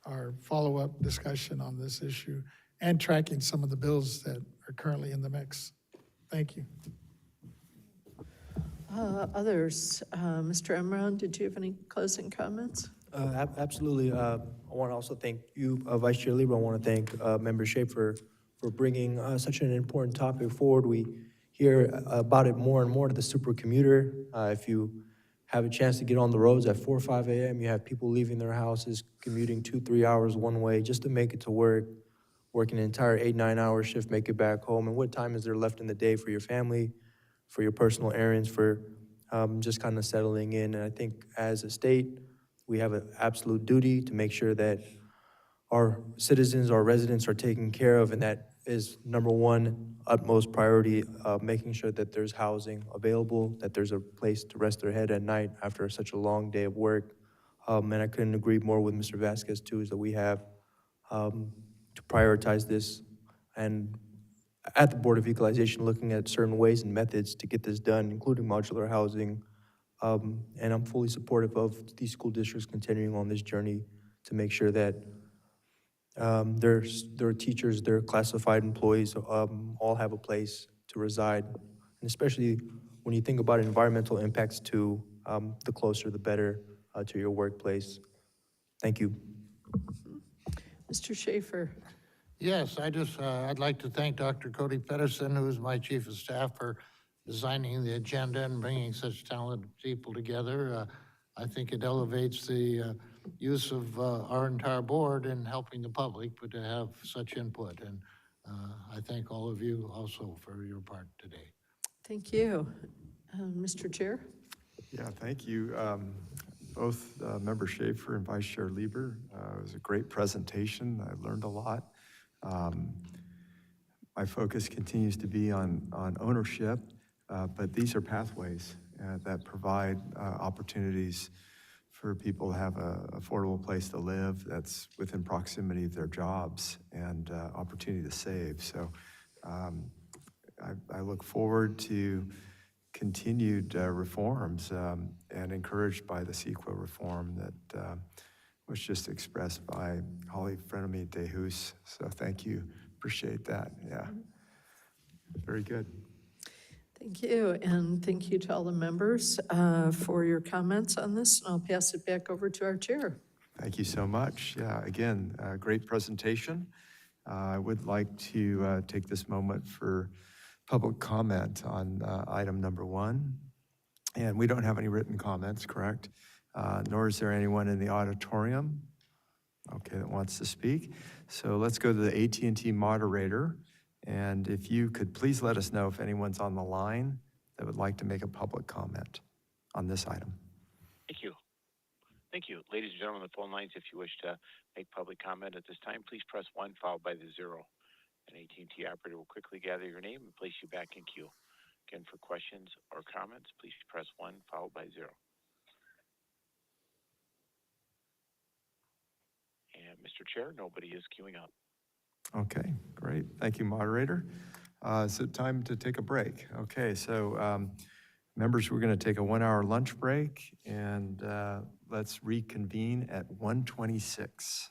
our follow-up discussion on this issue and tracking some of the bills that are currently in the mix. Thank you. Others, Mr. Emron, did you have any closing comments? Absolutely. I want to also thank you, Vice Chair Lieber. I want to thank Member Schaefer for bringing such an important topic forward. We hear about it more and more to the super commuter. If you have a chance to get on the roads at 4 or 5 a.m., you have people leaving their houses, commuting 2-3 hours one way just to make it to work, working an entire 8, 9-hour shift, make it back home, and what time is there left in the day for your family, for your personal errands, for just kind of settling in. And I think as a state, we have an absolute duty to make sure that our citizens, our residents are taken care of, and that is number one, utmost priority, making sure that there's housing available, that there's a place to rest their head at night after such a long day of work. And I couldn't agree more with Mr. Vasquez too, is that we have to prioritize this, and at the Board of Equalization, looking at certain ways and methods to get this done, including modular housing. And I'm fully supportive of these school districts continuing on this journey to make sure that their teachers, their classified employees, all have a place to reside. And especially when you think about environmental impacts too, the closer the better to your workplace. Thank you. Mr. Schaefer. Yes, I'd like to thank Dr. Cody Pedersen, who is my chief of staff, for designing the agenda and bringing such talented people together. I think it elevates the use of our entire board in helping the public, but to have such input. And I thank all of you also for your part today. Thank you. Mr. Chair? Yeah, thank you. Both Member Schaefer and Vice Chair Lieber. It was a great presentation. I learned a lot. My focus continues to be on ownership, but these are pathways that provide opportunities for people to have an affordable place to live that's within proximity of their jobs and opportunity to save. So I look forward to continued reforms and encouraged by the CEQA reform that was just expressed by Holly Frenemy DeHus. So thank you, appreciate that, yeah. Very good. Thank you, and thank you to all the members for your comments on this. I'll pass it back over to our chair. Thank you so much. Yeah, again, great presentation. I would like to take this moment for public comment on item number 1. And we don't have any written comments, correct? Nor is there anyone in the auditorium, okay, that wants to speak. So let's go to the AT&T moderator. And if you could please let us know if anyone's on the line that would like to make a public comment on this item. Thank you. Thank you. Ladies and gentlemen on the phone lines, if you wish to make public comment at this time, please press 1 followed by the 0. An AT&T operator will quickly gather your name and place you back in queue. Again, for questions or comments, please press 1 followed by 0. And Mr. Chair, nobody is queuing up. Okay, great. Thank you, moderator. Is it time to take a break? Okay, so members, we're going to take a 1-hour lunch break, and let's reconvene at 1:26.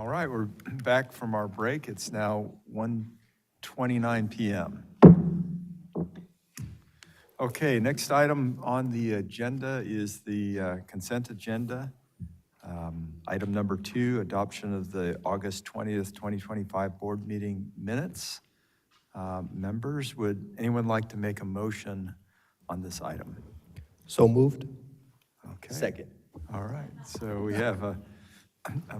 All right, we're back from our break. It's now 1:29 PM. Okay, next item on the agenda is the consent agenda. Item number 2, adoption of the August 20th, 2025 board meeting minutes. Members, would anyone like to make a motion on this item? So moved. Okay. Second. All right, so we have a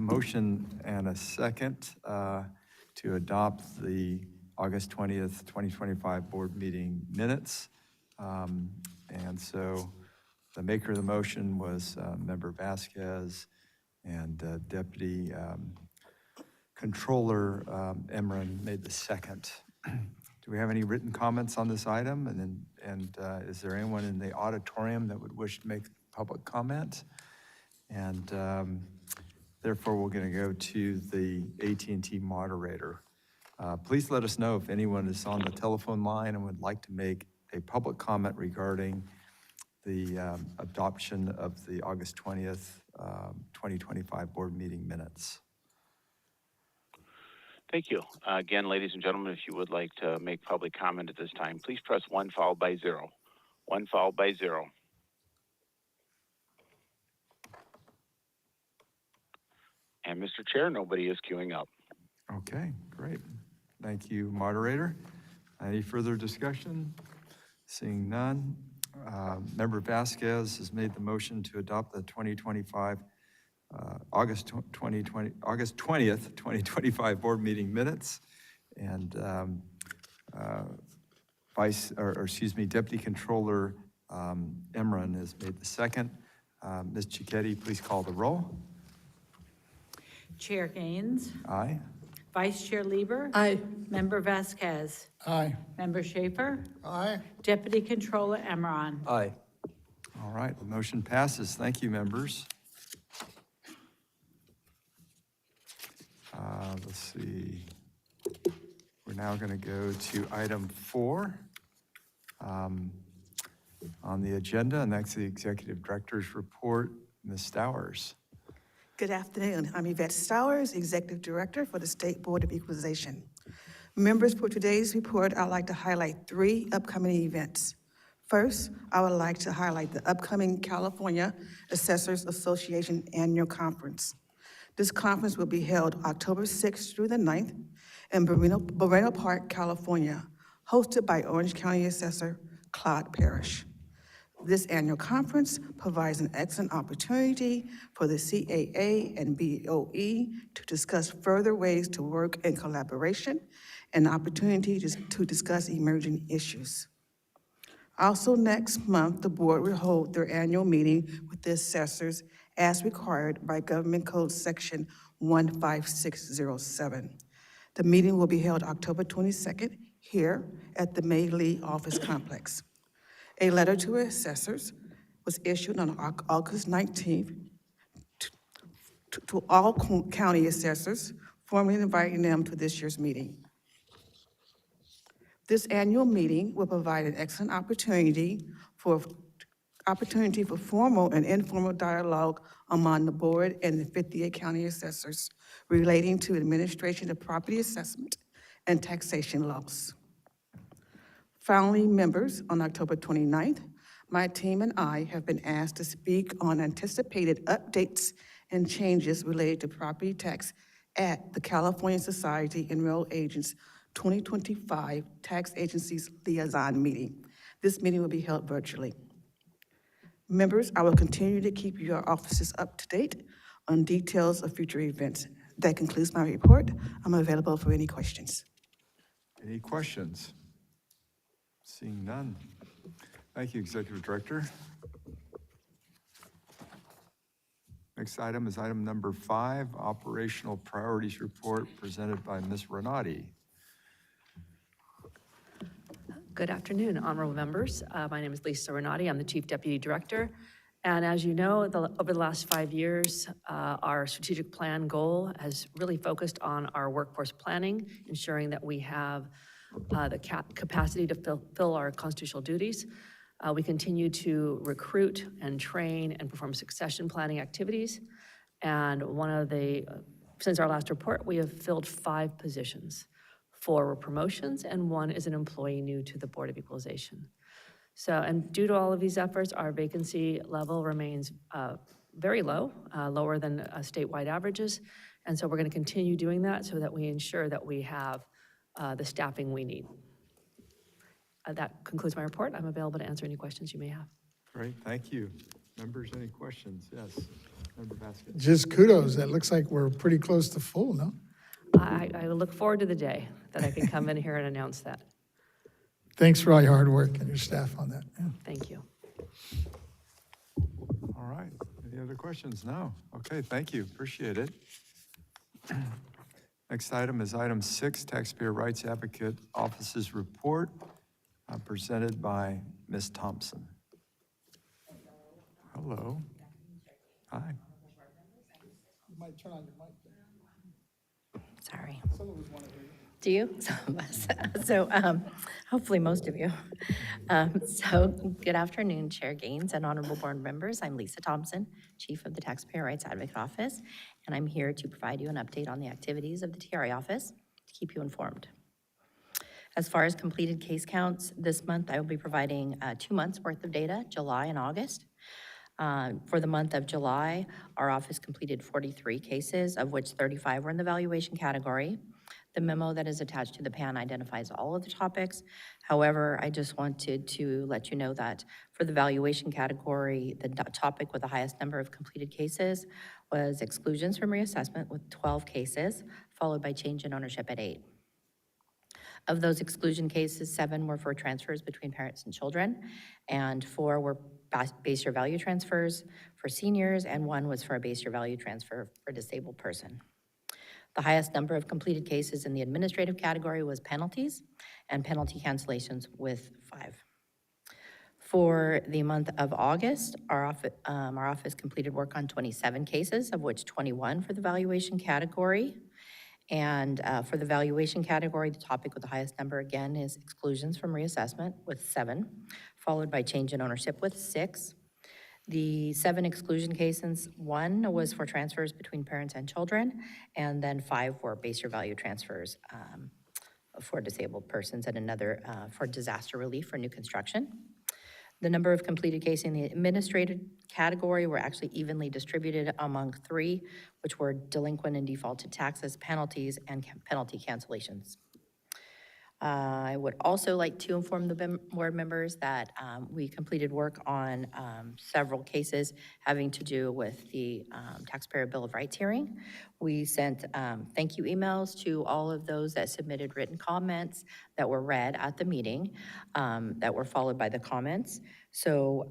motion and a second to adopt the August 20th, 2025 board meeting minutes. And so the maker of the motion was Member Vasquez, and Deputy Controller Emron made the second. Do we have any written comments on this item? And is there anyone in the auditorium that would wish to make public comment? And therefore, we're going to go to the AT&T moderator. Please let us know if anyone is on the telephone line and would like to make a public comment regarding the adoption of the August 20th, 2025 board meeting minutes. Thank you. Again, ladies and gentlemen, if you would like to make public comment at this time, please press 1 followed by 0. 1 followed by 0. And Mr. Chair, nobody is queuing up. Okay, great. Thank you, moderator. Any further discussion? Seeing none. Member Vasquez has made the motion to adopt the 2025 August 20th, 2025 board meeting minutes. And Deputy Controller Emron has made the second. Ms. Cicchetti, please call the roll. Chair Gaines. Aye. Vice Chair Lieber. Aye. Member Vasquez. Aye. Member Schaefer. Aye. Deputy Controller Emron. Aye. All right, the motion passes. Thank you, members. Let's see. We're now going to go to item 4 on the agenda, and that's the Executive Director's report. Ms. Stowers. Good afternoon. I'm Yvette Stowers, Executive Director for the State Board of Equalization. Members, for today's report, I'd like to highlight 3 upcoming events. First, I would like to highlight the upcoming California Assessors Association Annual Conference. This conference will be held October 6th through the 9th in Moreno Park, California, hosted by Orange County Assessor Claude Parrish. This annual conference provides an excellent opportunity for the CAA and BOE to discuss further ways to work in collaboration and opportunity to discuss emerging issues. Also, next month, the board will hold their annual meeting with the assessors as required by Government Code Section 15607. The meeting will be held October 22nd here at the May Lee Office Complex. A letter to assessors was issued on August 19th to all county assessors, formally inviting them to this year's meeting. This annual meeting will provide an excellent opportunity for formal and informal dialogue among the board and the 58 county assessors relating to administration of property assessment and taxation laws. Finally, members, on October 29th, my team and I have been asked to speak on anticipated updates and changes related to property tax at the California Society Enrolled Agents 2025 Tax Agencies Liaison Meeting. This meeting will be held virtually. Members, I will continue to keep your offices up to date on details of future events. That concludes my report. I'm available for any questions. Any questions? Seeing none. Thank you, Executive Director. Next item is item number 5, Operational Priorities Report presented by Ms. Renati. Good afternoon, honorable members. My name is Lisa Renati. I'm the Chief Deputy Director. And as you know, over the last 5 years, our strategic plan goal has really focused on our workforce planning, ensuring that we have the capacity to fulfill our constitutional duties. We continue to recruit and train and perform succession planning activities. And one of the since our last report, we have filled 5 positions. 4 were promotions, and 1 is an employee new to the Board of Equalization. So, and due to all of these efforts, our vacancy level remains very low, lower than statewide averages. And so we're going to continue doing that so that we ensure that we have the staffing we need. That concludes my report. I'm available to answer any questions you may have. Great, thank you. Members, any questions? Yes, Member Basket. Just kudos. That looks like we're pretty close to full, no? I look forward to the day that I can come in here and announce that. Thanks for all your hard work and your staff on that. Yeah. Thank you. All right, any other questions? No? Okay, thank you, appreciate it. Next item is item 6, Taxpayer Rights Advocate Office's report, presented by Ms. Thompson. Hello. Hi. You might turn on your mic. Sorry. Some of us want to hear you. Do you? Some of us. So hopefully most of you. So good afternoon, Chair Gaines and honorable board members. I'm Lisa Thompson, Chief of the Taxpayer Rights Advocate Office, and I'm here to provide you an update on the activities of the TRA office to keep you informed. As far as completed case counts, this month I will be providing 2 months worth of data, July and August. For the month of July, our office completed 43 cases, of which 35 were in the valuation category. The memo that is attached to the PAN identifies all of the topics. However, I just wanted to let you know that for the valuation category, the topic with the highest number of completed cases was exclusions from reassessment with 12 cases, followed by change in ownership at 8. Of those exclusion cases, 7 were for transfers between parents and children, and 4 were base year value transfers for seniors, and 1 was for a base year value transfer for a disabled person. The highest number of completed cases in the administrative category was penalties and penalty cancellations with 5. For the month of August, our office completed work on 27 cases, of which 21 for the valuation category. And for the valuation category, the topic with the highest number again is exclusions from reassessment with 7, followed by change in ownership with 6. The 7 exclusion cases, 1 was for transfers between parents and children, and then 5 were base year value transfers for disabled persons, and another for disaster relief for new construction. The number of completed cases in the administrative category were actually evenly distributed among 3, which were delinquent and defaulted taxes, penalties, and penalty cancellations. I would also like to inform the board members that we completed work on several cases having to do with the Taxpayer Bill of Rights hearing. We sent thank you emails to all of those that submitted written comments that were read at the meeting, that were followed by the comments. So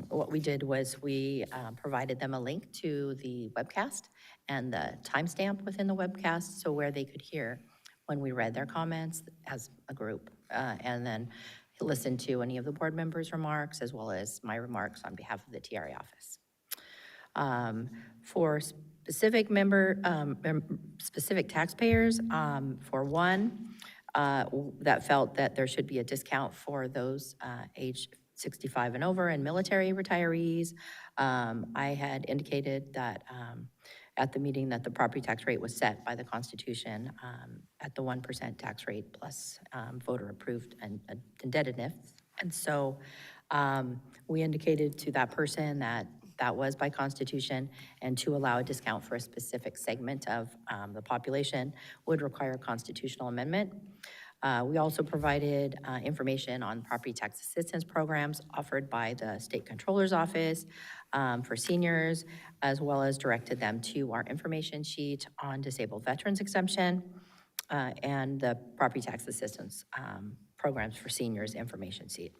what we did was we provided them a link to the webcast and the timestamp within the webcast, so where they could hear when we read their comments as a group, and then listen to any of the board members' remarks as well as my remarks on behalf of the TRA office. For specific specific taxpayers, for one, that felt that there should be a discount for those aged 65 and over and military retirees. I had indicated that at the meeting that the property tax rate was set by the Constitution at the 1% tax rate plus voter approved and indebtedness. And so we indicated to that person that that was by Constitution, and to allow a discount for a specific segment of the population would require a constitutional amendment. We also provided information on property tax assistance programs offered by the State Controller's Office for seniors, as well as directed them to our information sheet on disabled veterans exemption and the property tax assistance programs for seniors information sheet.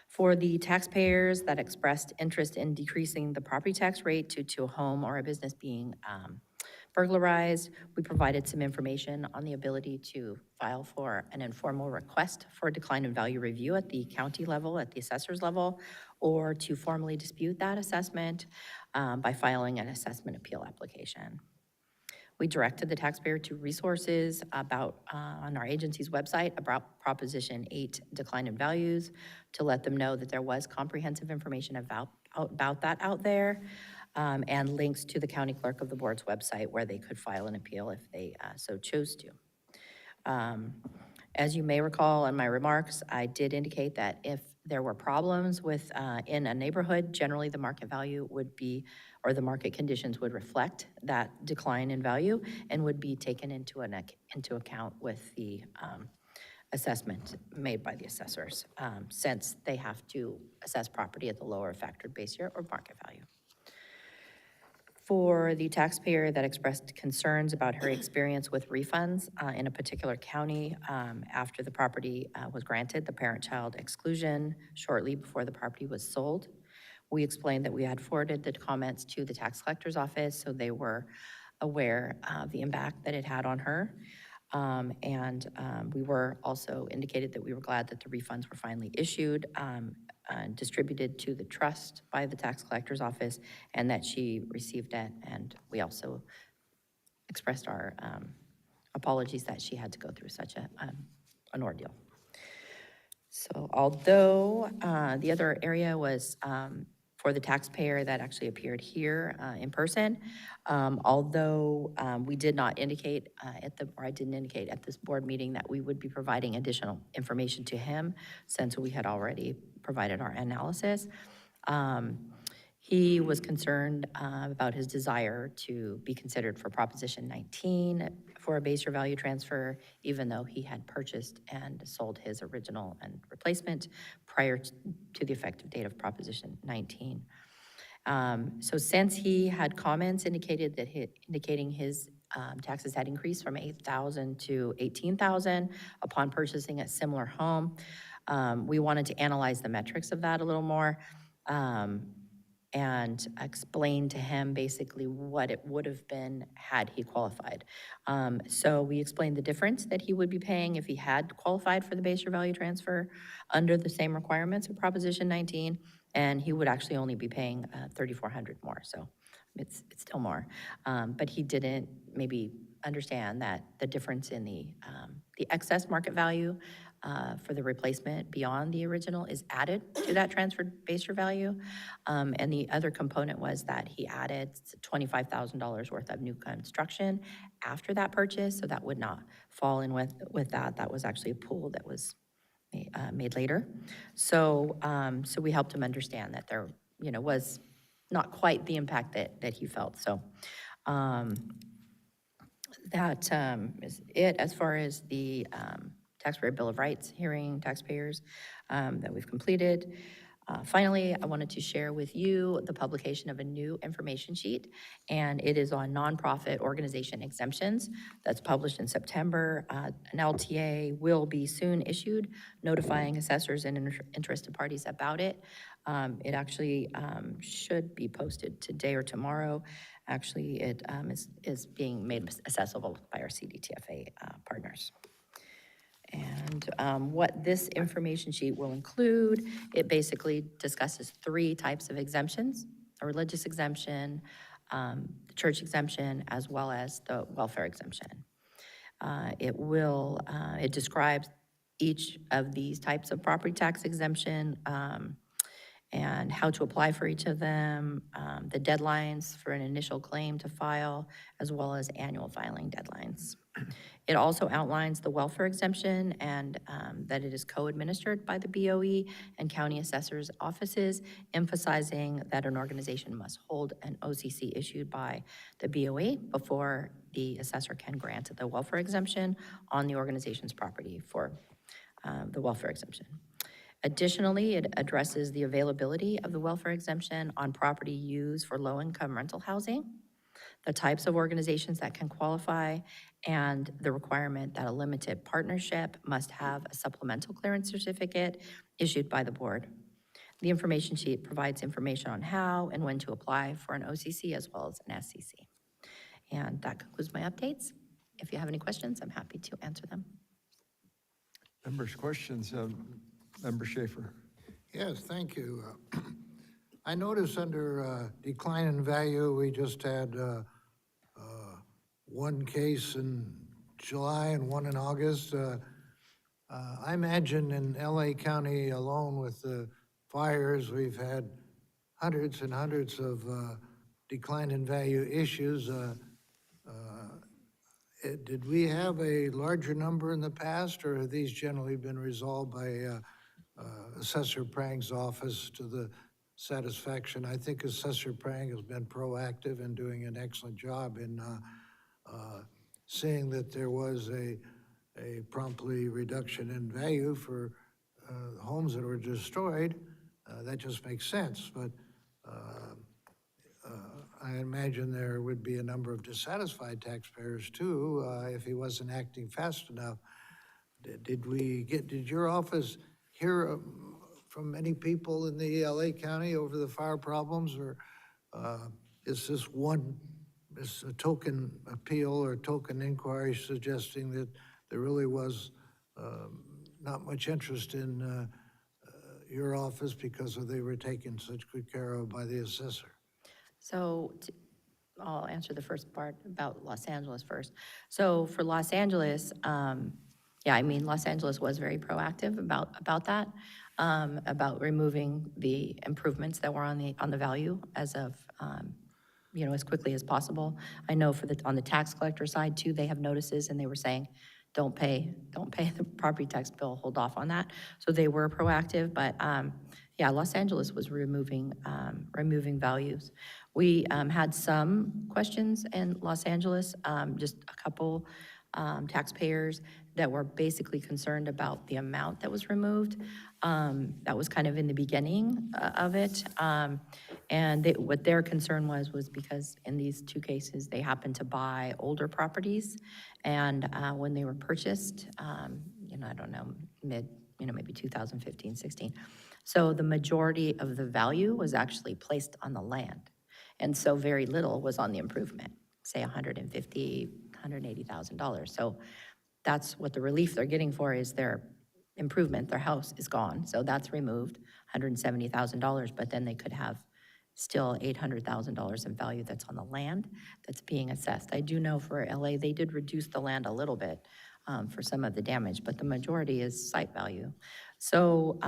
For the taxpayers that expressed interest in decreasing the property tax rate due to a home or a business being burglarized, we provided some information on the ability to file for an informal request for a decline in value review at the county level, at the assessor's level, or to formally dispute that assessment by filing an assessment appeal application. We directed the taxpayer to resources on our agency's website about Proposition 8 decline in values, to let them know that there was comprehensive information about that out there. and links to the county clerk of the board's website where they could file an appeal if they so chose to. As you may recall in my remarks, I did indicate that if there were problems with, in a neighborhood, generally the market value would be, or the market conditions would reflect that decline in value and would be taken into account with the assessment made by the assessors, since they have to assess property at the lower factored base year or market value. For the taxpayer that expressed concerns about her experience with refunds in a particular county after the property was granted the parent-child exclusion shortly before the property was sold, we explained that we had forwarded the comments to the tax collector's office, so they were aware of the impact that it had on her. We were also indicated that we were glad that the refunds were finally issued, distributed to the trust by the tax collector's office, and that she received it. And we also expressed our apologies that she had to go through such an ordeal. So although the other area was for the taxpayer that actually appeared here in person, although we did not indicate I didn't indicate at this board meeting that we would be providing additional information to him since we had already provided our analysis. He was concerned about his desire to be considered for Proposition 19 for a base year value transfer, even though he had purchased and sold his original and replacement prior to the effective date of Proposition 19. So since he had comments indicating his taxes had increased from $8,000 to $18,000 upon purchasing a similar home, we wanted to analyze the metrics of that a little more and explain to him basically what it would have been had he qualified. So we explained the difference that he would be paying if he had qualified for the base year value transfer under the same requirements of Proposition 19, and he would actually only be paying $3,400 more, so it's still more. But he didn't maybe understand that the difference in the excess market value for the replacement beyond the original is added to that transferred base year value. And the other component was that he added $25,000 worth of new construction after that purchase, so that would not fall in with that. That was actually a pool that was made later. So we helped him understand that there, was not quite the impact that he felt. So that is it as far as the Taxpayer Bill of Rights hearing taxpayers that we've completed. Finally, I wanted to share with you the publication of a new information sheet, and it is on nonprofit organization exemptions that's published in September. An LTA will be soon issued, notifying assessors and interested parties about it. It actually should be posted today or tomorrow. Actually, it is being made accessible by our CDTFA partners. And what this information sheet will include, it basically discusses 3 types of exemptions: a religious exemption, the church exemption, as well as the welfare exemption. It describes each of these types of property tax exemption and how to apply for each of them, the deadlines for an initial claim to file, as well as annual filing deadlines. It also outlines the welfare exemption and that it is co-administered by the BOE and county assessors' offices, emphasizing that an organization must hold an OCC issued by the BOE before the assessor can grant the welfare exemption on the organization's property for the welfare exemption. Additionally, it addresses the availability of the welfare exemption on property used for low-income rental housing, the types of organizations that can qualify, and the requirement that a limited partnership must have a supplemental clearance certificate issued by the board. The information sheet provides information on how and when to apply for an OCC as well as an SCC. And that concludes my updates. If you have any questions, I'm happy to answer them. Members' questions? Member Schaefer. Yes, thank you. I noticed under decline in value, we just had one case in July and one in August. I imagine in LA County alone with the fires, we've had hundreds and hundreds of decline in value issues, did we have a larger number in the past, or have these generally been resolved by Assessor Prang's office to the satisfaction? I think Assessor Prang has been proactive and doing an excellent job in seeing that there was a promptly reduction in value for homes that were destroyed. That just makes sense, but I imagine there would be a number of dissatisfied taxpayers too, if he wasn't acting fast enough. Did your office hear from many people in the LA County over the fire problems, or is this a token appeal or token inquiry suggesting that there really was not much interest in your office because they were taken such good care of by the assessor? So I'll answer the first part about Los Angeles first. So for Los Angeles, yeah, I mean, Los Angeles was very proactive about that, about removing the improvements that were on the value as of, as quickly as possible. I know on the tax collector side too, they have notices and they were saying, don't pay the property tax bill, hold off on that. So they were proactive, but yeah, Los Angeles was removing values. We had some questions in Los Angeles, just a couple taxpayers that were basically concerned about the amount that was removed. That was kind of in the beginning of it. And what their concern was because in these two cases, they happened to buy older properties. And when they were purchased, I don't know, maybe 2015, 16. So the majority of the value was actually placed on the land. And so very little was on the improvement, say $150,000, $180,000. So that's what the relief they're getting for is their improvement. Their house is gone, so that's removed, $170,000, but then they could have still $800,000 in value that's on the land that's being assessed. I do know for LA, they did reduce the land a little bit for some of the damage, but the majority is site value. So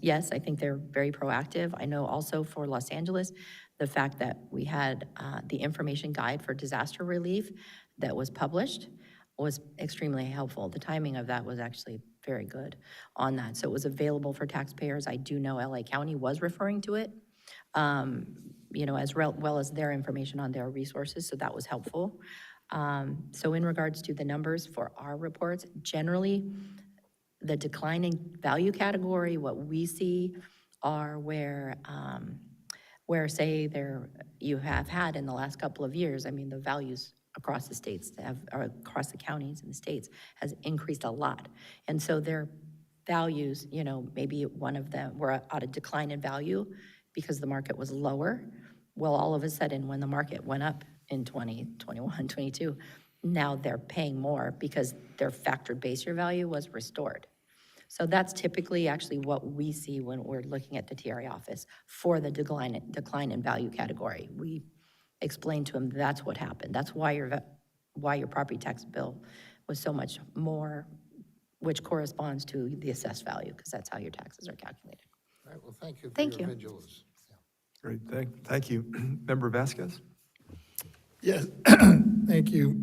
yes, I think they're very proactive. I know also for Los Angeles, the fact that we had the information guide for disaster relief that was published was extremely helpful. The timing of that was actually very good on that. So it was available for taxpayers. I do know LA County was referring to it, as well as their information on their resources, so that was helpful. So in regards to the numbers for our reports, generally, the declining value category, what we see are where say you have had in the last couple of years, I mean, the values across the states or across the counties and the states has increased a lot. And so their values, maybe one of them were at a decline in value because the market was lower. Well, all of a sudden, when the market went up in 2021, 22, now they're paying more because their factored base year value was restored. So that's typically actually what we see when we're looking at the TRA office for the decline in value category. We explain to them that's what happened. That's why your property tax bill was so much more, which corresponds to the assessed value, because that's how your taxes are calculated. All right, well, thank you for Thank your you. vigilance. Great, thank you. Member Vasquez? Yes, thank you,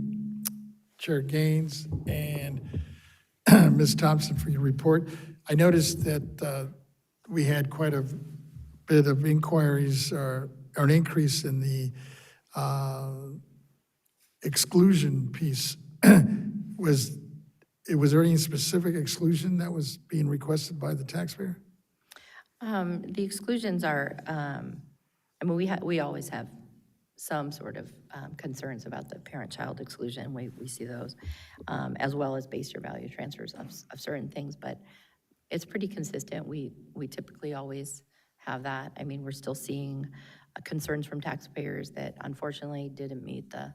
Chair Gaines and Ms. Thompson, for your report. I noticed that we had quite a bit of inquiries or an increase in the exclusion piece. Was there any specific exclusion that was being requested by the taxpayer? The exclusions are, we always have some sort of concerns about the parent-child exclusion. We see those, as well as base year value transfers of certain things, but it's pretty consistent. We typically always have that. I mean, we're still seeing concerns from taxpayers that unfortunately didn't meet the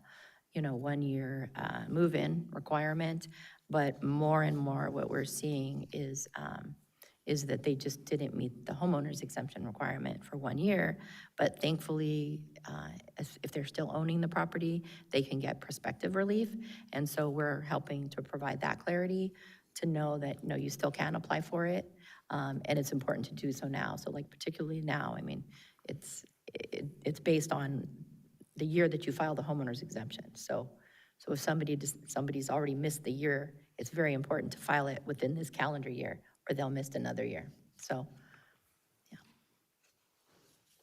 1-year move-in requirement, but more and more what we're seeing is that they just didn't meet the homeowner's exemption requirement for 1 year. But thankfully, if they're still owning the property, they can get prospective relief. And so we're helping to provide that clarity to know that, no, you still can apply for it. And it's important to do so now. So like particularly now, I mean, it's based on the year that you file the homeowner's exemption. So if somebody's already missed the year, it's very important to file it within this calendar year, or they'll miss another year. So, yeah.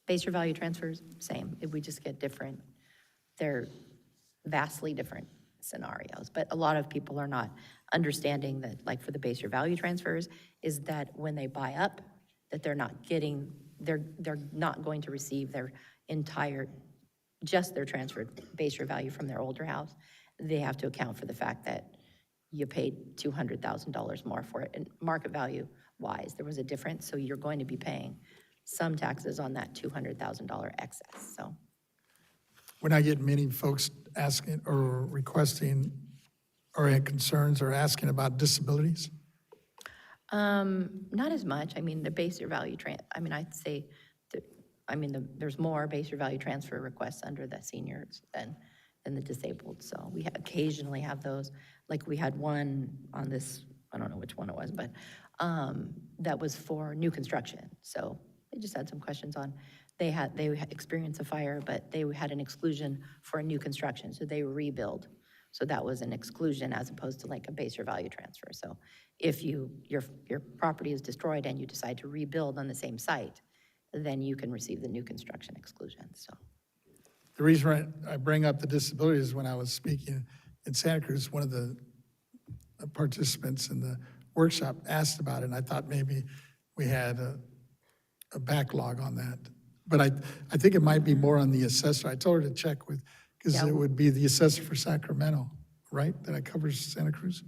Base year value transfers, same. We just get different. They're vastly different scenarios, but a lot of people are not understanding that, like for the base year value transfers, is that when they buy up, that they're not going to receive their entire, just their transferred base year value from their older house. They have to account for the fact that you paid $200,000 more for it, and market value wise, there was a difference, so you're going to be paying some taxes on that $200,000 excess, so. We're not getting many folks asking or requesting or had concerns or asking about disabilities. Not as much. I mean, the base year value I'd say, there's more base year value transfer requests under the seniors than the disabled. So we occasionally have those. Like we had one on this, I don't know which one it was, but that was for new construction. So they just had some questions on, they had experienced a fire, but they had an exclusion for a new construction, so they rebuild. So that was an exclusion as opposed to like a base year value transfer. So if your property is destroyed and you decide to rebuild on the same site, then you can receive the new construction exclusion, so. The reason I bring up the disability is when I was speaking in Santa Cruz, one of the participants in the workshop asked about it, and I thought maybe we had a backlog on that. But I think it might be more on the assessor. I told her to check with, because Yeah. it would be the assessor for Sacramento, right? That covers Santa Cruz,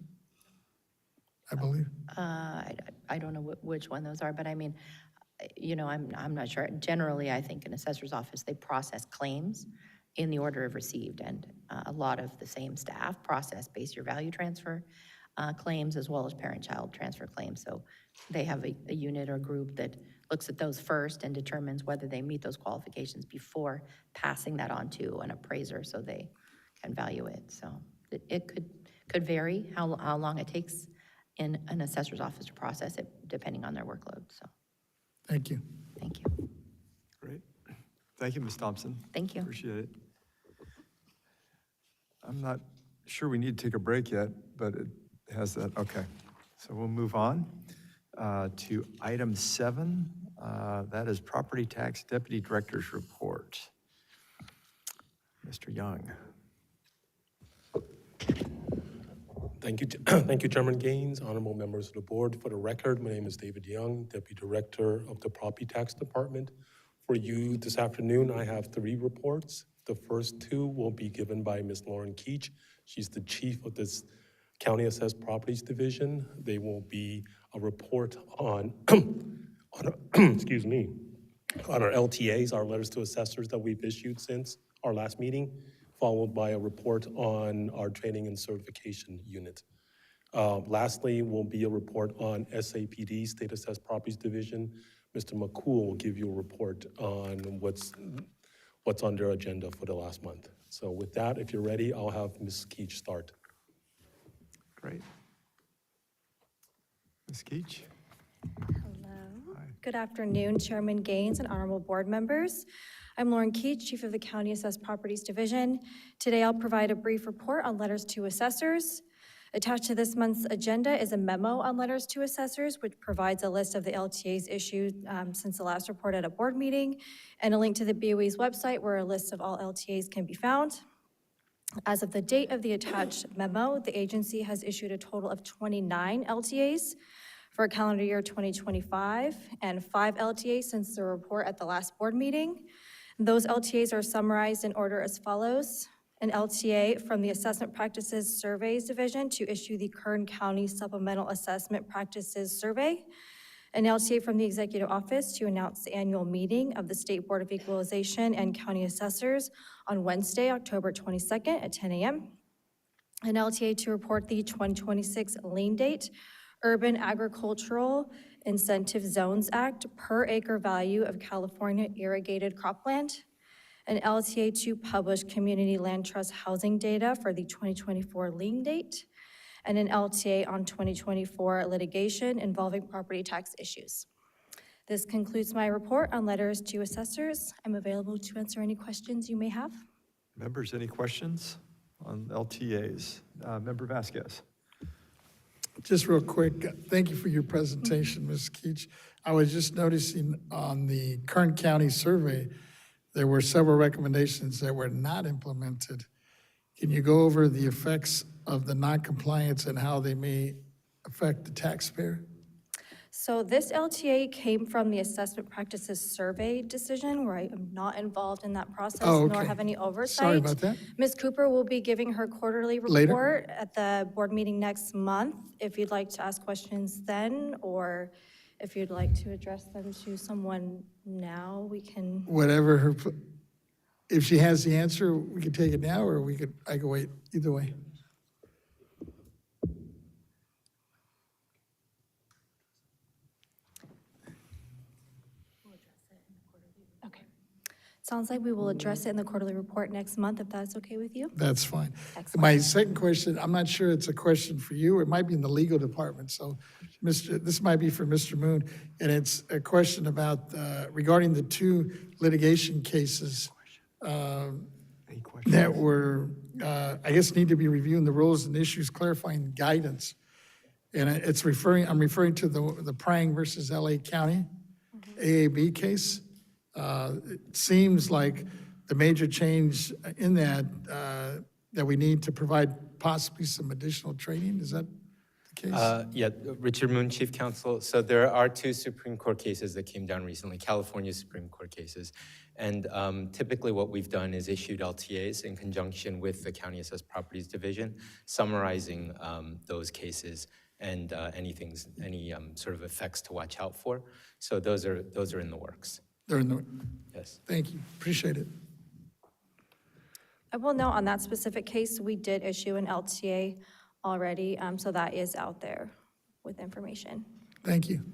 I believe. I don't know which one those are, but I mean, I'm not sure. Generally, I think in assessor's office, they process claims in the order of received, and a lot of the same staff process base year value transfer claims as well as parent-child transfer claims. So they have a unit or group that looks at those first and determines whether they meet those qualifications before passing that on to an appraiser so they can value it. So it could vary how long it takes in an assessor's office to process it, depending on their workload, so. Thank you. Thank you. Great. Thank you, Ms. Thompson. Thank you. Appreciate it. I'm not sure we need to take a break yet, but it has that, okay. So we'll move on to item 7. That is Property Tax Deputy Director's Report. Mr. Young. Thank you, Chairman Gaines, honorable members of the board. For the record, my name is David Young, Deputy Director of the Property Tax Department. For you this afternoon, I have 3 reports. The first 2 will be given by Ms. Lauren Keach. She's the Chief of this County Assessed Properties Division. They will be a report on, excuse me, on our LTAs, our letters to assessors that we've issued since our last meeting, followed by a report on our training and certification unit. Lastly, will be a report on SAPD, State Assessed Properties Division. Mr. McCool will give you a report on what's on their agenda for the last month. So with that, if you're ready, I'll have Ms. Keach start. Great. Ms. Keach? Hello. Good afternoon, Chairman Gaines and honorable board members. I'm Lauren Keach, Chief of the County Assessed Properties Division. Today, I'll provide a brief report on letters to assessors. Attached to this month's agenda is a memo on letters to assessors, which provides a list of the LTAs issued since the last report at a board meeting, and a link to the BOE's website where a list of all LTAs can be found. As of the date of the attached memo, the agency has issued a total of 29 LTAs for calendar year 2025, and 5 LTAs since the report at the last board meeting. Those LTAs are summarized in order as follows. An LTA from the Assessment Practices Surveys Division to issue the Kern County Supplemental Assessment Practices Survey. An LTA from the Executive Office to announce the annual meeting of the State Board of Equalization and County Assessors on Wednesday, October 22nd at 10 a.m. An LTA to report the 2026 lien date, Urban Agricultural Incentive Zones Act per acre value of California irrigated cropland. An LTA to publish community land trust housing data for the 2024 lien date, and an LTA on 2024 litigation involving property tax issues. This concludes my report on letters to assessors. I'm available to answer any questions you may have. Members, any questions on LTAs? Member Vasquez. Just real quick, thank you for your presentation, Ms. Keach. I was just noticing on the Kern County survey, there were several recommendations that were not implemented. Can you go over the effects of the non-compliance and how they may affect the taxpayer? So this LTA came from the Assessment Practices Survey decision, where I am not involved in that process, Oh, nor okay. have any oversight. Sorry about that. Ms. Cooper will be giving her quarterly Later. report at the board meeting next month. If you'd like to ask questions then, or if you'd like to address them to someone now, we can. Whatever her, if she has the answer, we could take it now, or I could wait, either way. Okay. Sounds like we will address it in the quarterly report next month, if that's okay with you. That's fine. Excellent. My second question, I'm not sure it's a question for you, it might be in the legal department, so this might be for Mr. Moon, and it's a question about, regarding the two litigation cases Any questions? that were, I guess need to be reviewing the rules and issues clarifying guidance. And I'm referring to the Prang versus LA County AAB case. It seems like the major change in that, that we need to provide possibly some additional training. Is that the case? Yeah, Richard Moon, Chief Counsel. So there are two Supreme Court cases that came down recently, California Supreme Court cases. And typically what we've done is issued LTAs in conjunction with the County Assessed Properties Division, summarizing those cases and any sort of effects to watch out for. So those are in the works. They're in the, Yes. thank you, appreciate it. I will note on that specific case, we did issue an LTA already, so that is out there with information. Thank you.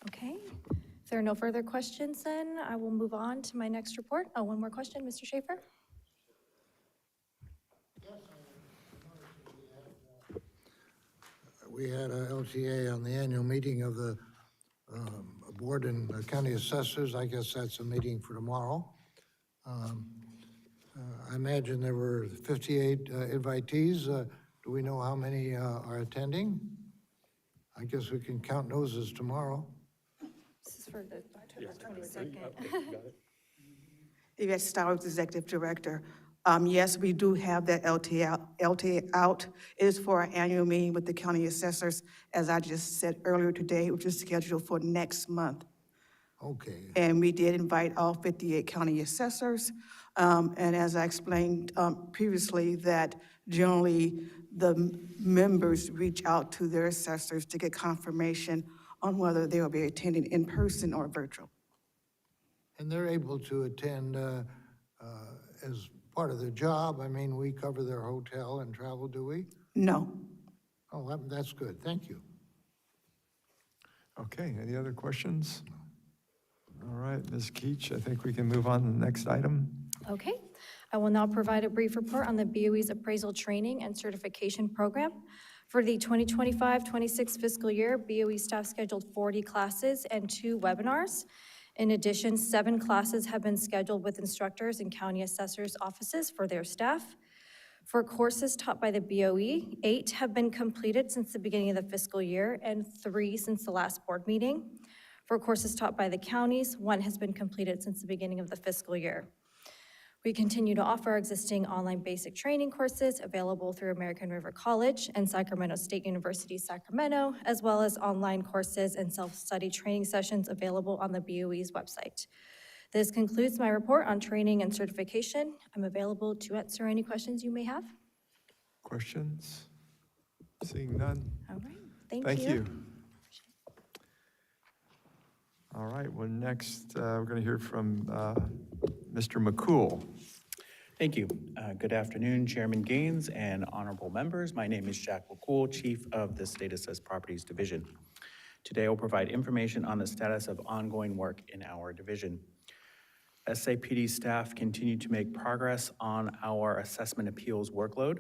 Okay, if there are no further questions, then I will move on to my next report. Oh, one more question, Mr. Schaefer? We had a LTA on the annual meeting of the board and county assessors. I guess that's a meeting for tomorrow. I imagine there were 58 invitees. Do we know how many are attending? I guess we can count noses tomorrow. This is for the October 22nd. Yvette Stowers, Executive Director. Yes, we do have that LTA out. It is for our annual meeting with the county assessors, as I just said earlier today, which is scheduled for next month. Okay. And we did invite all 58 county assessors. And as I explained previously, that generally the members reach out to their assessors to get confirmation on whether they will be attending in person or virtual. And they're able to attend as part of their job. I mean, we cover their hotel and travel, do we? No. Oh, that's good. Thank you. Okay, any other questions? All right, Ms. Keach, I think we can move on to the next item. Okay, I will now provide a brief report on the BOE's appraisal training and certification program. For the 2025-26 fiscal year, BOE staff scheduled 40 classes and 2 webinars. In addition, 7 classes have been scheduled with instructors in county assessors' offices for their staff. For courses taught by the BOE, 8 have been completed since the beginning of the fiscal year and 3 since the last board meeting. For courses taught by the counties, 1 has been completed since the beginning of the fiscal year. We continue to offer our existing online basic training courses available through American River College and Sacramento State University, Sacramento, as well as online courses and self-study training sessions available on the BOE's website. This concludes my report on training and certification. I'm available to answer any questions you may have. Questions? Seeing none? All right, thank Thank you. you. All right, well, next, we're going to hear from Mr. McCool. Thank you. Good afternoon, Chairman Gaines and honorable members. My name is Jack McCool, Chief of the State Assessed Properties Division. Today, I'll provide information on the status of ongoing work in our division. SAPD staff continue to make progress on our assessment appeals workload.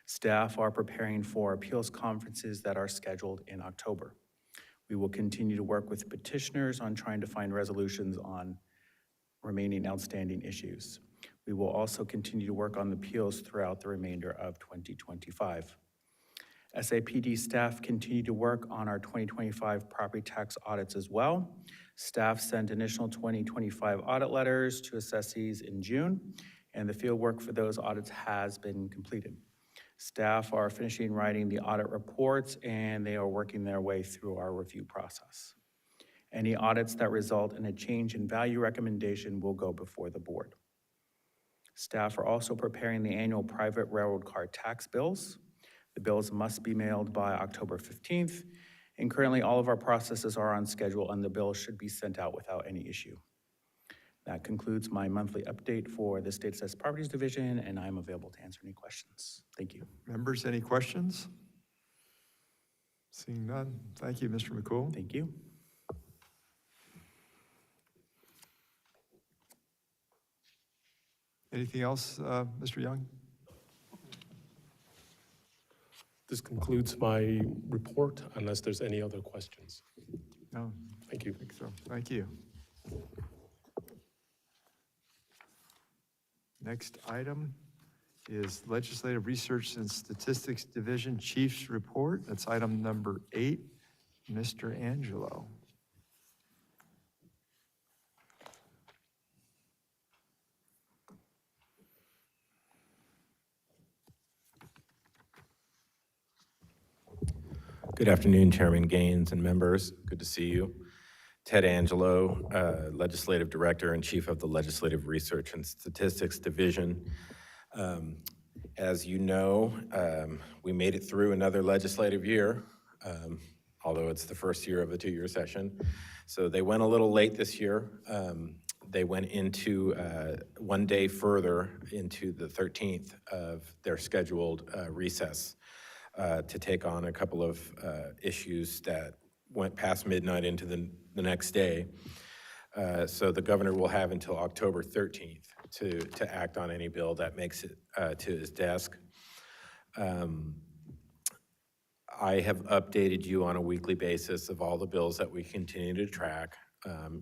Staff are preparing for appeals conferences that are scheduled in October. We will continue to work with petitioners on trying to find resolutions on remaining outstanding issues. We will also continue to work on the appeals throughout the remainder of 2025. SAPD staff continue to work on our 2025 property tax audits as well. Staff sent initial 2025 audit letters to assessees in June, and the field work for those audits has been completed. Staff are finishing writing the audit reports, and they are working their way through our review process. Any audits that result in a change in value recommendation will go before the board. Staff are also preparing the annual private railroad car tax bills. The bills must be mailed by October 15th, and currently all of our processes are on schedule and the bills should be sent out without any issue. That concludes my monthly update for the State Assessed Properties Division, and I'm available to answer any questions. Thank you. Members, any questions? Seeing none. Thank you, Mr. McCool. Thank you. Anything else, Mr. Young? This concludes my report, unless there's any other questions. No. Thank you. I think so. Thank you. Next item is Legislative Research and Statistics Division Chief's Report. That's item number 8. Mr. Angelo. Good afternoon, Chairman Gaines and members. Good to see you. Ted Angelo, Legislative Director and Chief of the Legislative Research and Statistics Division. As you know, we made it through another legislative year, although it's the first year of a 2-year session. So they went a little late this year. They went into one day further into the 13th of their scheduled recess to take on a couple of issues that went past midnight into the next day. So the governor will have until October 13th to act on any bill that makes it to his desk. I have updated you on a weekly basis of all the bills that we continue to track,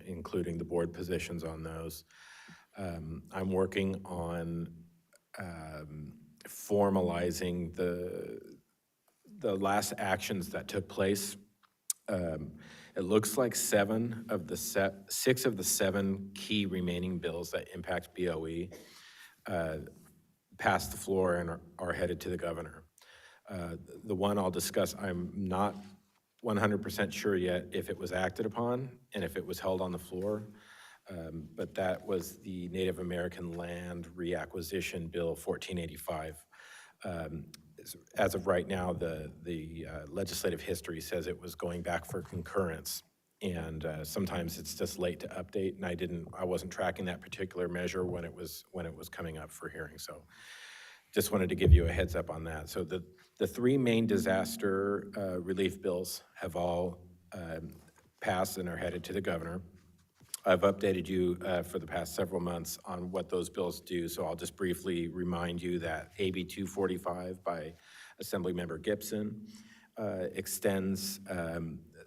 including the board positions on those. I'm working on formalizing the last actions that took place. It looks like 6 of the 7 key remaining bills that impact BOE passed the floor and are headed to the governor. The one I'll discuss, I'm not 100% sure yet if it was acted upon and if it was held on the floor, but that was the Native American Land Reacquisition Bill 1485. As of right now, the legislative history says it was going back for concurrence, and sometimes it's just late to update, and I wasn't tracking that particular measure when it was coming up for hearing. So just wanted to give you a heads up on that. So the 3 main disaster relief bills have all passed and are headed to the governor. I've updated you for the past several months on what those bills do, so I'll just briefly remind you that AB 245 by Assemblymember Gibson extends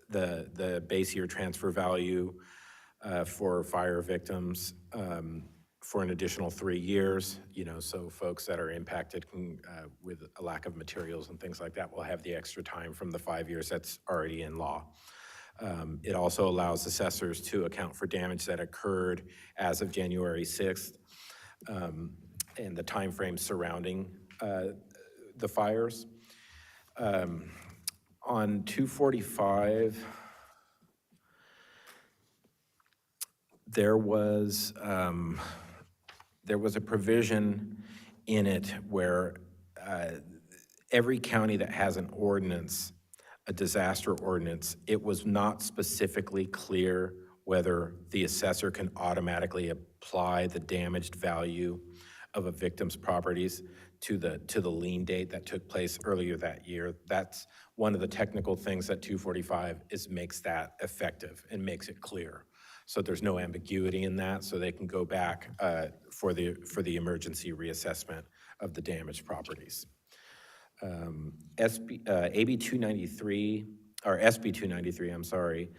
the base year transfer value for fire victims for an additional 3 years, so folks that are impacted with a lack of materials and things like that will have the extra time from the 5 years that's already in law. It also allows assessors to account for damage that occurred as of January 6th and the timeframe surrounding the fires. On 245, there was a provision in it where every county that has an ordinance, a disaster ordinance, it was not specifically clear whether the assessor can automatically apply the damaged value of a victim's properties to the lien date that took place earlier that year. That's one of the technical things that 245 makes that effective and makes it clear. So there's no ambiguity in that, so they can go back for the emergency reassessment of the damaged properties. AB 293, or SB 293, I'm sorry,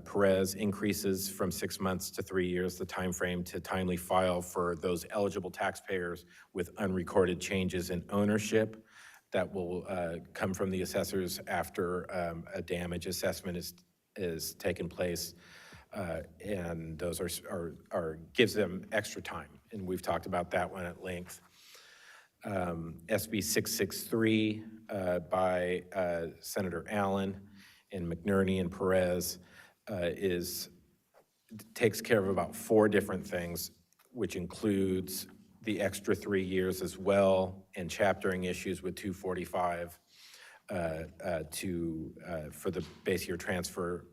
Perez increases from 6 months to 3 years the timeframe to timely file for those eligible taxpayers with unrecorded changes in ownership that will come from the assessors after a damage assessment is taken place. And those are gives them extra time. And we've talked about that one at length. SB 663 by Senator Allen and McNerney and Perez takes care of about 4 different things, which includes the extra 3 years as well and chaptering issues with 245 for the base year transfer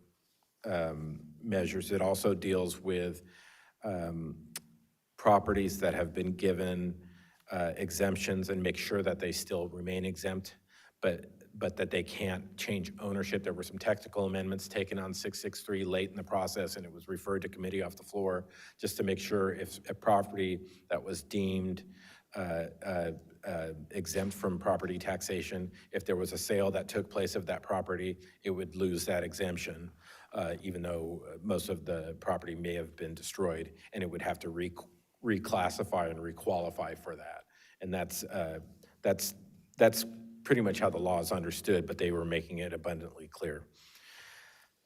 measures. It also deals with properties that have been given exemptions and make sure that they still remain exempt, but that they can't change ownership. There were some technical amendments taken on 663 late in the process, and it was referred to committee off the floor just to make sure if a property that was deemed exempt from property taxation, if there was a sale that took place of that property, it would lose that exemption, even though most of the property may have been destroyed, and it would have to reclassify and requalify for that. And that's pretty much how the law is understood, but they were making it abundantly clear.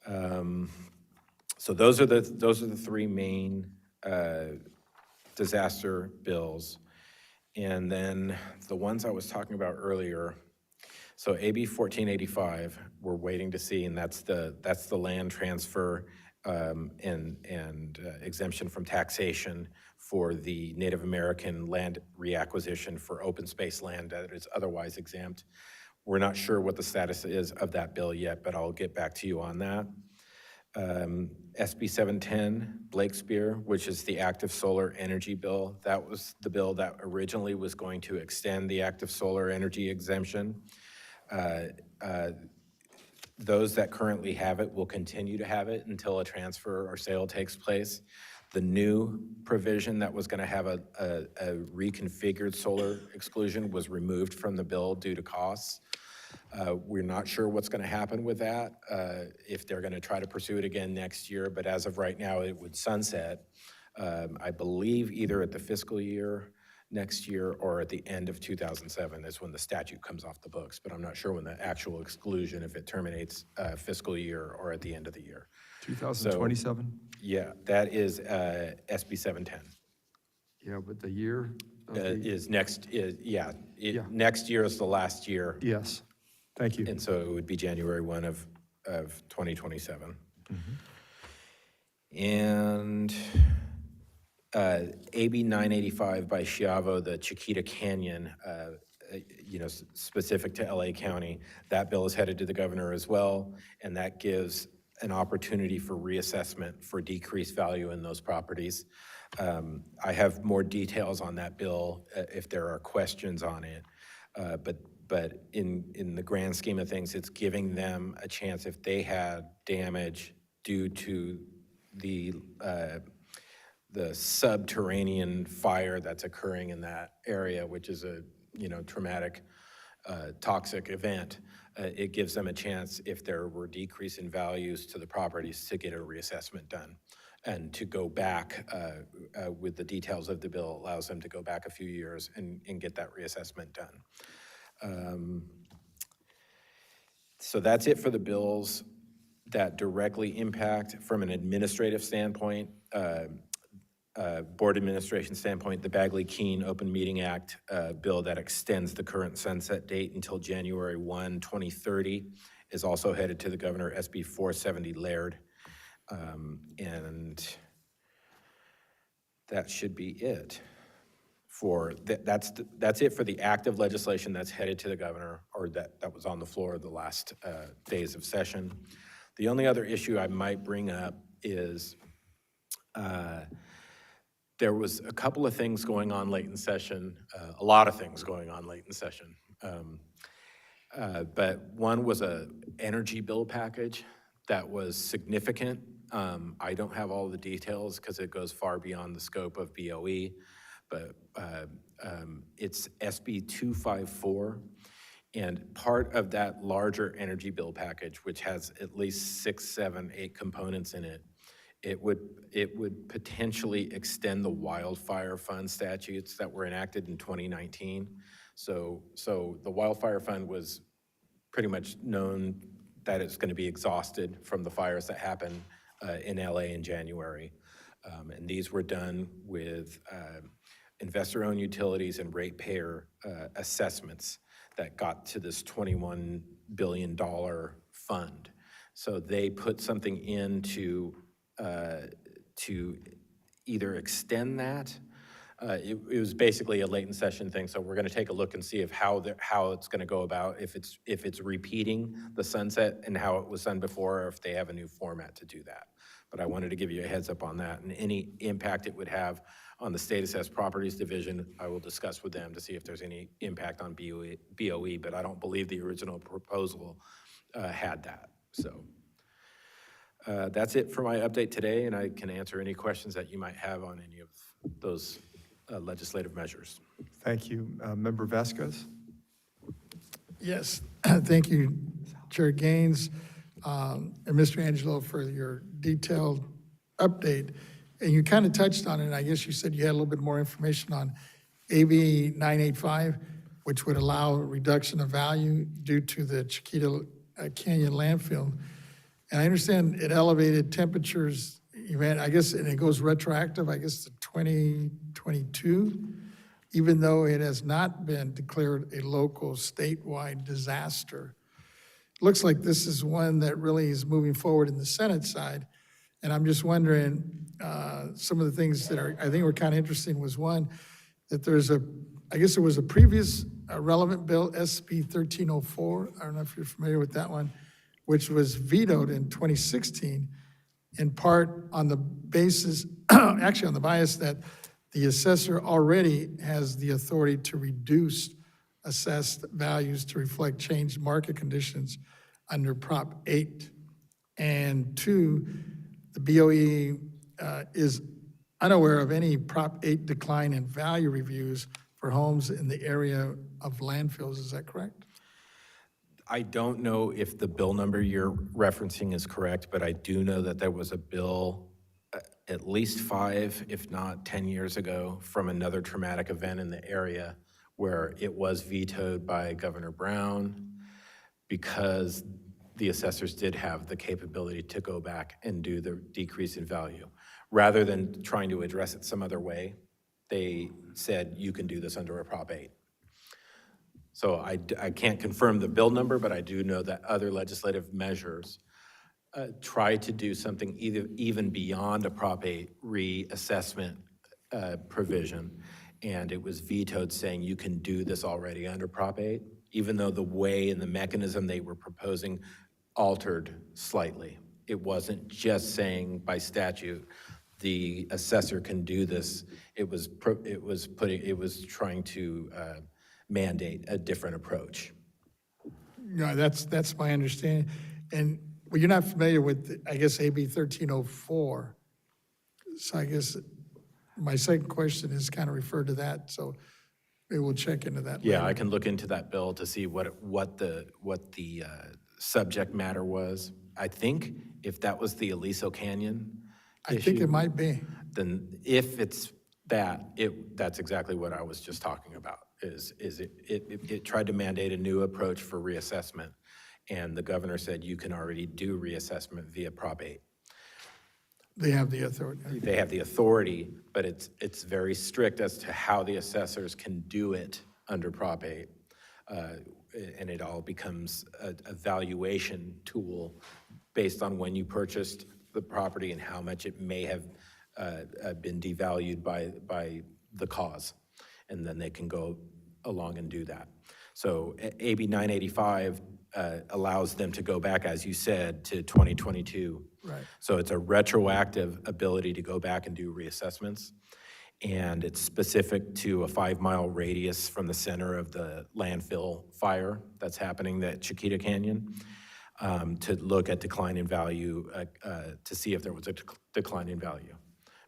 So those are the 3 main disaster bills. And then the ones I was talking about earlier, so AB 1485, we're waiting to see, and that's the land transfer and exemption from taxation for the Native American land reacquisition for open space land that is otherwise exempt. We're not sure what the status is of that bill yet, but I'll get back to you on that. SB 710, Blakespeare, which is the active solar energy bill. That was the bill that originally was going to extend the active solar energy exemption. Those that currently have it will continue to have it until a transfer or sale takes place. The new provision that was going to have a reconfigured solar exclusion was removed from the bill due to costs. We're not sure what's going to happen with that, if they're going to try to pursue it again next year, but as of right now, it would sunset, I believe, either at the fiscal year next year or at the end of 2007 is when the statute comes off the books, but I'm not sure when the actual exclusion, if it terminates fiscal year or at the end of the year. 2027? So, yeah, that is SB 710. Yeah, but the year? Next year is the last year. Yes, thank you. And so it would be January 1 of 2027. And AB 985 by Schiavo, the Chiquita Canyon, specific to LA County, that bill is headed to the governor as well, and that gives an opportunity for reassessment for decreased value in those properties. I have more details on that bill if there are questions on it, but in the grand scheme of things, it's giving them a chance if they had damage due to the subterranean fire that's occurring in that area, which is a traumatic, toxic event. It gives them a chance, if there were decrease in values to the properties, to get a reassessment done. And to go back with the details of the bill allows them to go back a few years and get that reassessment done. So that's it for the bills that directly impact, from an administrative standpoint, board administration standpoint, the Bagley-Keene Open Meeting Act bill that extends the current sunset date until January 1, 2030 is also headed to the governor, SB 470 Laird. And that should be it. That's it for the active legislation that's headed to the governor, or that was on the floor the last days of session. The only other issue I might bring up is there was a couple of things going on late in session, a lot of things going on late in session. But one was an energy bill package that was significant. I don't have all the details because it goes far beyond the scope of BOE, but it's SB 254, And part of that larger energy bill package, which has at least 6, 7, 8 components in it, it would potentially extend the wildfire fund statutes that were enacted in 2019. So the wildfire fund was pretty much known that it's going to be exhausted from the fires that happened in LA in January. And these were done with investor-owned utilities and ratepayer assessments that got to this $21 billion fund. So they put something in to either extend that. It was basically a late in session thing, so we're going to take a look and see if how it's going to go about, if it's repeating the sunset and how it was done before, or if they have a new format to do that. But I wanted to give you a heads up on that, and any impact it would have on the State Assessed Properties Division, I will discuss with them to see if there's any impact on BOE, but I don't believe the original proposal had that. So that's it for my update today, and I can answer any questions that you might have on any of those legislative measures. Thank you. Member Vasquez? Yes, thank you, Chair Gaines, and Mr. Angelo, for your detailed update. And you kind of touched on it, I guess you said you had a little bit more information on AB 985, which would allow a reduction of value due to the Chiquita Canyon landfill. And I understand it elevated temperatures event, I guess, and it goes retroactive, I guess, to 2022, even though it has not been declared a local statewide disaster. Looks like this is one that really is moving forward in the Senate side. And I'm just wondering, some of the things that I think were kind of interesting was one, that there's I guess there was a previous relevant bill, SB 1304, I don't know if you're familiar with that one, which was vetoed in 2016, in part on the basis, actually on the bias that the assessor already has the authority to reduce assessed values to reflect changed market conditions under Prop 8. And 2, the BOE is unaware of any Prop 8 decline in value reviews for homes in the area of landfills. Is that correct? I don't know if the bill number you're referencing is correct, but I do know that there was a bill at least 5, if not 10 years ago from another traumatic event in the area where it was vetoed by Governor Brown because the assessors did have the capability to go back and do the decrease in value. Rather than trying to address it some other way, they said, you can do this under a Prop 8. So I can't confirm the bill number, but I do know that other legislative measures try to do something even beyond a Prop 8 reassessment provision, and it was vetoed saying you can do this already under Prop 8, even though the way and the mechanism they were proposing altered slightly. It wasn't just saying by statute the assessor can do this. It was trying to mandate a different approach. No, that's my understanding. And well, you're not familiar with, I guess, AB 1304. So I guess my second question is kind of referred to that. So maybe we'll check into that. Yeah, later. I can look into that bill to see what the subject matter was. I think if that was the Aliso Canyon I think it might be. Then if it's that's exactly what I was just talking about. It tried to mandate a new approach for reassessment, and the governor said you can already do reassessment via Prop 8. They have the authority. They have the authority, but it's very strict as to how the assessors can do it under Prop 8. And it all becomes a valuation tool based on when you purchased the property and how much it may have been devalued by the cause. And then they can go along and do that. So AB 985 allows them to go back, as you said, to 2022. Right. So it's a retroactive ability to go back and do reassessments. And it's specific to a 5-mile radius from the center of the landfill fire that's happening at Chiquita Canyon, to look at decline in value, to see if there was a decline in value.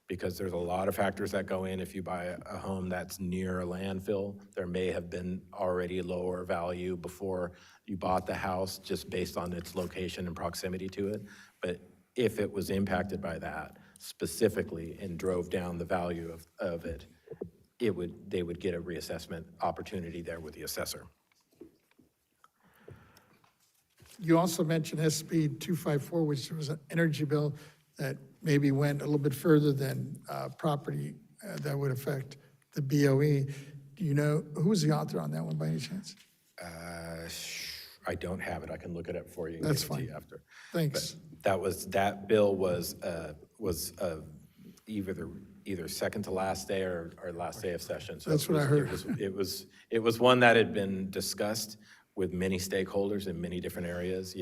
because there's a lot of factors that go in. If you buy a home that's near a landfill, there may have been already lower value before you bought the house just based on its location and proximity to it. But if it was impacted by that specifically and drove down the value of it, they would get a reassessment opportunity there with the assessor. You also mentioned SB 254, which was an energy bill that maybe went a little bit further than property that would affect the BOE. Do you know, who was the author on that one by any chance? I don't have it. I can look it up for you. And That's give it to fine. you after. Thanks. But that bill was either second to last day or last day of session. So That's what I heard. It was one that had been discussed with many stakeholders in many different areas,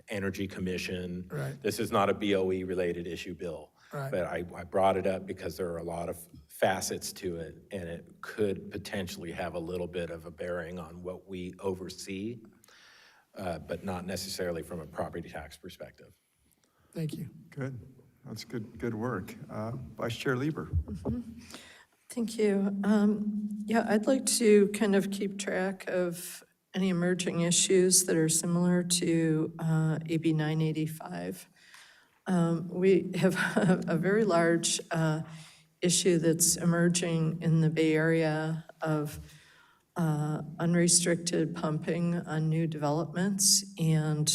Energy Commission. Right. This is not a BOE related issue bill. Right. But I brought it up because there are a lot of facets to it, and it could potentially have a little bit of a bearing on what we oversee, but not necessarily from a property tax perspective. Thank you. Good. That's good work. Vice Chair Lieber. Thank you. Yeah, I'd like to kind of keep track of any emerging issues that are similar to AB 985. We have a very large issue that's emerging in the Bay Area of unrestricted pumping on new developments and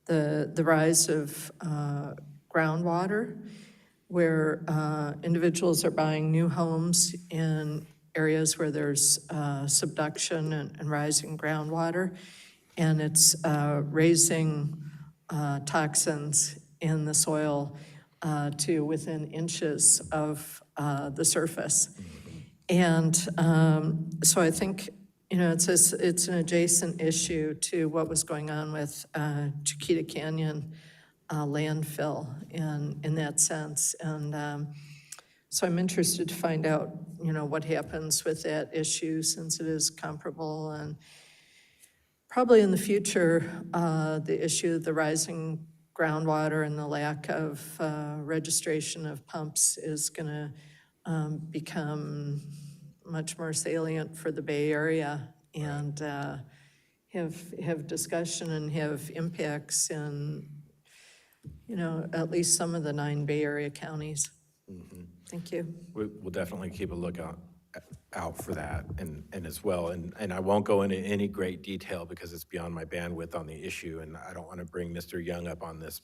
the rise of groundwater, where individuals are buying new homes in areas where there's subduction and rising groundwater, and it's raising toxins in the soil to within inches of the surface. And so I think, it's an adjacent issue to what was going on with Chiquita Canyon landfill in that sense. And so I'm interested to find out, what happens with that issue since it is comparable. And probably in the future, the issue of the rising groundwater and the lack of registration of pumps is going to become much more salient for the Bay Area and have discussion and have impacts in, at least some of the 9 Bay Area counties. Thank you. We'll definitely keep a lookout out for that and as well. And I won't go into any great detail because it's beyond my bandwidth on the issue, and I don't want to bring Mr. Young up on this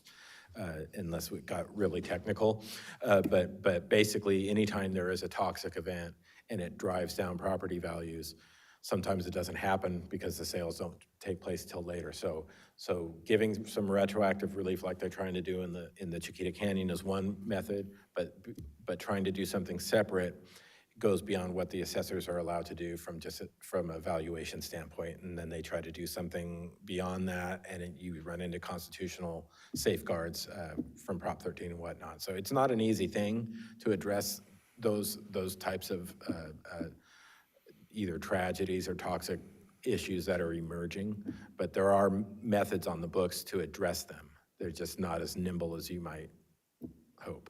unless we got really technical. But basically, anytime there is a toxic event and it drives down property values, sometimes it doesn't happen because the sales don't take place till later. So giving some retroactive relief like they're trying to do in the Chiquita Canyon is one method, but trying to do something separate goes beyond what the assessors are allowed to do from a valuation standpoint, and then they try to do something beyond that, and you run into constitutional safeguards from Prop 13 and whatnot. So it's not an easy thing to address those types of either tragedies or toxic issues that are emerging, but there are methods on the books to address them. They're just not as nimble as you might hope.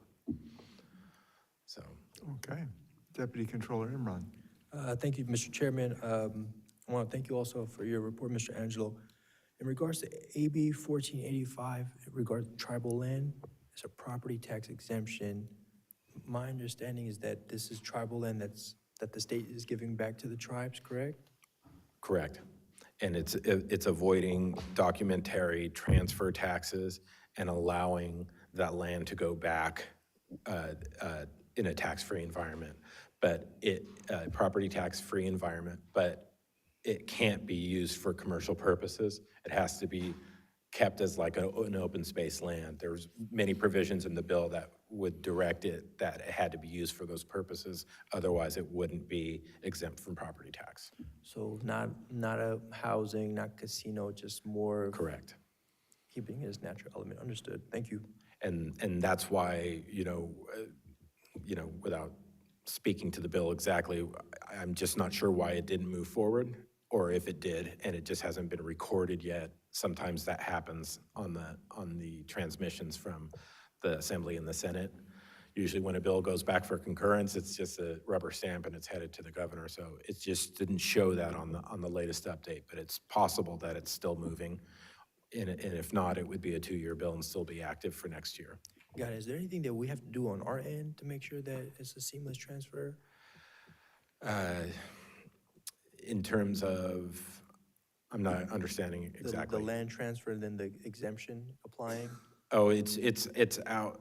So. Okay. Deputy Controller Imran. Thank you, Mr. Chairman. I want to thank you also for your report, Mr. Angelo. In regards to AB 1485, in regard to tribal land, it's a property tax exemption. My understanding is that this is tribal land that the state is giving back to the tribes, correct? Correct. And it's avoiding documentary transfer taxes and allowing that land to go back in a tax-free environment. But property tax-free environment, but it can't be used for commercial purposes. It has to be kept as like an open space land. There's many provisions in the bill that would direct it that it had to be used for those purposes. Otherwise, it wouldn't be exempt from property tax. So not a housing, not casino, just more. Correct. Keeping it as natural element. Understood. Thank you. And that's why, without speaking to the bill exactly, I'm just not sure why it didn't move forward, or if it did and it just hasn't been recorded yet. Sometimes that happens on the transmissions from the Assembly and the Senate. Usually when a bill goes back for concurrence, it's just a rubber stamp and it's headed to the governor. So it just didn't show that on the latest update, but it's possible that it's still moving. And if not, it would be a 2-year bill and still be active for next year. God, is there anything that we have to do on our end to make sure that it's a seamless transfer? In terms of, I'm not understanding exactly. The land transfer and then the exemption applying? Oh, it's out.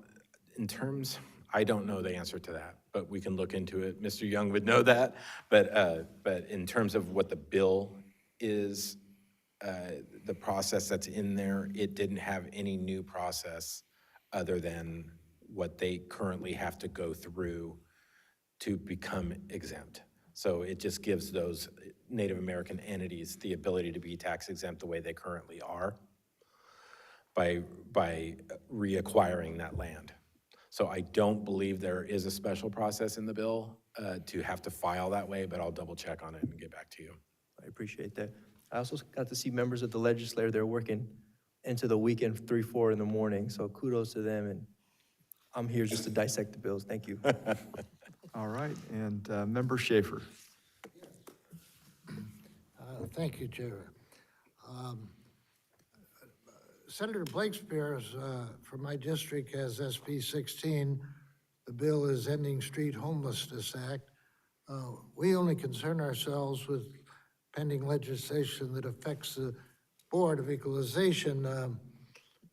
In terms, I don't know the answer to that, but we can look into it. Mr. Young would know that. But in terms of what the bill is, the process that's in there, it didn't have any new process other than what they currently have to go through to become exempt. So it just gives those Native American entities the ability to be tax exempt the way they currently are by reacquiring that land. So I don't believe there is a special process in the bill to have to file that way, but I'll double check on it and get back to you. I appreciate that. I also got to see members of the legislature. They're working into the weekend, 3, 4 in the morning. So kudos to them. And I'm here just to dissect the bills. Thank you. All right, and Member Schaefer. Thank you, Chair. Senator Blakespears from my district has SB 16. The bill is Ending Street Homelessness Act. We only concern ourselves with pending legislation that affects the Board of Equalization.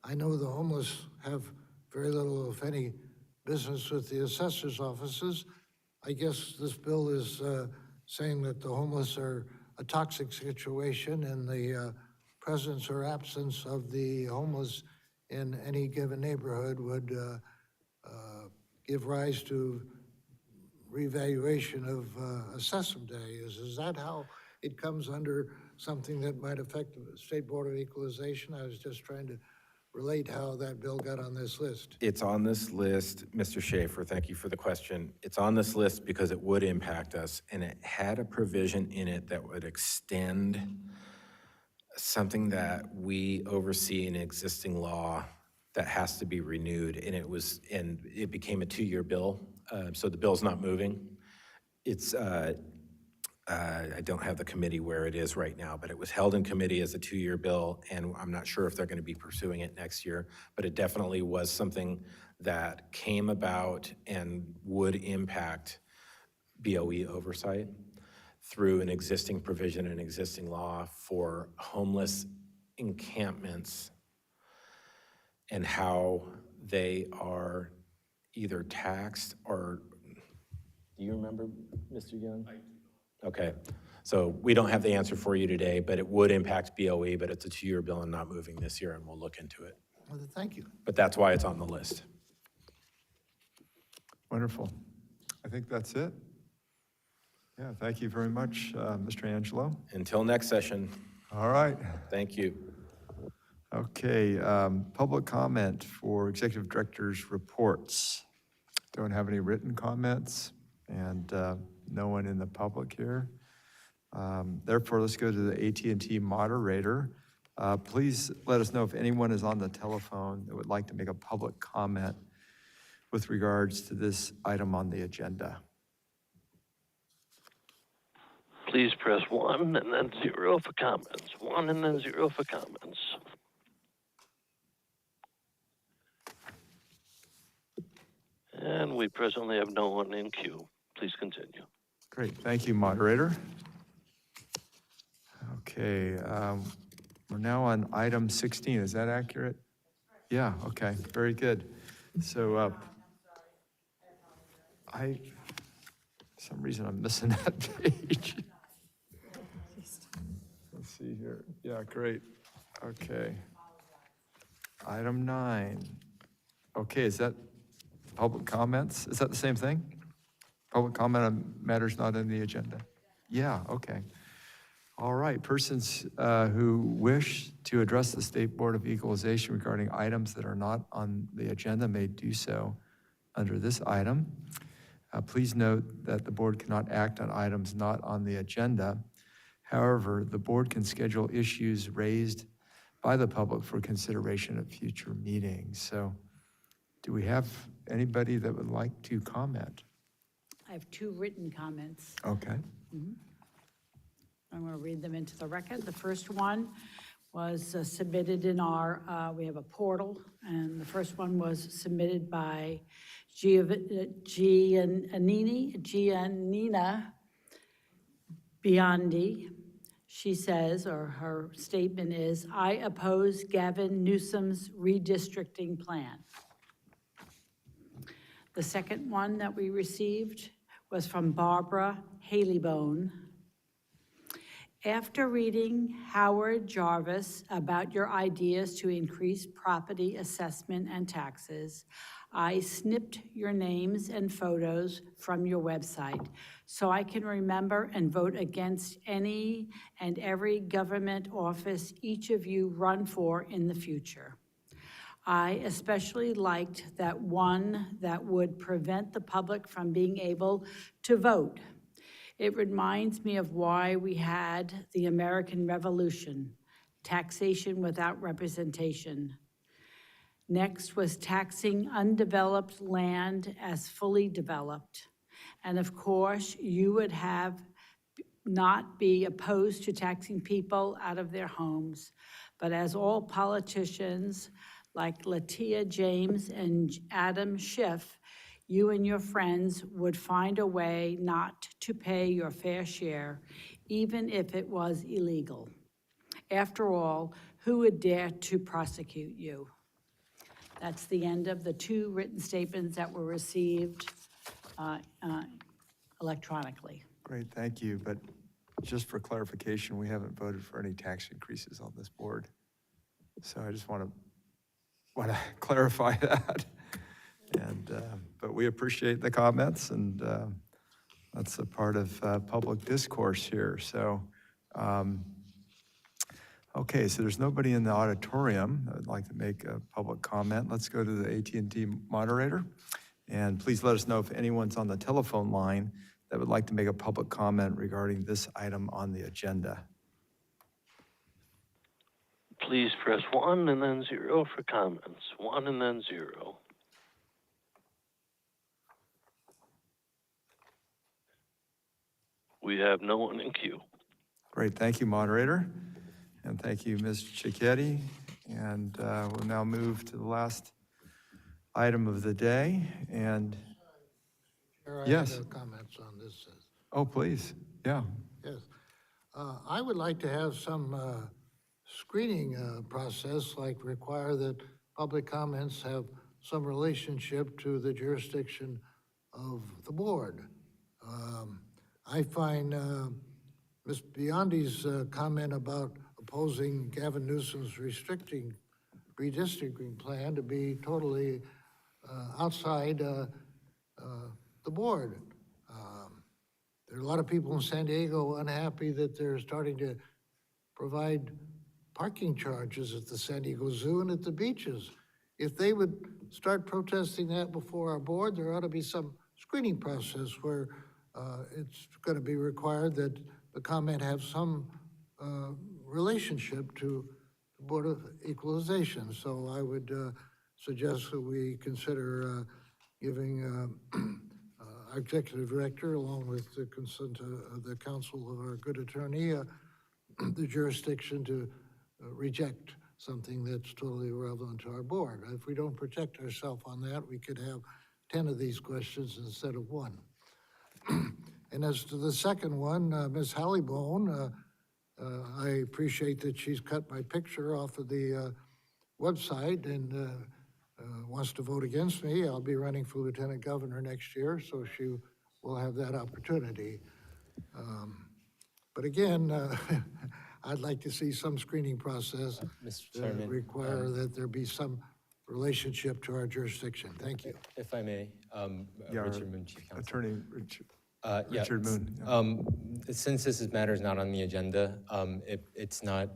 I know the homeless have very little, if any, business with the assessor's offices. I guess this bill is saying that the homeless are a toxic situation and the presence or absence of the homeless in any given neighborhood would give rise to revaluation of assessment day. Is that how it comes under something that might affect the State Board of Equalization? I was just trying to relate how that bill got on this list. It's on this list, Mr. Schaefer, thank you for the question. It's on this list because it would impact us, and it had a provision in it that would extend something that we oversee in existing law that has to be renewed, and it became a 2-year bill, so the bill's not moving. It's, I don't have the committee where it is right now, but it was held in committee as a 2-year bill, and I'm not sure if they're going to be pursuing it next year, but it definitely was something that came about and would impact BOE oversight through an existing provision and existing law for homeless encampments and how they are either taxed or, do you remember, Mr. Young? Okay, so we don't have the answer for you today, but it would impact BOE, but it's a 2-year bill and not moving this year, and we'll look into it. Well, thank you. But that's why it's on the list. Wonderful. I think that's it. Yeah, thank you very much, Mr. Angelo. Until next session. All right. Thank you. Okay, public comment for executive director's reports. Don't have any written comments, and no one in the public here. Therefore, let's go to the AT&T moderator. Please let us know if anyone is on the telephone that would like to make a public comment with regards to this item on the agenda. Please press 1 and then 0 for comments. 1 and then 0 for comments. And we presently have no one in queue. Please continue. Great, thank you, moderator. Okay, we're now on item 16. Is that accurate? Yeah, okay, very good. So for some reason I'm missing that page. Let's see here. Yeah, great. Okay. Item 9. Okay, is that public comments? Is that the same thing? Public comment on matters not in the agenda? Yeah, okay. All right, persons who wish to address the State Board of Equalization regarding items that are not on the agenda may do so under this item. Please note that the board cannot act on items not on the agenda. However, the board can schedule issues raised by the public for consideration at future meetings. So do we have Anybody that would like to comment? I have 2 written comments. Okay. I'm going to read them into the record. The first one was submitted in our, we have a portal, and the first one was submitted by Giannina Biondi. She says, or her statement is, I oppose Gavin Newsom's redistricting plan. The second one that we received was from Barbara Haley-Bone. After reading Howard Jarvis about your ideas to increase property assessment and taxes, I snipped your names and photos from your website so I can remember and vote against any and every government office each of you run for in the future. I especially liked that one that would prevent the public from being able to vote. It reminds me of why we had the American Revolution, taxation without representation. Next was taxing undeveloped land as fully developed. And of course, you would have not be opposed to taxing people out of their homes. But as all politicians like Latia James and Adam Schiff, you and your friends would find a way not to pay your fair share, even if it was illegal. After all, who would dare to prosecute you? That's the end of the 2 written statements that were received electronically. Great, thank you. But just for clarification, we haven't voted for any tax increases on this board. So I just want to clarify that. And, but we appreciate the comments, and that's a part of public discourse here. So, okay, so there's nobody in the auditorium that would like to make a public comment. Let's go to the AT&T moderator. And please let us know if anyone's on the telephone line that would like to make a public comment regarding this item on the agenda. Please press 1 and then 0 for comments. 1 and then 0. We have no one in queue. Great, thank you, moderator. And thank you, Ms. Cicchetti. And we'll now move to the last item of the day. And Chair, yes. I have comments on this. Oh, please, yeah. Yes. I would like to have some screening process, like require that public comments have some relationship to the jurisdiction of the board. I find Ms. Biondi's comment about opposing Gavin Newsom's redistricting plan to be totally outside the board. There are a lot of people in San Diego unhappy that they're starting to provide parking charges at the San Diego Zoo and at the beaches. If they would start protesting that before our board, there ought to be some screening process where it's going to be required that the comment have some relationship to the Board of Equalization. So I would suggest that we consider giving our executive director, along with the consent of the counsel of our good attorney, the jurisdiction to reject something that's totally irrelevant to our board. If we don't protect ourselves on that, we could have 10 of these questions instead of 1. And as to the second one, Ms. Hallibone, I appreciate that she's cut my picture off of the website and wants to vote against me. I'll be running for lieutenant governor next year, so she will have that opportunity. But again, I'd like to see some screening process Mr. to Chairman, require that there be some relationship to our jurisdiction. Thank you. If I may, Richard Moon, Chief Counsel. Attorney Richard. Yeah, Richard Moon. Yeah. Since this matter is not on the agenda, it's not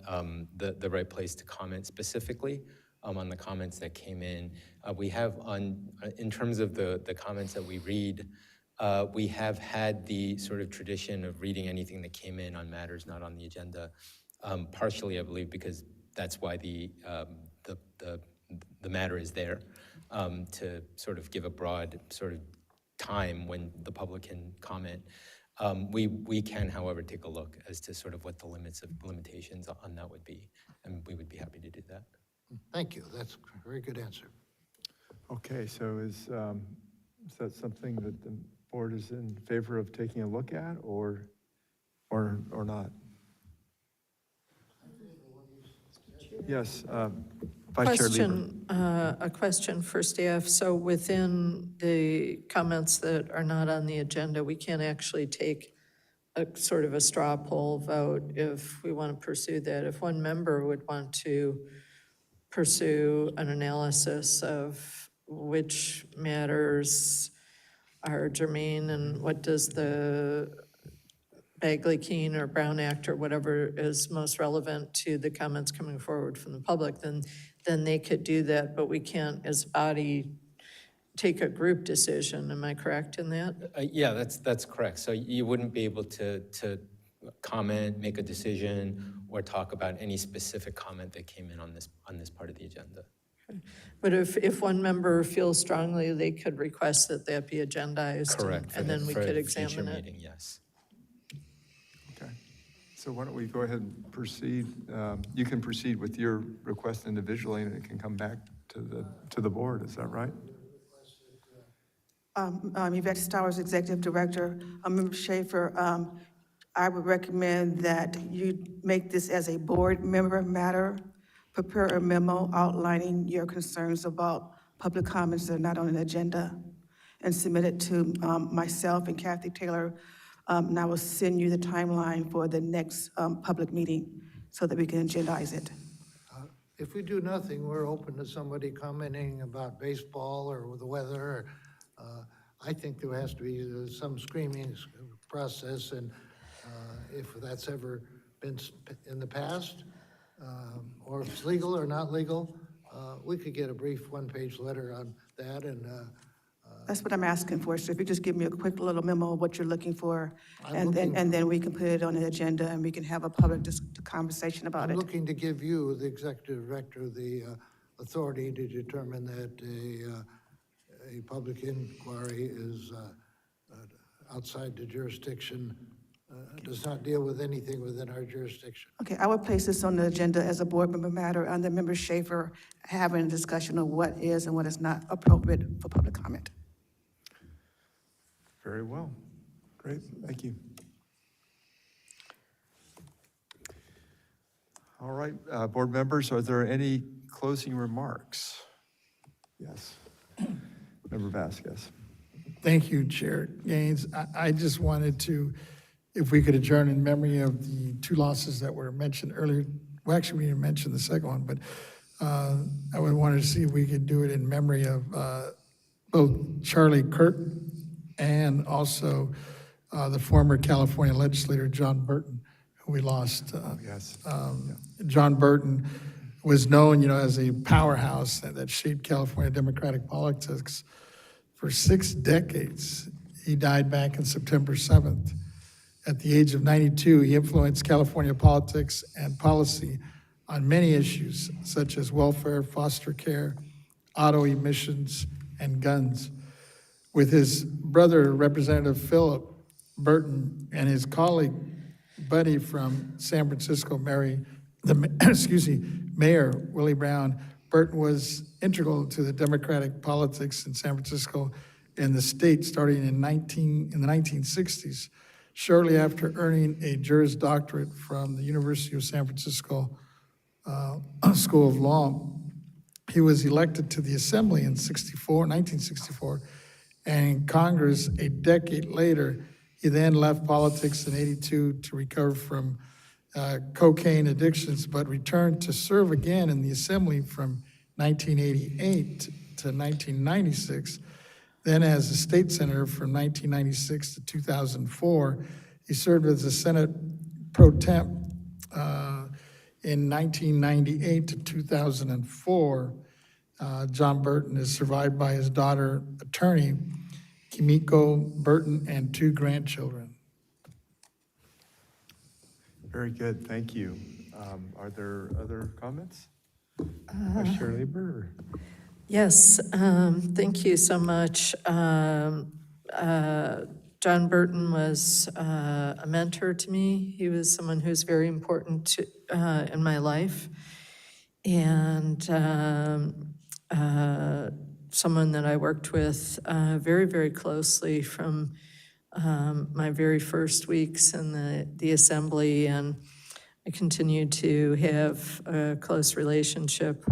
the right place to comment specifically on the comments that came in. We have in terms of the comments that we read, we have had the sort of tradition of reading anything that came in on matters not on the agenda, partially, I believe, because that's why the the matter is there, to sort of give a broad sort of time when the public can comment. We can, however, take a look as to sort of what the limitations on that would be, and we would be happy to do that. Thank you. That's a very good answer. Okay, so is that something that the board is in favor of taking a look at, or not? Yes, Vice Chair Lieber. A question for staff. So within the comments that are not on the agenda, we can actually take a sort of a straw poll vote if we want to pursue that. If one member would want to pursue an analysis of which matters are germane and what does the Bagley-Keene or Brown Act or whatever is most relevant to the comments coming forward from the public, then they could do that, but we can't, as a body, take a group decision. Am I correct in that? Yeah, that's correct. So you wouldn't be able to comment, make a decision, or talk about any specific comment that came in on this part of the agenda. But if one member feels strongly, they could request that that be agendized. Correct. And then we could future examine it. meeting, yes. Okay, so why don't we go ahead and proceed? You can proceed with your request individually, and it can come back to the board. Is that right? Yvette Stowers, Executive Director. Member Schaefer, I would recommend that you make this as a board member matter. Prepare a memo outlining your concerns about public comments that are not on an agenda, and submit it to myself and Kathy Taylor, and I will send you the timeline for the next public meeting so that we can agendize it. If we do nothing, we're open to somebody commenting about baseball or the weather. I think there has to be some screening process, and if that's ever been in the past, or if it's legal or not legal, we could get a brief one-page letter on that, and That's what I'm asking for. So if you just give me a quick little memo of what you're looking for, and then we can put it on the agenda and we can have a public conversation about I'm it. looking to give you, the executive director, the authority to determine that a public inquiry is outside the jurisdiction, does not deal with anything within our jurisdiction. Okay, I will place this on the agenda as a board member matter under Member Schaefer having a discussion of what is and what is not appropriate for public comment. Very well. Great, thank you. All right, board members, are there any closing remarks? Yes. Member Vasquez. Thank you, Chair Gaines. I just wanted to, if we could adjourn in memory of the two losses that were mentioned earlier. Well, actually, we didn't mention the second one, but I would want to see if we could do it in memory of both Charlie Kirk and also the former California legislator, John Burton, who we lost. Yes. John Burton was known, as a powerhouse that shaped California Democratic politics for 6 decades. He died back on September 7th. At the age of 92, he influenced California politics and policy on many issues, such as welfare, foster care, auto emissions, and guns. With his brother, Representative Philip Burton, and his colleague, buddy from San Francisco, Mayor Willie Brown, Burton was integral to the Democratic politics in San Francisco and the state starting in the 1960s. Shortly after earning a Juris Doctorate from the University of San Francisco School of Law, he was elected to the Assembly in 1964, and in Congress a decade later. He then left politics in '82 to recover from cocaine addictions, but returned to serve again in the Assembly from 1988 to 1996. Then as a state senator from 1996 to 2004, he served as a Senate pro temp in 1998 to 2004. John Burton is survived by his daughter, attorney Kimiko Burton, and 2 grandchildren. Very good, thank you. Are there other comments? Shirley Burr. Yes, thank you so much. John Burton was a mentor to me. He was someone who's very important in my life, and someone that I worked with very, very closely from my very first weeks in the assembly, and I continued to have a close relationship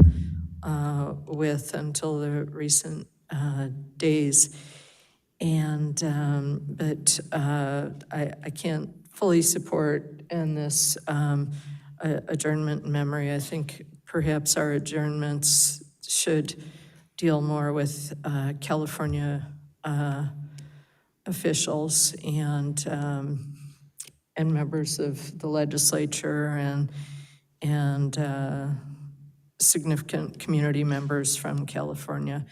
with until the recent days. And, I can't fully support in this adjournment in memory. I think perhaps our adjournments should deal more with California officials and members of the legislature and significant community members from California.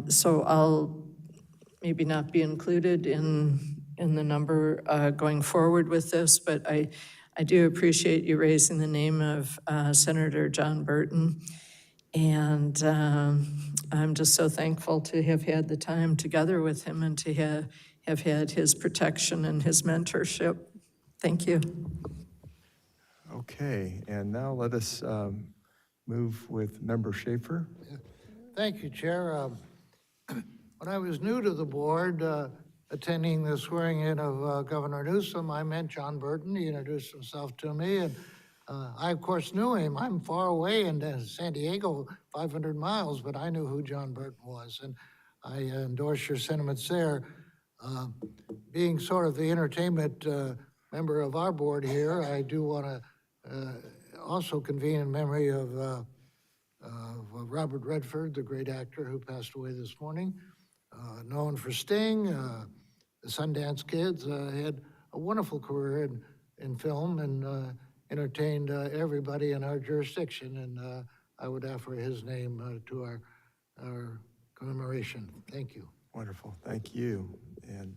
So I'll maybe not be included in the number going forward with this, but I do appreciate you raising the name of Senator John Burton. And I'm just so thankful to have had the time together with him and to have had his protection and his mentorship. Thank you. Okay, and now let us move with Member Schaefer. Thank you, Chair. When I was new to the board, attending the swearing-in of Governor Newsom, I met John Burton. He introduced himself to me, and I, of course, knew him. I'm far away in San Diego, 500 miles, but I knew who John Burton was, and I endorse your sentiments there. Being sort of the entertainment member of our board here, I do want to also convene in memory of Robert Redford, the great actor who passed away this morning. Known for Sting, the Sundance Kids, had a wonderful career in film and entertained everybody in our jurisdiction. And I would offer his name to our commemoration. Thank you. Wonderful, thank you. And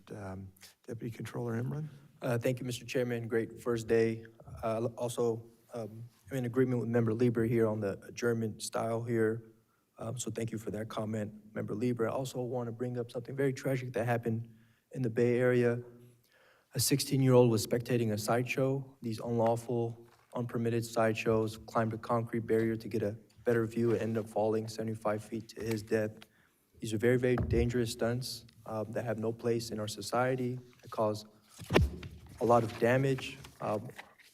Deputy Controller Imran? Thank you, Mr. Chairman. Great first day. Also, I'm in agreement with Member Lieber here on the adjournment style here. So thank you for that comment, Member Lieber. I also want to bring up something very tragic that happened in the Bay Area. A 16-year-old was spectating a sideshow. These unlawful, unpermitted sideshows, climbed a concrete barrier to get a better view and ended up falling 75 feet to his death. These are very, very dangerous stunts that have no place in our society, that cause a lot of damage,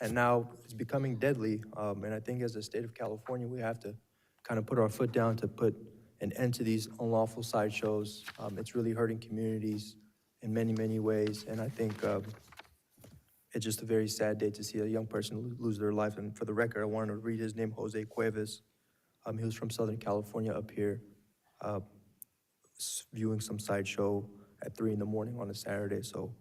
and now it's becoming deadly. And I think as a state of California, we have to kind of put our foot down to put an end to these unlawful sideshows. It's really hurting communities in many, many ways. And I think it's just a very sad day to see a young person lose their life. And for the record, I wanted to read his name, Jose Cuevas. He was from Southern California up here, viewing some sideshow at 3 in the morning on a Saturday. So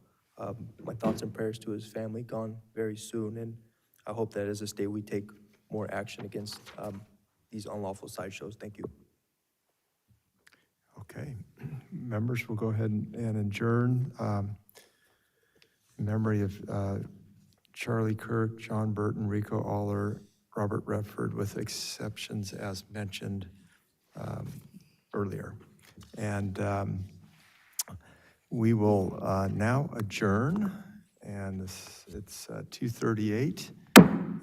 my thoughts and prayers to his family, gone very soon. And I hope that as a state, we take more action against these unlawful sideshows. Thank you. Okay, members, we'll go ahead and adjourn. In memory of Charlie Kirk, John Burton, Rico Aller, Robert Redford, with exceptions as mentioned earlier. And we will now adjourn, and it's 2:38.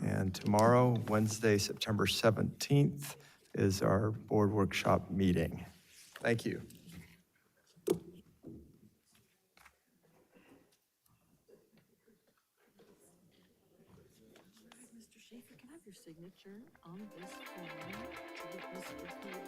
And tomorrow, Wednesday, September 17th, is our board workshop meeting. Thank you. Mr. Schaefer, can I have your signature on this form to get this record?